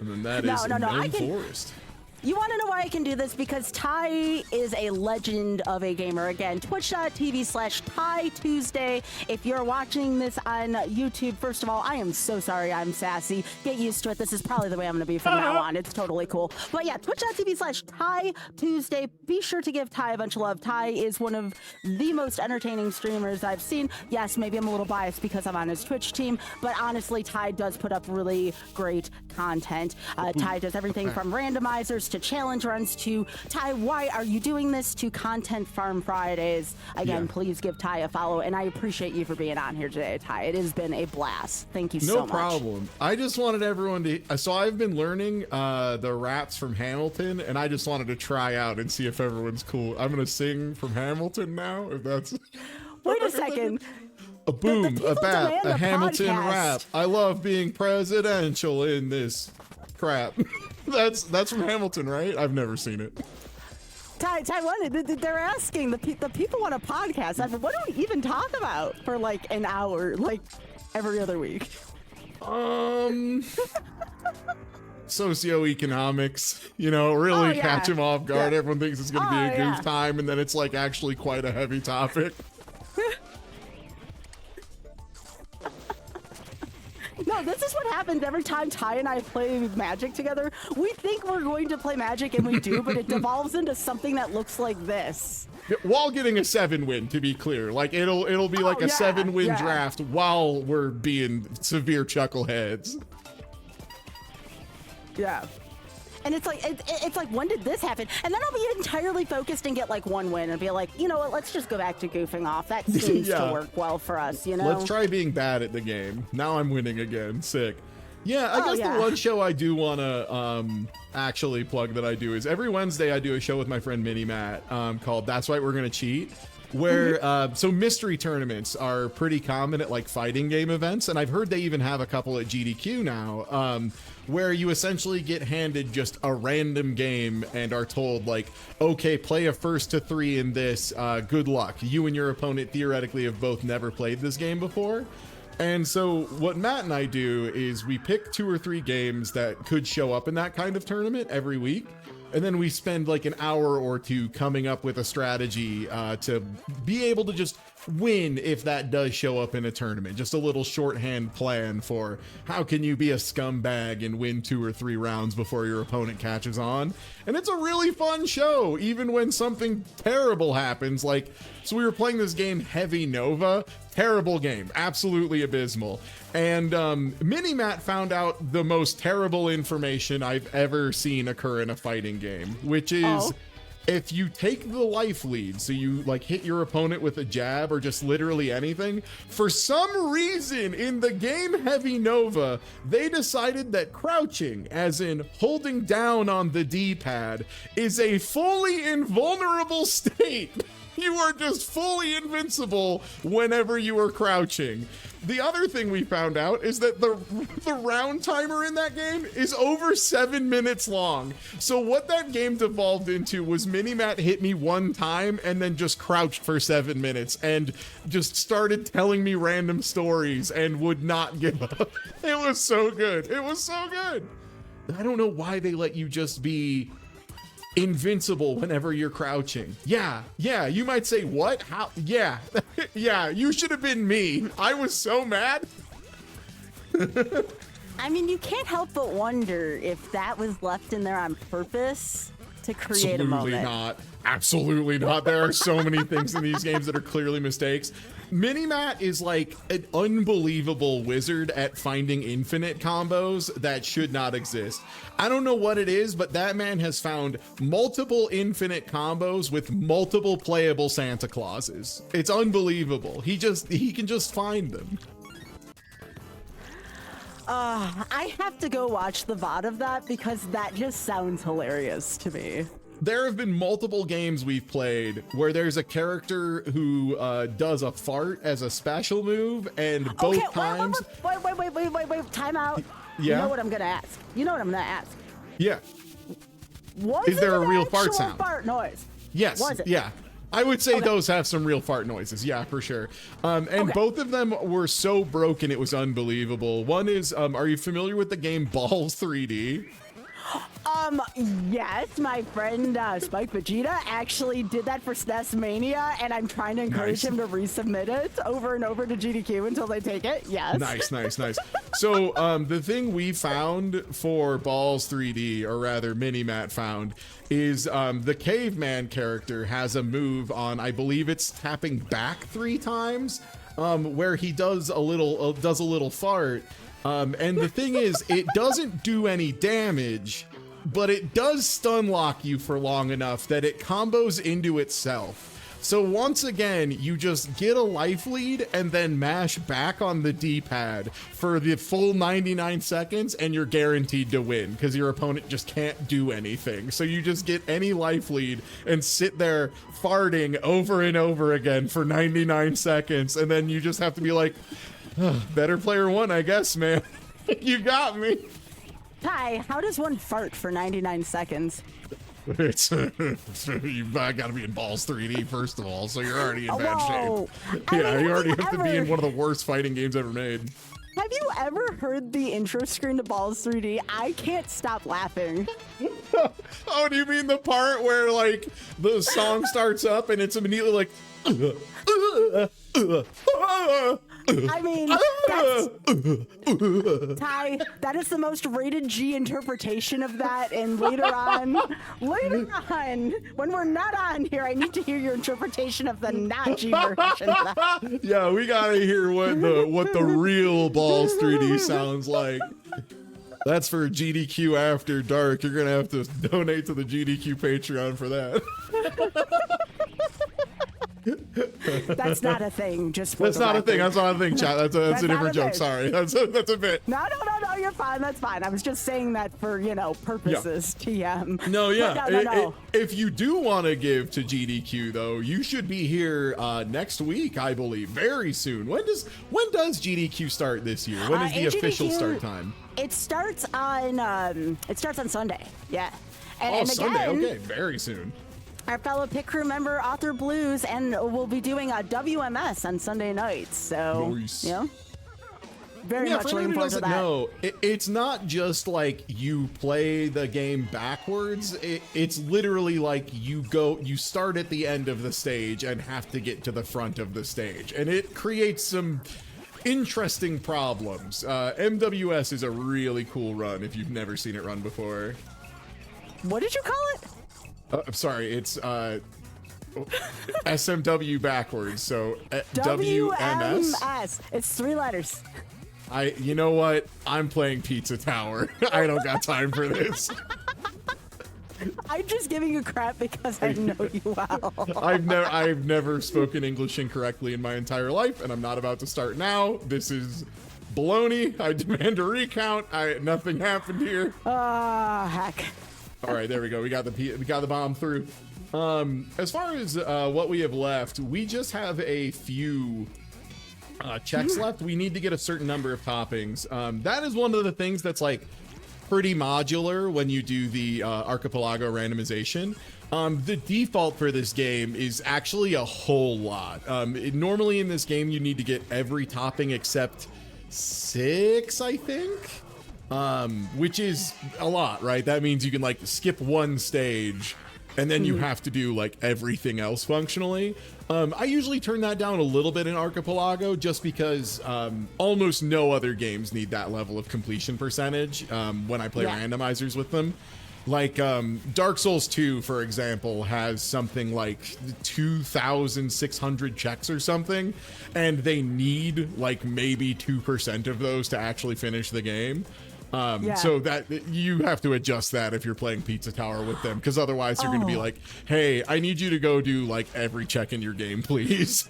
then that is Gnome Forest. You want to know why I can do this? Because Ty is a legend of a gamer. Again, twitch.tv/Ty Tuesday. If you're watching this on YouTube, first of all, I am so sorry I'm sassy. Get used to it. This is probably the way I'm going to be from now on. It's totally cool. But yeah, twitch.tv/Ty Tuesday. Be sure to give Ty a bunch of love. Ty is one of the most entertaining streamers I've seen. Yes, maybe I'm a little biased because I'm on his Twitch team, but honestly, Ty does put up really great content. Ty does everything from randomizers to challenge runs to Ty, why are you doing this, to Content Farm Fridays. Again, please give Ty a follow, and I appreciate you for being on here today, Ty. It has been a blast. Thank you so much. No problem. I just wanted everyone to, so I've been learning the raps from Hamilton, and I just wanted to try out and see if everyone's cool. I'm gonna sing from Hamilton now, if that's... Wait a second. A boom, a bat, a Hamilton podcast. rap. I love being presidential in this crap. That's from Hamilton, right? I've never seen it. Ty, they're asking, the people want a podcast. What do we even talk about for like an hour, like every other week? Socioeconomics, you know, really catch him off guard. Everyone thinks it's going to be a goof time, and then it's like actually quite a heavy topic. No, this is what happens every time Ty and I play Magic together. We think we're going to play Magic, and we do, but it devolves into something that looks like this. While getting a 7-win, to be clear, like it'll be like a 7-win draft while we're being severe chuckleheads. Yeah. And it's like, when did this happen? And then I'll be entirely focused and get like 1 win and be like, you know what, let's just go back to goofing off. That seems to work well for us, you know? Let's try being bad at the game. Now I'm winning again. Sick. Yeah, I guess the one show I do want to actually plug that I do is every Wednesday I do a show with my friend Mini Matt called That's Right, We're Gonna Cheat. Where so mystery tournaments are pretty common at like fighting game events, and I've heard they even have a couple at GDQ now, where you essentially get handed just a random game and are told like, okay, play a 1st to 3 in this, good luck. You and your opponent theoretically have both never played this game before. And so what Matt and I do is we pick 2 or 3 games that could show up in that kind of tournament every week. And then we spend like an hour or 2 coming up with a strategy to be able to just win if that does show up in a tournament. Just a little shorthand plan for how can you be a scumbag and win 2 or 3 rounds before your opponent catches on. And it's a really fun show, even when something terrible happens. Like, so we were playing this game Heavy Nova. Terrible game, absolutely abysmal. And Mini Matt found out the most terrible information I've ever seen occur in a fighting game, which is if you take the life lead, so you like hit your opponent with a jab or just literally anything, for some reason in the game Heavy Nova, they decided that crouching, as in holding down on the D-pad, is a fully invulnerable state. You are just fully invincible whenever you are crouching. The other thing we found out is that the round timer in that game is over 7 minutes long. So what that game devolved into was Mini Matt hit me 1 time and then just crouched for 7 minutes and just started telling me random stories and would not give up. It was so good. It was so good. I don't know why they let you just be invincible whenever you're crouching. Yeah, you might say, what? How? Yeah, yeah, you should have been me. I was so mad. I mean, you can't help but wonder if that was left in there on purpose to create a moment. Absolutely not. Absolutely not. There are so many things in these games that are clearly mistakes. Mini Matt is like an unbelievable wizard at finding infinite combos that should not exist. I don't know what it is, but that man has found multiple infinite combos with multiple playable Santa Clauses. It's unbelievable. He can just find them. I have to go watch the VOD of that because that just sounds hilarious to me. There have been multiple games we've played where there's a character who does a fart as a special move, and both times... Wait, time out. Yeah? You know what I'm gonna ask. Yeah. Was Is there it a real actual fart sound? Fart noise? Yes. Was it? Yeah. I would say those have some real fart noises. Yeah, for sure. And both of them were so broken it was unbelievable. One is, are you familiar with the game Balls 3D? Yes, my friend Spike Vegeta actually did that for SNES Mania, and I'm trying to encourage him to resubmit it over and over to GDQ until they take it. Yes. Nice. So, the thing we found for Balls 3D, or rather Mini-Matt found, is the caveman character has a move on, I believe it's tapping back 3 times, where he does a little fart. And the thing is, it doesn't do any damage, but it does stun lock you for long enough that it combos into itself. So once again, you just get a life lead and then mash back on the D-pad for the full 99 seconds and you're guaranteed to win because your opponent just can't do anything. So you just get any life lead and sit there farting over and over again for 99 seconds. And then you just have to be like, oh, better player one, I guess, man. You got me. Ty, how does one fart for 99 seconds? It's you've got to be in Balls 3D first of all, so you're already in bad shape. Yeah, you already have to be in one of the worst fighting games ever made. Have you ever heard the intro screen to Balls 3D? I can't stop laughing. Oh, do you mean the part where like the song starts up and it's immediately like I mean, Ty, that is the most rated G interpretation of that, and later on, when we're not on here, I need to hear your interpretation of the not G version of that. Yeah, we gotta hear what the real Balls 3D sounds like. That's for GDQ After Dark. You're gonna have to donate to the GDQ Patreon for that. That's not a thing. That's not a thing. That's not a thing, chat. That's a different joke. Sorry, that's a bit. No, you're fine. That's fine. I was just saying that for purposes. Yeah. TM. No, yeah. No. If you do want to give to GDQ though, you should be here next week, I believe, very soon. When does GDQ start this year? When is the official start time? It starts on Sunday. Yeah. And Sunday. Again, okay, very soon. Our fellow pit crew member, Author Blues, and we'll be doing a WMS on Sunday nights. So, nice. Very much looking forward to that. No, it's not just like you play the game backwards. It's literally like you start at the end of the stage and have to get to the front of the stage. And it creates some interesting problems. MWS is a really cool run if you've never seen it run before. What did you call it? I'm sorry, it's SMW backwards, so WMS. It's 3 letters. You know what? I'm playing Pizza Tower. I don't got time for this. I'm just giving you crap because I know you well. I've never spoken English incorrectly in my entire life, and I'm not about to start now. This is baloney. I demand a recount. Nothing happened here. Heck. All right, there we go. We got the bomb through. As far as what we have left, we just have a few checks left. We need to get a certain number of toppings. That is one of the things that's like pretty modular when you do the archipelago randomization. The default for this game is actually a whole lot. Normally in this game, you need to get every topping except 6, I think. Which is a lot, right? That means you can like skip one stage and then you have to do like everything else functionally. I usually turn that down a little bit in Archipelago just because almost no other games need that level of completion percentage when I play randomizers with them. Like Dark Souls 2, for example, has something like 2,600 checks or something, and they need like maybe 2% of those to actually finish the game. So that you have to adjust that if you're playing Pizza Tower with them, because otherwise you're going to be like, hey, I need you to go do like every check in your game, please.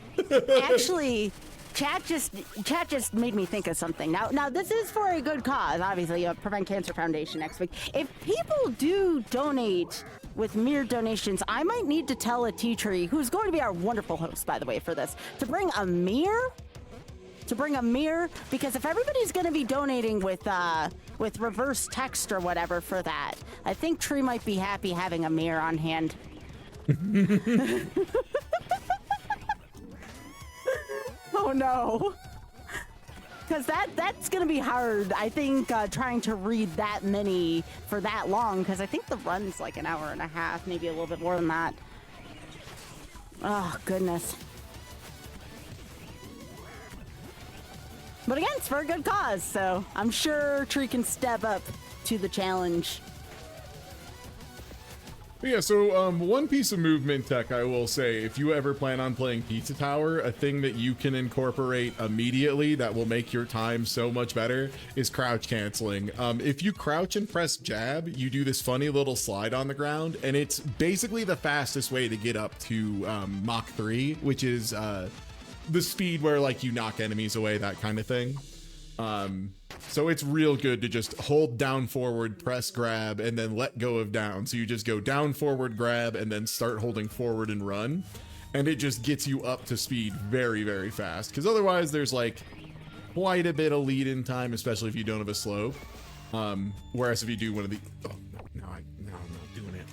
Actually, chat just made me think of something. Now this is for a good cause, obviously. Prevent Cancer Foundation next week. If people do donate with mere donations, I might need to tell a tea tree, who's going to be our wonderful host, by the way, for this, to bring a mirror. Because if everybody's going to be donating with reverse text or whatever for that, I think Tree might be happy having a mirror on hand. Oh no. Because that's going to be hard, I think, trying to read that many for that long, because I think the run's like an hour and a half, maybe a little bit more than that. Oh, goodness. But again, it's for a good cause, so I'm sure Tree can step up to the challenge. Yeah, so one piece of movement tech I will say, if you ever plan on playing Pizza Tower, a thing that you can incorporate immediately that will make your time so much better is crouch canceling. If you crouch and press jab, you do this funny little slide on the ground, and it's basically the fastest way to get up to Mach 3, which is the speed where like you knock enemies away, that kind of thing. So it's real good to just hold down forward, press grab, and then let go of down. So you just go down forward, grab, and then start holding forward and run. And it just gets you up to speed very, very fast. Because otherwise there's like quite a bit of lead in time, especially if you don't have a slope. Whereas if you do one of the, oh, no, I'm not doing it.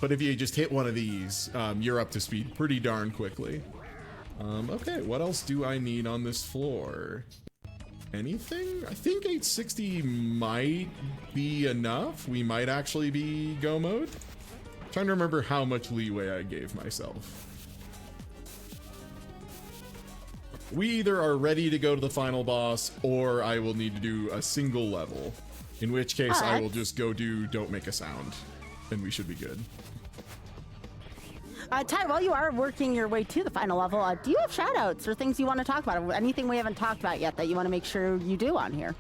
But if you just hit one of these, you're up to speed pretty darn quickly. Okay, what else do I need on this floor? Anything? I think 860 might be enough. We might actually be go mode. I'm trying to remember how much leeway I gave myself. We either are ready to go to the final boss, or I will need to do a single level. In which case, I will just go do Don't Make a Sound, and we should be good. Ty, while you are working your way to the final level, do you have shout-outs or things you want to talk about? Anything we haven't talked about yet that you want to make sure you do on here?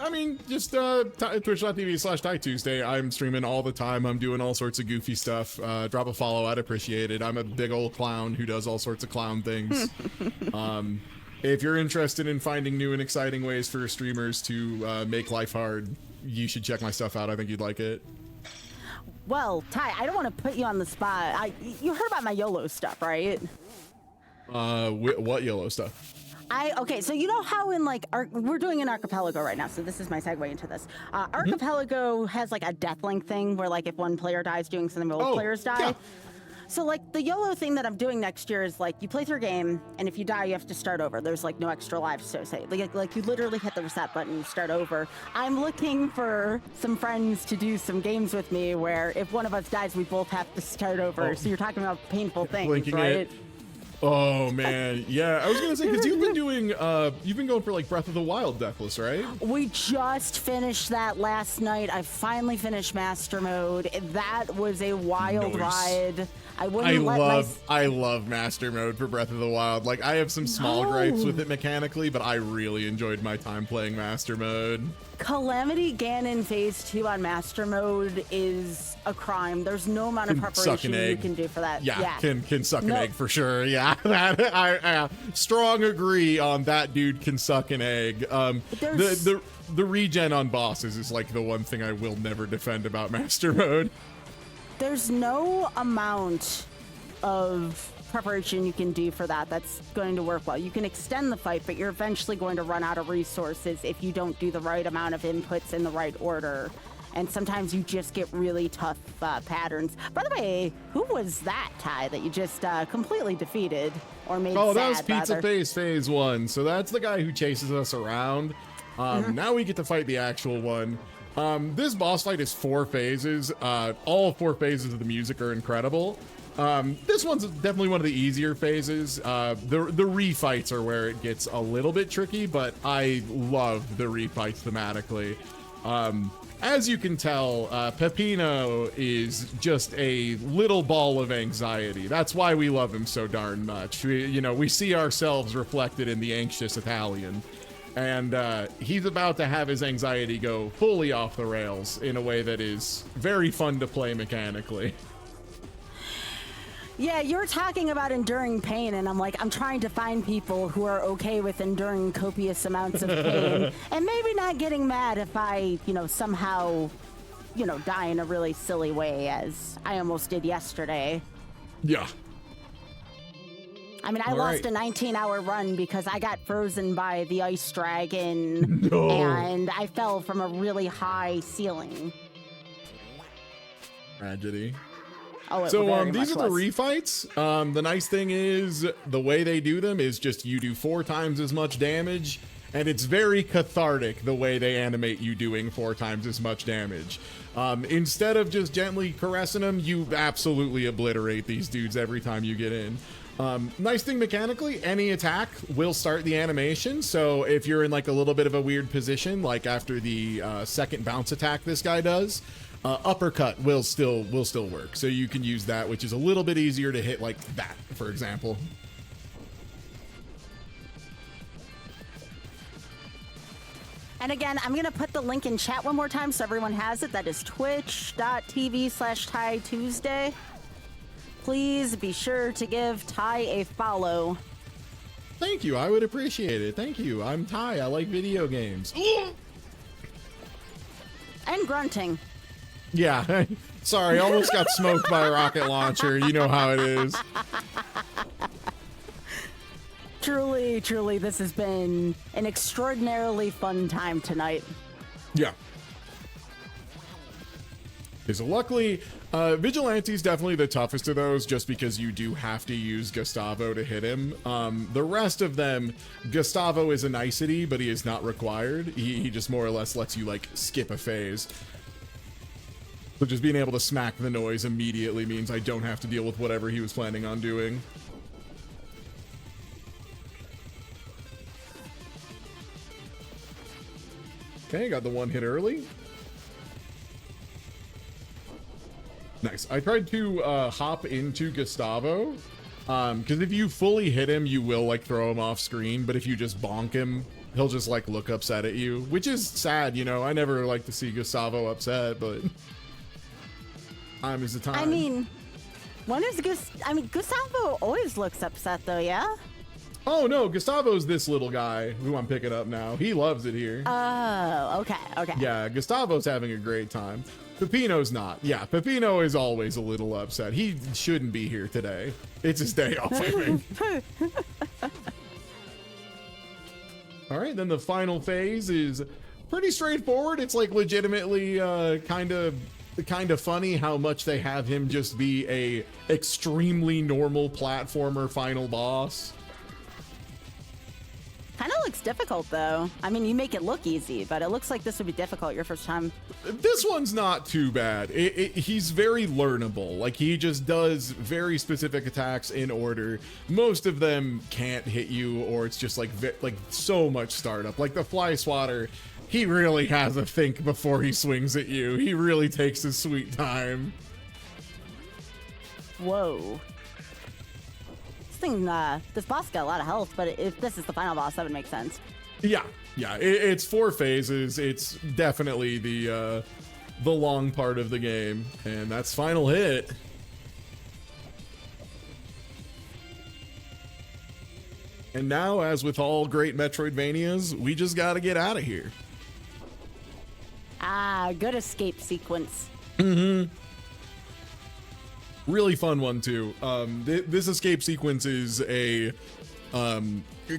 I mean, just twitch.tv/TyTuesday. I'm streaming all the time. I'm doing all sorts of goofy stuff. Drop a follow, I'd appreciate it. I'm a big old clown who does all sorts of clown things. If you're interested in finding new and exciting ways for streamers to make life hard, you should check my stuff out. I think you'd like it. Well, Ty, I don't want to put you on the spot. You heard about my YOLO stuff, right? What YOLO stuff? Okay, so you know how in like we're doing an archipelago right now, so this is my segue into this. Archipelago has like a death link thing where like if one player dies doing something, both players die. Yeah. So like the YOLO thing that I'm doing next year is like you play through a game, and if you die, you have to start over. There's like no extra lives associated. Like you literally hit the reset button and start over. I'm looking for some friends to do some games with me where if one of us dies, we both have to start over. So you're talking about painful things, Blinking right? it. Oh man, yeah. I was gonna say because you've been going for like Breath of the Wild Deathless, right? We just finished that last night. I finally finished Master Mode. That was a wild ride. I love Master Mode for Breath of the Wild. Like I have some small gripes with it mechanically, but I really enjoyed my time playing Master Mode. Calamity Ganon Phase 2 on Master Mode is a crime. There's no amount of preparation you can do for that. Yeah. Can suck an egg for sure. Yeah, I strong agree on that. Dude can suck an egg. The regen on bosses is like the one thing I will never defend about Master Mode. There's no amount of preparation you can do for that's going to work well. You can extend the fight, but you're eventually going to run out of resources if you don't do the right amount of inputs in the right order. And sometimes you just get really tough patterns. By the way, who was that, Ty, that you just completely defeated or made sad? Oh, that was Pizza Face Phase 1. So that's the guy who chases us around. Now we get to fight the actual one. This boss fight is 4 phases. All 4 phases of the music are incredible. This one's definitely one of the easier phases. The refights are where it gets a little bit tricky, but I love the refights thematically. As you can tell, Peppino is just a little ball of anxiety. That's why we love him so darn much. We see ourselves reflected in the anxious Italian. And he's about to have his anxiety go fully off the rails in a way that is very fun to play mechanically. Yeah, you're talking about enduring pain, and I'm trying to find people who are okay with enduring copious amounts of pain, and maybe not getting mad if I, somehow, die in a really silly way, as I almost did yesterday. Yeah. I mean, I lost a 19-hour run because I got frozen by the ice dragon, and I fell from a really high ceiling. Tragedy. Oh, it So very these much are the was. refights. The nice thing is the way they do them is just you do 4 times as much damage, and it's very cathartic the way they animate you doing 4 times as much damage. Instead of just gently caressing them, you absolutely obliterate these dudes every time you get in. Nice thing mechanically, any attack will start the animation. So if you're in like a little bit of a weird position, like after the second bounce attack this guy does, uppercut will still work. So you can use that, which is a little bit easier to hit like that, for example. And again, I'm going to put the link in chat one more time so everyone has it. That is twitch.tv/Ty Tuesday. Please be sure to give Ty a follow. Thank you. I would appreciate it. Thank you. I'm Ty. I like video games. And grunting. Yeah. Sorry, almost got smoked by a rocket launcher. You know how it is. Truly, truly, this has been an extraordinarily fun time tonight. Yeah. Okay, so luckily, Vigilante's definitely the toughest of those just because you do have to use Gustavo to hit him. The rest of them, Gustavo is a nicety, but he is not required. He just more or less lets you, like, skip a phase. So just being able to smack the noise immediately means I don't have to deal with whatever he was planning on doing. Okay, got the one hit early. Nice. I tried to hop into Gustavo, because if you fully hit him, you will like throw him off screen, but if you just bonk him, he'll just like look upset at you, which is sad, you know. I never like to see Gustavo upset, but time is the time. I mean, Gustavo always looks upset though, yeah? Oh no, Gustavo's this little guy who I'm picking up now. He loves it here. Oh, okay. Yeah, Gustavo's having a great time. Peppino's not. Yeah, Peppino is always a little upset. He shouldn't be here today. It's his day off, I think. All right, then the final phase is pretty straightforward. It's like legitimately kind of funny how much they have him just be a extremely normal platformer final boss. Kind of looks difficult though. I mean, you make it look easy, but it looks like this would be difficult your first time. This one's not too bad. He's very learnable. Like, he just does very specific attacks in order. Most of them can't hit you, or it's just like so much startup. Like the fly swatter, he really has to think before he swings at you. He really takes his sweet time. Whoa. This boss got a lot of health, but if this is the final boss, that would make sense. Yeah. It's 4 phases. It's definitely the long part of the game, and that's final hit. And now, as with all great Metroidvanias, we just gotta get out of here. Ah, good escape sequence. Mm-hmm. Really fun one too. This escape sequence is a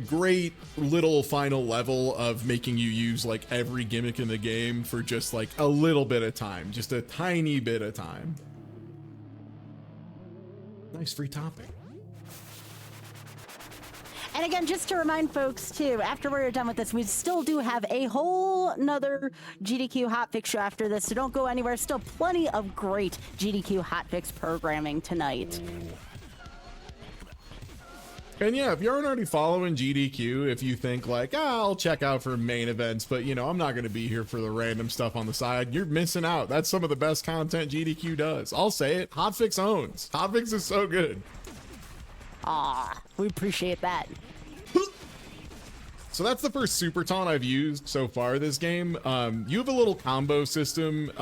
great little final level of making you use like every gimmick in the game for just like a little bit of time, just a tiny bit of time. Nice free topic. And again, just to remind folks too, after we're done with this, we still do have a whole nother GDQ Hotfix show after this, so don't go anywhere. Still plenty of great GDQ Hotfix programming tonight. And yeah, if you aren't already following GDQ, if you think like, I'll check out for main events, but you know, I'm not going to be here for the random stuff on the side, you're missing out. That's some of the best content GDQ does. I'll say it. Hotfix owns. Hotfix is so good. Ah, we appreciate that. So that's the first super taunt I've used so far this game. You have a little combo system,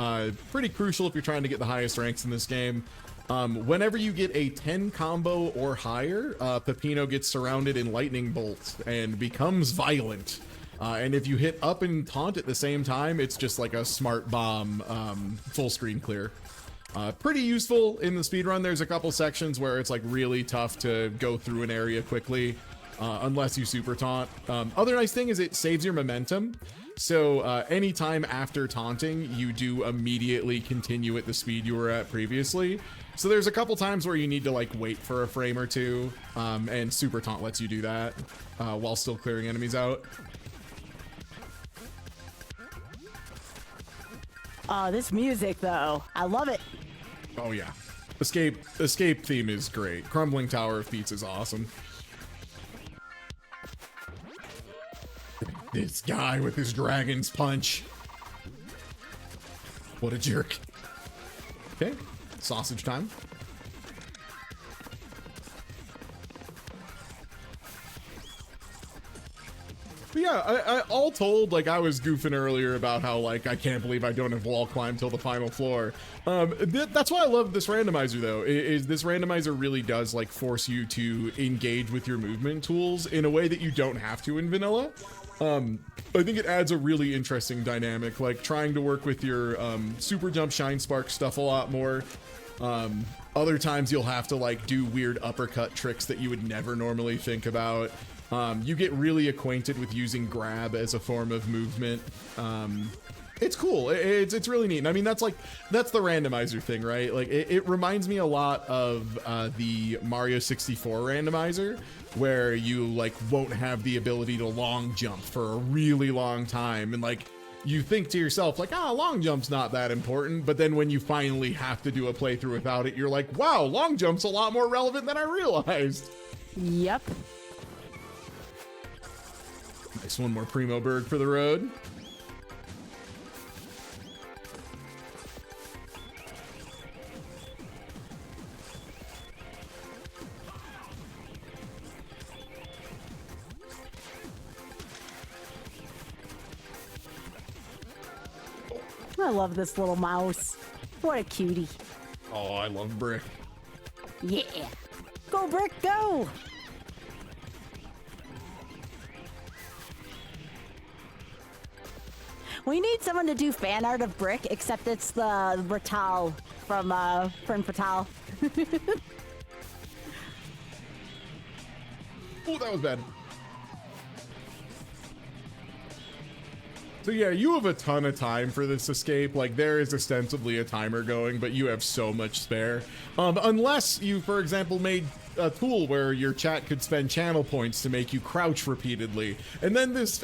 pretty crucial if you're trying to get the highest ranks in this game. Whenever you get a 10 combo or higher, Peppino gets surrounded in lightning bolts and becomes violent. And if you hit up and taunt at the same time, it's just like a smart bomb full screen clear. Pretty useful in the speedrun. There's a couple sections where it's like really tough to go through an area quickly unless you super taunt. Other nice thing is it saves your momentum. So anytime after taunting, you do immediately continue at the speed you were at previously. So there's a couple times where you need to like wait for a frame or two, and super taunt lets you do that while still clearing enemies out. Oh, this music though, I love it. Oh yeah, escape theme is great. Crumbling Tower of Pizza is awesome. This guy with his dragon's punch. What a jerk. Okay, sausage time. But yeah, I all told, like, I was goofing earlier about how, like, I can't believe I don't have wall climb till the final floor. That's why I love this randomizer, though, is this randomizer really does, like, force you to engage with your movement tools in a way that you don't have to in vanilla. I think it adds a really interesting dynamic, like trying to work with your super jump shine spark stuff a lot more. Other times you'll have to like do weird uppercut tricks that you would never normally think about. You get really acquainted with using grab as a form of movement. It's cool. It's really neat. And I mean, that's the randomizer thing, right? Like it reminds me a lot of the Mario 64 randomizer, where you like won't have the ability to long jump for a really long time, and like you think to yourself like, long jump's not that important, but then when you finally have to do a playthrough without it, you're like, wow, long jump's a lot more relevant than I realized. Yep. Nice, one more Primo Berg for the road. I love this little mouse. What a cutie. Oh, I love Brick. Yeah. Go, Brick, go! We need someone to do fan art of Brick, except it's the Ratal from Friend Fatal. Oh, that was bad. So yeah, you have a ton of time for this escape. Like, there is ostensibly a timer going, but you have so much spare. Unless you, for example, made a tool where your chat could spend channel points to make you crouch repeatedly. And then this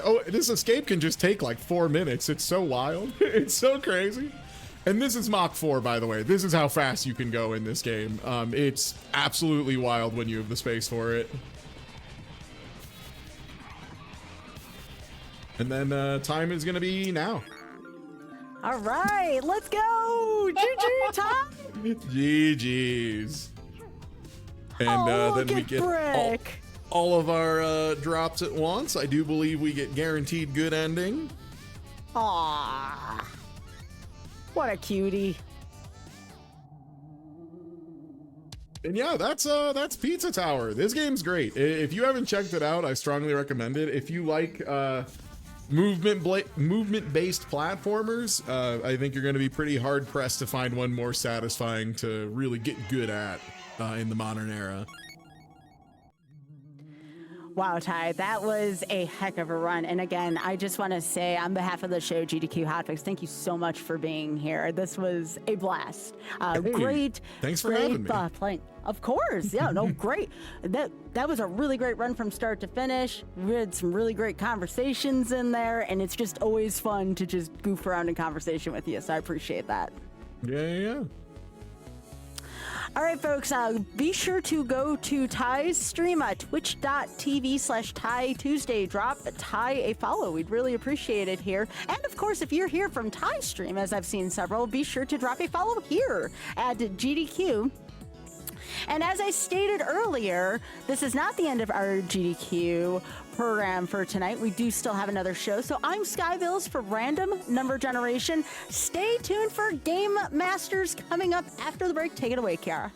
escape can just take like 4 minutes. It's so wild. It's so crazy. And this is Mach 4, by the way. This is how fast you can go in this game. It's absolutely wild when you have the space for it. And then time is gonna be now. All right, let's go! GG time! GG's. And then we get all of our drops at once. I do believe we get guaranteed good ending. Aww. What a cutie. And yeah, that's Pizza Tower. This game's great. If you haven't checked it out, I strongly recommend it. If you like movement-based platformers, I think you're going to be pretty hard-pressed to find one more satisfying to really get good at in the modern era. Wow, Ty, that was a heck of a run. And again, I just want to say on behalf of the show, GDQ Hotfix, thank you so much for being here. This was a blast. Hey, great. Thanks for having me. Playing. Of course. Yeah, no, great. That was a really great run from start to finish. We had some really great conversations in there, and it's just always fun to just goof around in conversation with you. So I appreciate that. Yeah. All right, folks, be sure to go to Ty's stream at twitch.tv/Ty Tuesday. Drop Ty a follow. We'd really appreciate it here. And of course, if you're here from Ty's stream, as I've seen several, be sure to drop a follow here at GDQ. And as I stated earlier, this is not the end of our GDQ program for tonight. We do still have another show. So I'm Skybills for Random Number Generation. Stay tuned for Game Masters coming up after the break. Take it away, Kiara.